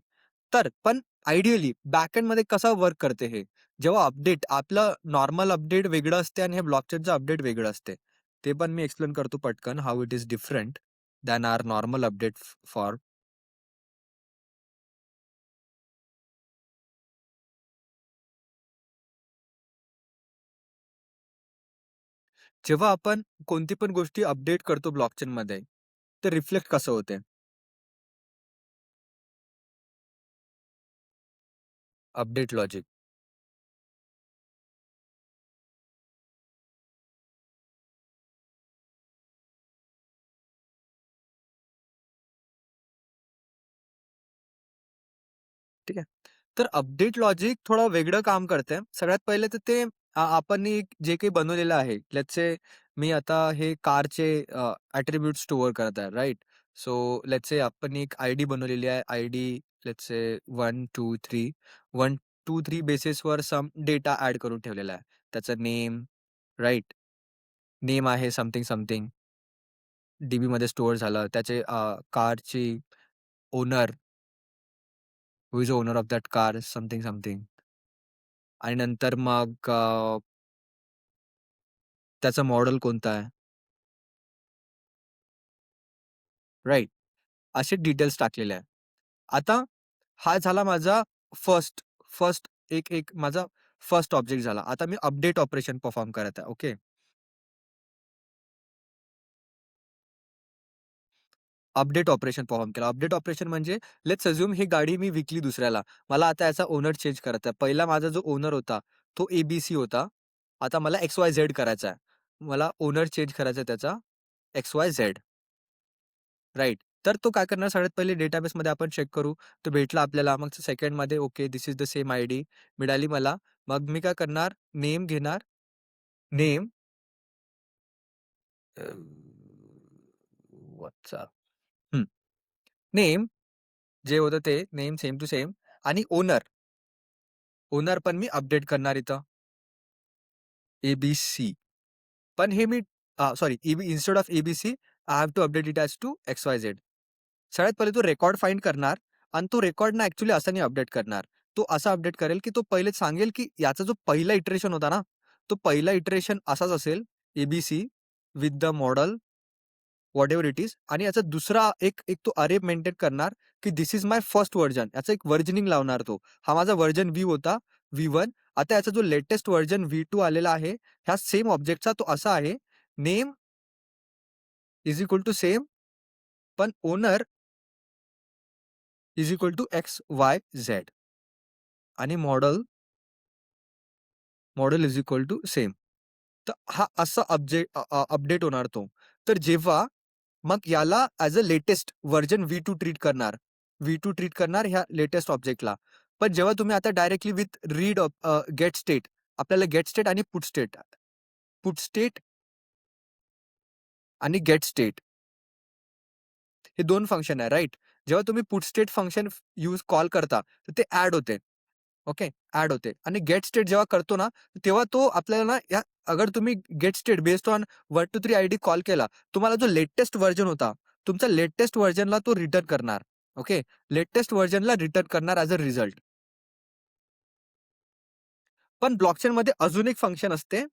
Speaker 1: तर पण आयडियली बॅकएंडमध्ये कसं वर्क करते हे? जेव्हा अपडेट आपलं नॉर्मल अपडेट वेगळं असते आणि हे ब्लॉकचेनचं अपडेट वेगळं असते. ते पण मी एक्सप्लेन करतो पटकन how it is different than our normal update for. जेव्हा आपण कोणती पण गोष्टी अपडेट करतो ब्लॉकचेनमध्ये, ते रिफ्लेक्ट कसं होते? Update logic. ठीक आहे. तर अपडेट लॉजिक थोडं वेगळं काम करते. सगळ्यात पहिले तर ते आपण जे काही बनवलेलं आहे, लेट्स से मी आता हे कारचे ॲट्रिब्यूट स्टोअर करत आहे, राइट? सो लेट्स से आपण एक आयडी बनवलेली आहे. ID let's say 1, 2, 3. 1, 2, 3 बेसिसवर सम डेटा ॲड करून ठेवलेला आहे. त्याचं नेम, राइट? नेम आहे समथिंग, समथिंग. डीबीमध्ये स्टोअर झालं. त्याचे कारची owner, who is owner of that car, something, something. आणि नंतर मग त्याचा मॉडेल कोणता आहे, राइट? असे डिटेल्स टाकलेले आहे. आता हा झाला माझा फर्स्ट फर्स्ट एक माझा फर्स्ट ऑब्जेक्ट झाला. आता मी अपडेट ऑपरेशन परफॉर्म करत आहे. ओके. अपडेट ऑपरेशन परफॉर्म केलं. अपडेट ऑपरेशन म्हणजे लेट्स अझ्युम ही गाडी मी विकली दुसऱ्याला. मला आता याचा ओनर चेंज करायचा आहे. पहिला माझा जो ओनर होता, तो ए-बी-सी होता. आता मला एक्स-वाय-झेड करायचा आहे. मला ओनर चेंज करायचा आहे त्याचा एक्स-वाय-झेड. राइट. तर तो काय करणार सगळ्यात पहिले डेटाबेसमध्ये आपण चेक करू. तो भेटला आपल्याला. मग सेकंडमध्ये okay this is the same ID मिळाली मला. मग मी काय करणार नेम घेणार. Name uh, WhatsApp. हं. नेम जे होतं ते नेम सेम टू सेम आणि ओनर. ओनर पण मी अपडेट करणार इथं. ए-बी-सी. पण हे मी sorry instead of ABC I have to update it as to XYZ. सगळ्यात पहिले तो रेकॉर्ड फाइंड करणार आणि तो रेकॉर्ड ना ॲक्चुअली असा नाही अपडेट करणार. तो असा अपडेट करेल, की तो पहिलेच सांगेल, की याचा जो पहिला इटरेशन होता ना, तो पहिला इटरेशन असाच असेल, ABC with the model whatever it is आणि याचा दुसरा एक एक तो अरे मेंटेन करणार, की this is my first version. याचा एक व्हर्जनिंग लावणार तो. हा माझा व्हर्जन व्ही होता, व्ही1. आता याचा जो लेटेस्ट व्हर्जन व्ही2 आलेला आहे, ह्या सेम ऑब्जेक्टचा तो असा आहे, name is equal to same, पण owner is equal to XYZ आणि model is equal to same. तर हा असा अपडेट होणार तो. तर जेव्हा मग याला as a latest version V2 treat करणार. व्ही2 ट्रीट करणार ह्या लेटेस्ट ऑब्जेक्टला. पण जेव्हा तुम्ही आता डायरेक्टली विथ गेट स्टेट आपल्याला गेट स्टेट आणि पुट स्टेट आणि गेट स्टेट हे 2 फंक्शन आहे, राइट? जेव्हा तुम्ही पुट स्टेट फंक्शन कॉल करता, तर ते ॲड होते. ओके, ॲड होते आणि गेट स्टेट जेव्हा करतो ना, तेव्हा तो आपल्याला ना अगर तुम्ही get state based on 1, 2, 3 ID call केला, तुम्हाला जो लेटेस्ट व्हर्जन होता, तुमचा लेटेस्ट व्हर्जनला तो रिटर्न करणार. ओके, लेटेस्ट व्हर्जनला रिटर्न करणार ॲज अ रिझल्ट. पण ब्लॉकचेनमध्ये अजून एक फंक्शन असते,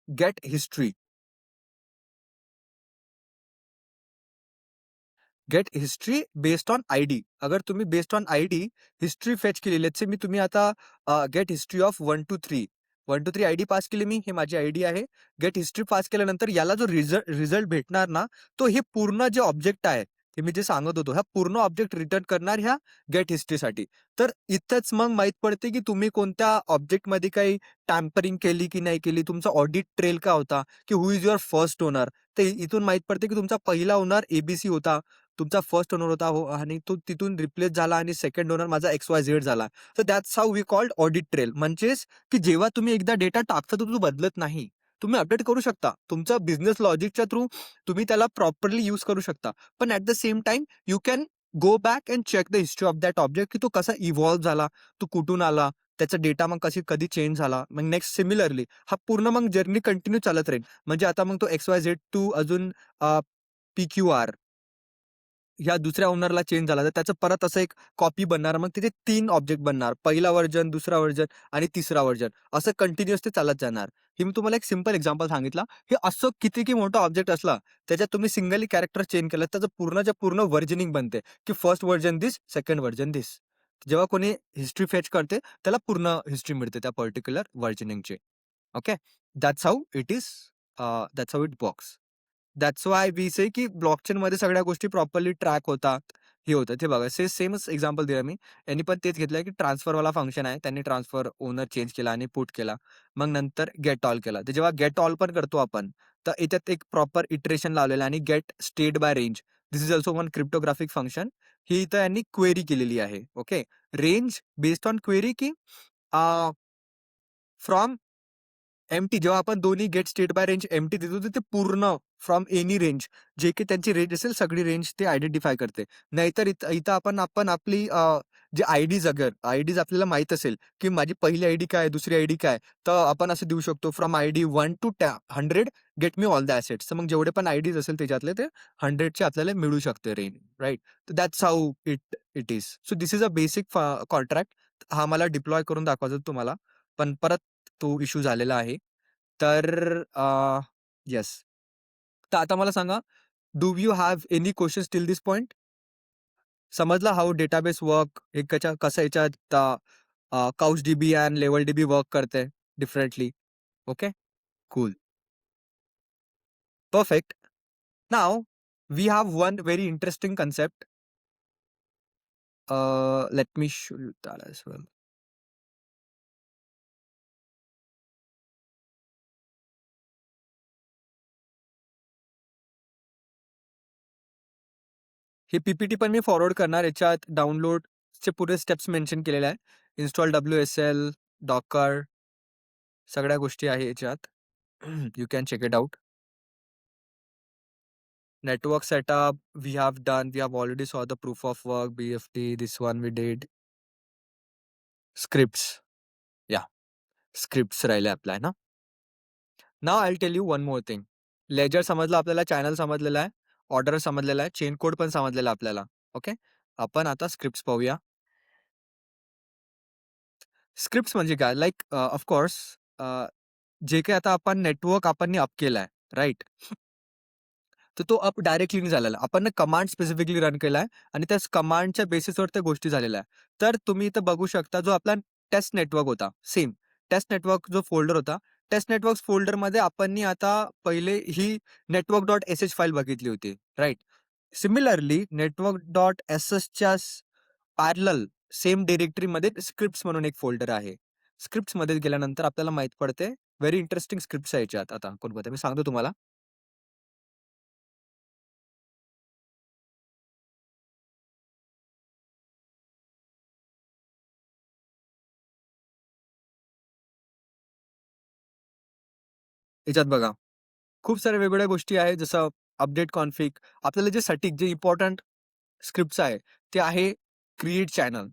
Speaker 1: get history. Get history based on ID. अगर तुम्ही based on ID history fetch केली. लेट्स से तुम्ही आता get history of 1 to 3. 1 to 3 ID pass केली मी. हे माझी आयडी आहे. गेट हिस्ट्री पास केल्यानंतर याला जो रिझल्ट भेटणार ना, तो हे पूर्ण जे ऑब्जेक्ट आहे, हे मी जे सांगत होतो, हा पूर्ण ऑब्जेक्ट रिटर्न करणार ह्या गेट हिस्ट्रीसाठी. तर इथंच मग माहीत पडते, की तुम्ही कोणत्या ऑब्जेक्टमध्ये काही टॅम्परिंग केली की नाही केली. तुमचा ऑडिट ट्रेल काय होता, की who is your first owner. तर इथून माहीत पडते, की तुमचा पहिला ओनर ए होता.
Speaker 2: तुमचा फर्स्ट ओनर होता हो आणि तो तिथून रिप्लेस झाला आणि सेकंड ओनर माझा XYZ झाला. तर that's how we called audit trail. म्हणजेच की जेव्हा तुम्ही एकदा डेटा टाकता तर तो बदलत नाही. तुम्ही अपडेट करू शकता. तुमचा बिझनेस लॉजिकच्या थ्रू तुम्ही त्याला प्रॉपरली यूज करू शकता. पण at the same time you can go back and check the history of that object की तो कसा इव्हॉल्व झाला, तो कुठून आला, त्याचा डेटा मग कधी चेंज झाला. मग नेक्स्ट सिमिलरली हा पूर्ण मग जर्नी कंटिन्यू चालत राहील. म्हणजे आता मग तो XYZ टू अजून PQR ह्या दुसऱ्या ओनरला चेंज झाला, तर त्याचं परत असं एक कॉपी बनणार. मग तिथे 3 ऑब्जेक्ट बनणार. पहिला व्हर्जन, दुसरा व्हर्जन आणि तिसरा व्हर्जन. असं कंटिन्युअस ते चालत जाणार. हे मी तुम्हाला एक सिंपल एक्झाम्पल सांगितलं. हे असं किती मोठा ऑब्जेक्ट असला, त्याच्यात तुम्ही सिंगली कॅरेक्टर चेंज केलं, त्याचं पूर्णच्या पूर्ण व्हर्जनिंग बनते, की first version this, second version this. जेव्हा कोणी हिस्ट्री फेच करते, त्याला पूर्ण हिस्ट्री मिळते त्या पर्टिक्युलर व्हर्जनिंगची. Okay. That's how it is that's how it works. That's why we say की ब्लॉकचेनमध्ये सगळ्या गोष्टी प्रॉपरली ट्रॅक होतात. हे होतं. ते बघा सेमच एक्झाम्पल दिलं मी. यांनी पण तेच घेतलंय की ट्रान्सफरवाला फंक्शन आहे. त्यांनी ट्रान्सफर ओनर चेंज केला आणि पुट केला. मग नंतर गेट ऑल केला. तर जेव्हा गेट ऑल पण करतो आपण, तर याच्यात एक प्रॉपर इटरेशन लावलेलं आहे आणि get state by range. This is also one cryptographic function. ही इथं यांनी क्वेरी केलेली आहे. Okay. Range based on query key from empty जेव्हा आपण दोन्ही get state by range empty देतो, तर ते पूर्ण फ्रॉम एनी रेंज जे की त्यांची रेंज असेल सगळी रेंज ते आयडेंटिफाय करते. नाहीतर इथं आपण आपली जे आयडीज आयडीज आपल्याला माहीत असेल, की माझी पहिली आयडी काय, दुसरी आयडी काय, तर आपण असं देऊ शकतो from ID 1 to 100 get me all the assets. तर मग जेवढे पण आयडीज असेल त्याच्यातले ते 100चे आपल्याला मिळू शकते रेंज, राइट? तर that's how it is. So this is a basic contract. हा मला डिप्लॉय करून दाखवायचा होता तुम्हाला. पण परत तो इश्यू झालेला आहे. तर येस. तर आता मला सांगा, do you have any questions till this point? समजला हाऊ डेटाबेस वर्क, कसं याच्यात काउचडीबी अँड लेव्हलडीबी वर्क करते differently. Okay, cool. Perfect. Now we have one very interesting concept. Let me show you that as well. हे PPT पण मी forward करणार. याच्यात डाउनलोडचे पुरे steps mention केलेले आहे. इन्स्टॉल WSL, डॉकर सगळ्या गोष्टी आहे याच्यात. You can check it out. Network setup we have done. We have already saw the proof of work, BFT. This one we did. Scripts. Yeah, scripts राहिले आपला ना. Now I'll tell you one more thing. Ledger समजलं आपल्याला, channel समजलेला आहे, order समजलेला आहे, chain code पण समजलेला आपल्याला. ओके. आपण आता स्क्रिप्ट्स पाहूया. स्क्रिप्ट्स म्हणजे काय? लाइक ऑफकोर्स जे काही आता आपण नेटवर्क आपण अप केलाय, राइट? तर तो अप डायरेक्टली नाही झालेला. आपण कमांड स्पेसिफिकली रन केलाय आणि त्या कमांडच्या बेसिसवर त्या गोष्टी झालेल्या आहे. तर तुम्ही इथं बघू शकता जो आपला टेस्ट नेटवर्क होता, सेम टेस्ट नेटवर्क जो फोल्डर होता, टेस्ट नेटवर्क फोल्डरमध्ये आपण आता पहिले ही network.sh फाईल बघितली होती, राइट? सिमिलरली network.shच्या पॅरलल सेम डिरेक्टरीमध्ये स्क्रिप्ट्स म्हणून एक फोल्डर आहे. स्क्रिप्ट्समध्ये गेल्यानंतर आपल्याला माहीत पडते व्हेरी इंटरेस्टिंग स्क्रिप्ट्स आहे याच्यात. आता कोणकोणत्या मी सांगतो तुम्हाला. याच्यात बघा, खूप साऱ्या वेगवेगळ्या गोष्टी आहेत जसं अपडेट कॉन्फिग. आपल्याला जे सटीक जे इम्पोर्टंट स्क्रिप्ट्स आहे ते आहे क्रिएट चॅनल.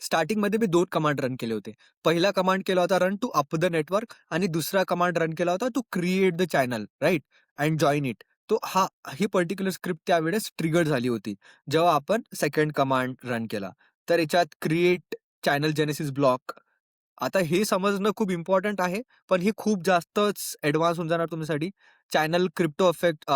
Speaker 2: स्टार्टिंगमध्ये मी 2 कमांड रन केले होते. पहिला कमांड केला होता run to up the network आणि दुसरा कमांड रन केला होता to create the channel, right? And join it. तो ही पर्टिक्युलर स्क्रिप्ट त्यावेळेस ट्रिगर झाली होती. जेव्हा आपण सेकंड कमांड रन केला. तर याच्यात क्रिएट चॅनल जेनेसिस ब्लॉक. आता हे समजणं खूप इम्पोर्टंट आहे. पण हे खूप जास्तच ॲडव्हान्स होऊन जाणार तुमच्यासाठी. Channel crypto effect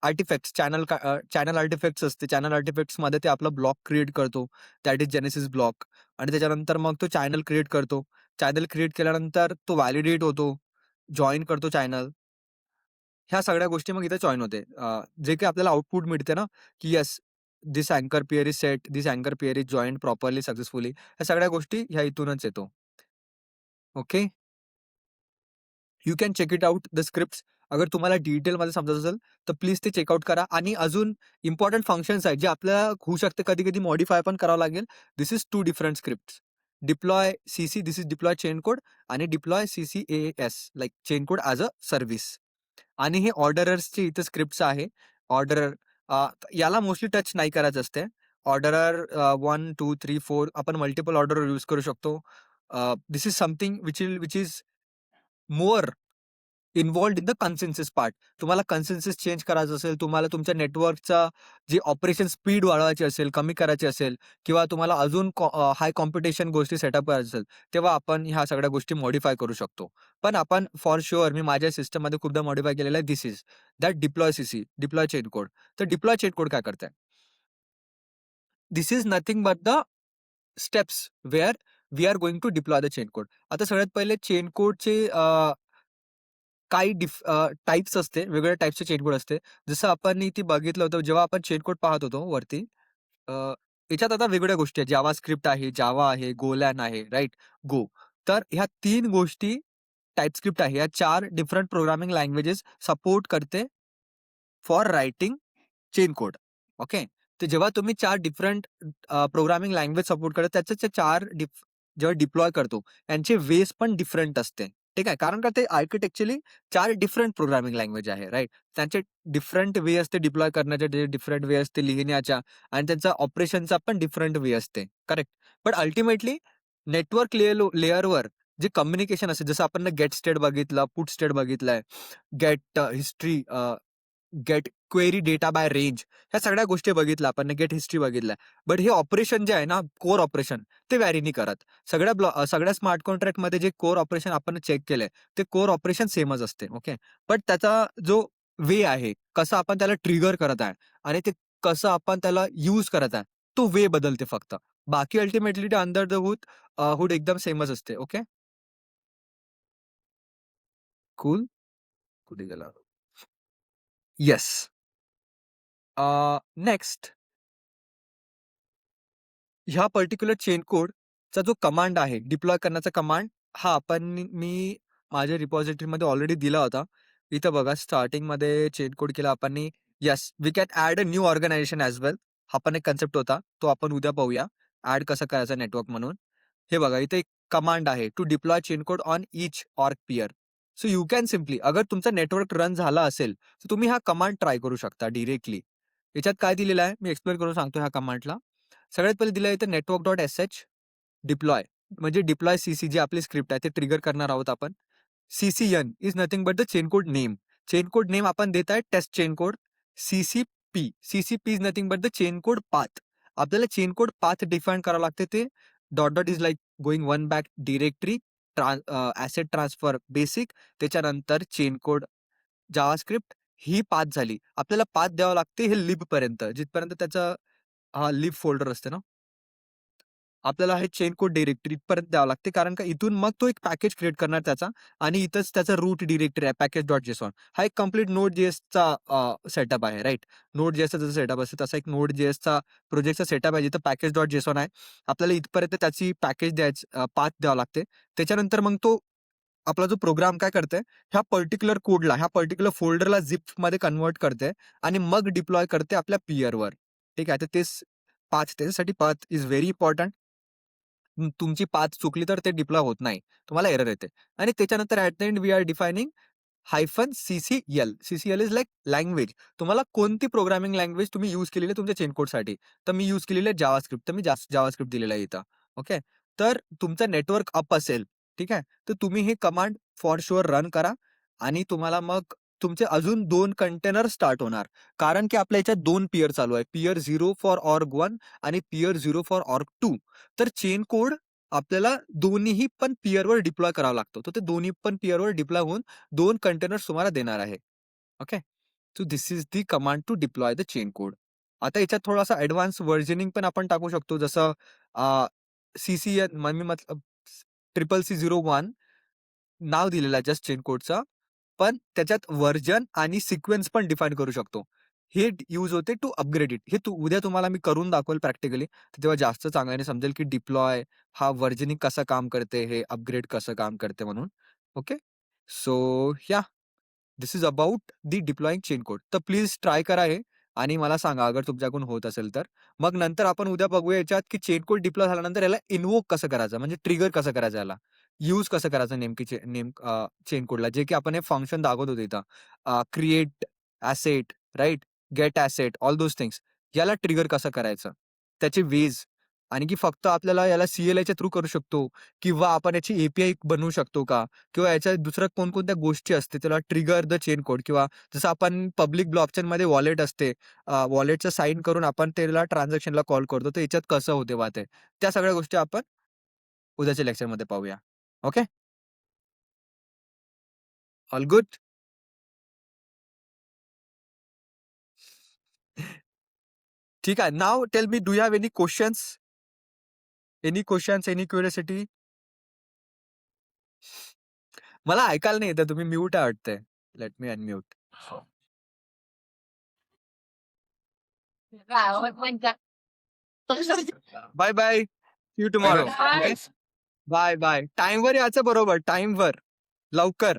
Speaker 2: artefacts channel artefacts असते. चॅनल आर्टिफॅक्ट्समध्ये ते आपला ब्लॉक क्रिएट करतो. दॅट इज जेनेसिस ब्लॉक आणि त्याच्यानंतर मग तो चॅनल क्रिएट करतो. चॅनल क्रिएट केल्यानंतर तो व्हॅलिडेट होतो. जॉइन करतो चॅनल. ह्या सगळ्या गोष्टी मग इथे जॉइन होते. जे काही आपल्याला आउटपुट मिळते ना, की येस धिस अँकर पेअर इज सेट, धिस अँकर pair is joined properly successfully. ह्या सगळ्या गोष्टी ह्या इथूनच येतो. Okay. You can check it out, the scripts. अगर तुम्हाला डिटेलमध्ये समजत असेल, तर प्लीज ते चेकआउट करा आणि अजून इम्पोर्टंट फंक्शन्स आहेत, जे आपल्याला होऊ शकते कधी-कधी मॉडिफाय पण करावं लागेल. This is 2 different scripts. Deploy CC, this is deploy chain code आणि deploy CCAS like chain code as a service. आणि हे ऑर्डरर्सचे इथे स्क्रिप्ट्स आहे. ऑर्डरर याला मोस्टली टच नाही करायचं असते. ऑर्डरर 1, 2, 3, 4 आपण मल्टिपल ऑर्डरर यूज करू शकतो. This is something which is more involved in the consensus part. तुम्हाला कन्सेन्सस चेंज करायचं असेल, तुम्हाला तुमच्या नेटवर्कचा जे ऑपरेशन स्पीड वाढवायची असेल, कमी करायची असेल किंवा तुम्हाला अजून हाय कॉम्पिटिशन गोष्टी सेटअप करायच्या असेल, तेव्हा आपण ह्या सगळ्या गोष्टी मॉडिफाय करू शकतो. पण आपण फॉर शुअर मी माझ्या सिस्टममध्ये खूपदा मॉडिफाय केलेलं आहे. This is that deploy CC, deploy chain code. तर डिप्लॉय चेन कोड काय करतंय? This is nothing but the steps where we are going to deploy the chain code. आता सगळ्यात पहिले चेन कोडचे काही टाइप्स असते, वेगवेगळ्या टाइप्सचे चेन कोड असते. जसं आपण इथे बघितलं होतं, जेव्हा आपण चेन कोड पाहत होतो वरती, अ, याच्यात आता वेगवेगळ्या गोष्टी आहेत. जावास्क्रिप्ट आहे, जावा आहे, गोलॅन आहे, राइट? गो. तर ह्या 3 गोष्टी टाइपस्क्रिप्ट आहे. या 4 डिफरंट प्रोग्रामिंग लँग्वेजेस सपोर्ट करते for writing chain code. Okay. तर जेव्हा तुम्ही 4 डिफरंट प्रोग्रामिंग लँग्वेज सपोर्ट करता, त्याचे ते 4 जेव्हा डिप्लॉय करतो, त्यांचे वेज पण डिफरंट असते. ठीक आहे. कारण का ते आर्किटेक्चरली 4 डिफरंट प्रोग्रामिंग लँग्वेज आहे, राइट? त्यांचे डिफरंट वे असते डिप्लॉय करण्याचे, डिफरंट वे असते लिहिण्याच्या आणि त्यांचा ऑपरेशनचा पण डिफरंट वे असते. करेक्ट. पण अल्टिमेटली नेटवर्क लेयरवर जे कम्युनिकेशन असते, जसं आपण गेट स्टेट बघितलं, पुट स्टेट बघितलंय, get history get query data by range ह्या सगळ्या गोष्टी बघितल्या आपण गेट हिस्ट्री बघितल्या. बट हे ऑपरेशन जे आहे ना कोर ऑपरेशन ते व्हॅरी नाही करत. सगळ्या स्मार्ट कॉन्ट्रॅक्टमध्ये जे कोर ऑपरेशन आपण चेक केलंय ते कोर ऑपरेशन सेमच असते. ओके. बट त्याचा जो वे आहे कसं आपण त्याला ट्रिगर करत आहे आणि ते कसं आपण त्याला यूज करत आहे तो वे बदलते फक्त. बाकी अल्टिमेटली ते अंडर द हुड एकदम सेमच असते. ओके. कूल. कुठे गेला? येस. नेक्स्ट ह्या पर्टिक्युलर चेन कोडचा जो कमांड आहे, डिप्लॉय करण्याचा कमांड हा मी माझ्या रिपॉझिटरीमध्ये ऑलरेडी दिला होता. इथं बघा स्टार्टिंगमध्ये चेन कोड केला आपण. Yes, we can add a new organisation as well. हा पण एक कन्सेप्ट होता. तो आपण उद्या पाहूया. ॲड कसं करायचं नेटवर्क म्हणून. हे बघा इथे एक कमांड आहे to deploy chain code on each org peer. So you can simply अगर तुमचा नेटवर्क रन झाला असेल, तर तुम्ही हा कमांड ट्राय करू शकता डायरेक्टली. याच्यात काय दिलेलं आहे मी एक्सप्लेन करून सांगतो ह्या कमांडला. सगळ्यात पहिले दिलं आहे इथे network.sh डिप्लॉय म्हणजे डिप्लॉय सीसी जी आपली स्क्रिप्ट आहे ते ट्रिगर करणार आहोत आपण. CCN is nothing but the chain code name. Chain code name आपण देत आहे test chain code. CCP is nothing but the chain code path. आपल्याला चेन कोड पाथ डिफाईन करावं लागते. ते dot is like going one back directory asset transfer basic त्याच्यानंतर chain code JavaScript ही path झाली. आपल्याला पाथ द्यावं लागते हे लिबपर्यंत जिथपर्यंत त्याचा लिब फोल्डर असते ना. आपल्याला हे चेन कोड डिरेक्टरी इथपर्यंत द्यावं लागते. कारण का इथून मग तो एक पॅकेज क्रिएट करणार त्याचा आणि इथंच त्याचा रूट डिरेक्टरी आहे पॅकेज.json. हा एक कंप्लीट Node.jsचा सेटअप आहे, राइट? Node.jsचा जसा सेटअप असतो तसा एक Node.jsचा प्रोजेक्टचा सेटअप आहे जिथं पॅकेज.json आहे. आपल्याला इथपर्यंत त्याची पॅकेज पाथ द्यावं लागते. त्याच्यानंतर मग तो आपला जो प्रोग्राम काय करते, ह्या पर्टिक्युलर कोडला, ह्या पर्टिक्युलर फोल्डरला झिपमध्ये कन्व्हर्ट करते आणि मग डिप्लॉय करते आपल्या पियरवर. ठीक आहे. तर तेच पाथ त्याच्यासाठी पाथ इज व्हेरी इम्पोर्टंट. तुमची पाथ चुकली तर ते डिप्लॉय होत नाही. तुम्हाला एरर येते. आणि त्याच्यानंतर at the end we are defining -CCL. CCL is like language. तुम्हाला कोणती प्रोग्रामिंग लँग्वेज तुम्ही यूज केलेली आहे तुमच्या चेन कोडसाठी. तर मी यूज केलेली आहे जावास्क्रिप्ट. तर मी जावास्क्रिप्ट दिलेलं आहे इथं. ओके. तर तुमचं नेटवर्क अप असेल, ठीक आहे. तर तुम्ही हे कमांड फॉर शुअर रन करा आणि तुम्हाला मग तुमचे अजून 2 कंटेनर स्टार्ट होणार. कारण की आपल्या ह्याच्यात 2 पियर चालू आहे. पियर 0 फॉर ऑर्ग 1 आणि पियर 0 फॉर ऑर्ग 2. तर चेन कोड आपल्याला दोन्हीही पण पियरवर डिप्लॉय करावा लागतो. तर ते दोन्ही पण पियरवर डिप्लॉय होऊन 2 कंटेनर्स तुम्हाला देणार आहे. Okay. So this is the command to deploy the chain code. आता याच्यात थोडासा ॲडव्हान्स व्हर्जनिंग पण आपण टाकू शकतो. जसं CCN मी मतलब CCC01 नाव दिलेलं आहे जस्ट चेन कोडचं. पण त्याच्यात व्हर्जन आणि सिक्वेन्स पण डिफाईन करू शकतो. हे यूज होते टू अपग्रेड इट. हे उद्या तुम्हाला मी करून दाखवेल प्रॅक्टिकली. तेव्हा जास्त चांगल्याने समजेल की डिप्लॉय हा व्हर्जनिंग कसं काम करते, हे अपग्रेड कसं काम करते म्हणून. Okay. So yeah this is about the deploying chain code. तर प्लीज ट्राय करा हे आणि मला सांगा अगर तुमच्याकडून होत असेल तर. मग नंतर आपण उद्या बघूया याच्यात, की चेन कोड डिप्लॉय झाल्यानंतर याला इन्व्होक कसं करायचं, म्हणजे ट्रिगर कसं करायचं याला. यूज कसं करायचं नेमकी चेन कोडला, जे की आपण हे फंक्शन दाखवत होतो इथं. Create asset, right? Get asset, all those things. याला ट्रिगर कसं करायचं, त्याचे वेज, आणि की फक्त आपल्याला याला CLIच्या थ्रू करू शकतो किंवा आपण याची API बनवू शकतो का? किंवा याच्या दुसऱ्या कोणकोणत्या गोष्टी असते त्याला ट्रिगर द चेन कोड, किंवा जसं आपण पब्लिक ब्लॉकचेनमध्ये वॉलेट असते, वॉलेटचं साइन करून आपण त्याला ट्रान्झॅक्शनला कॉल करतो. तर याच्यात कसं होते बा ते. त्या सगळ्या गोष्टी आपण उद्याच्या लेक्चरमध्ये पाहूया. ओके? All good? ठीक आहे. Now tell me, do you have any questions? Any questions, any curiosity? मला ऐकायला नाही येत, तुम्ही म्यूट आहे वाटतंय. Let me unmute. Bye bye. See you tomorrow. Okay? Bye bye. टाईमवर यायचं बरोबर, टाईमवर. लवकर.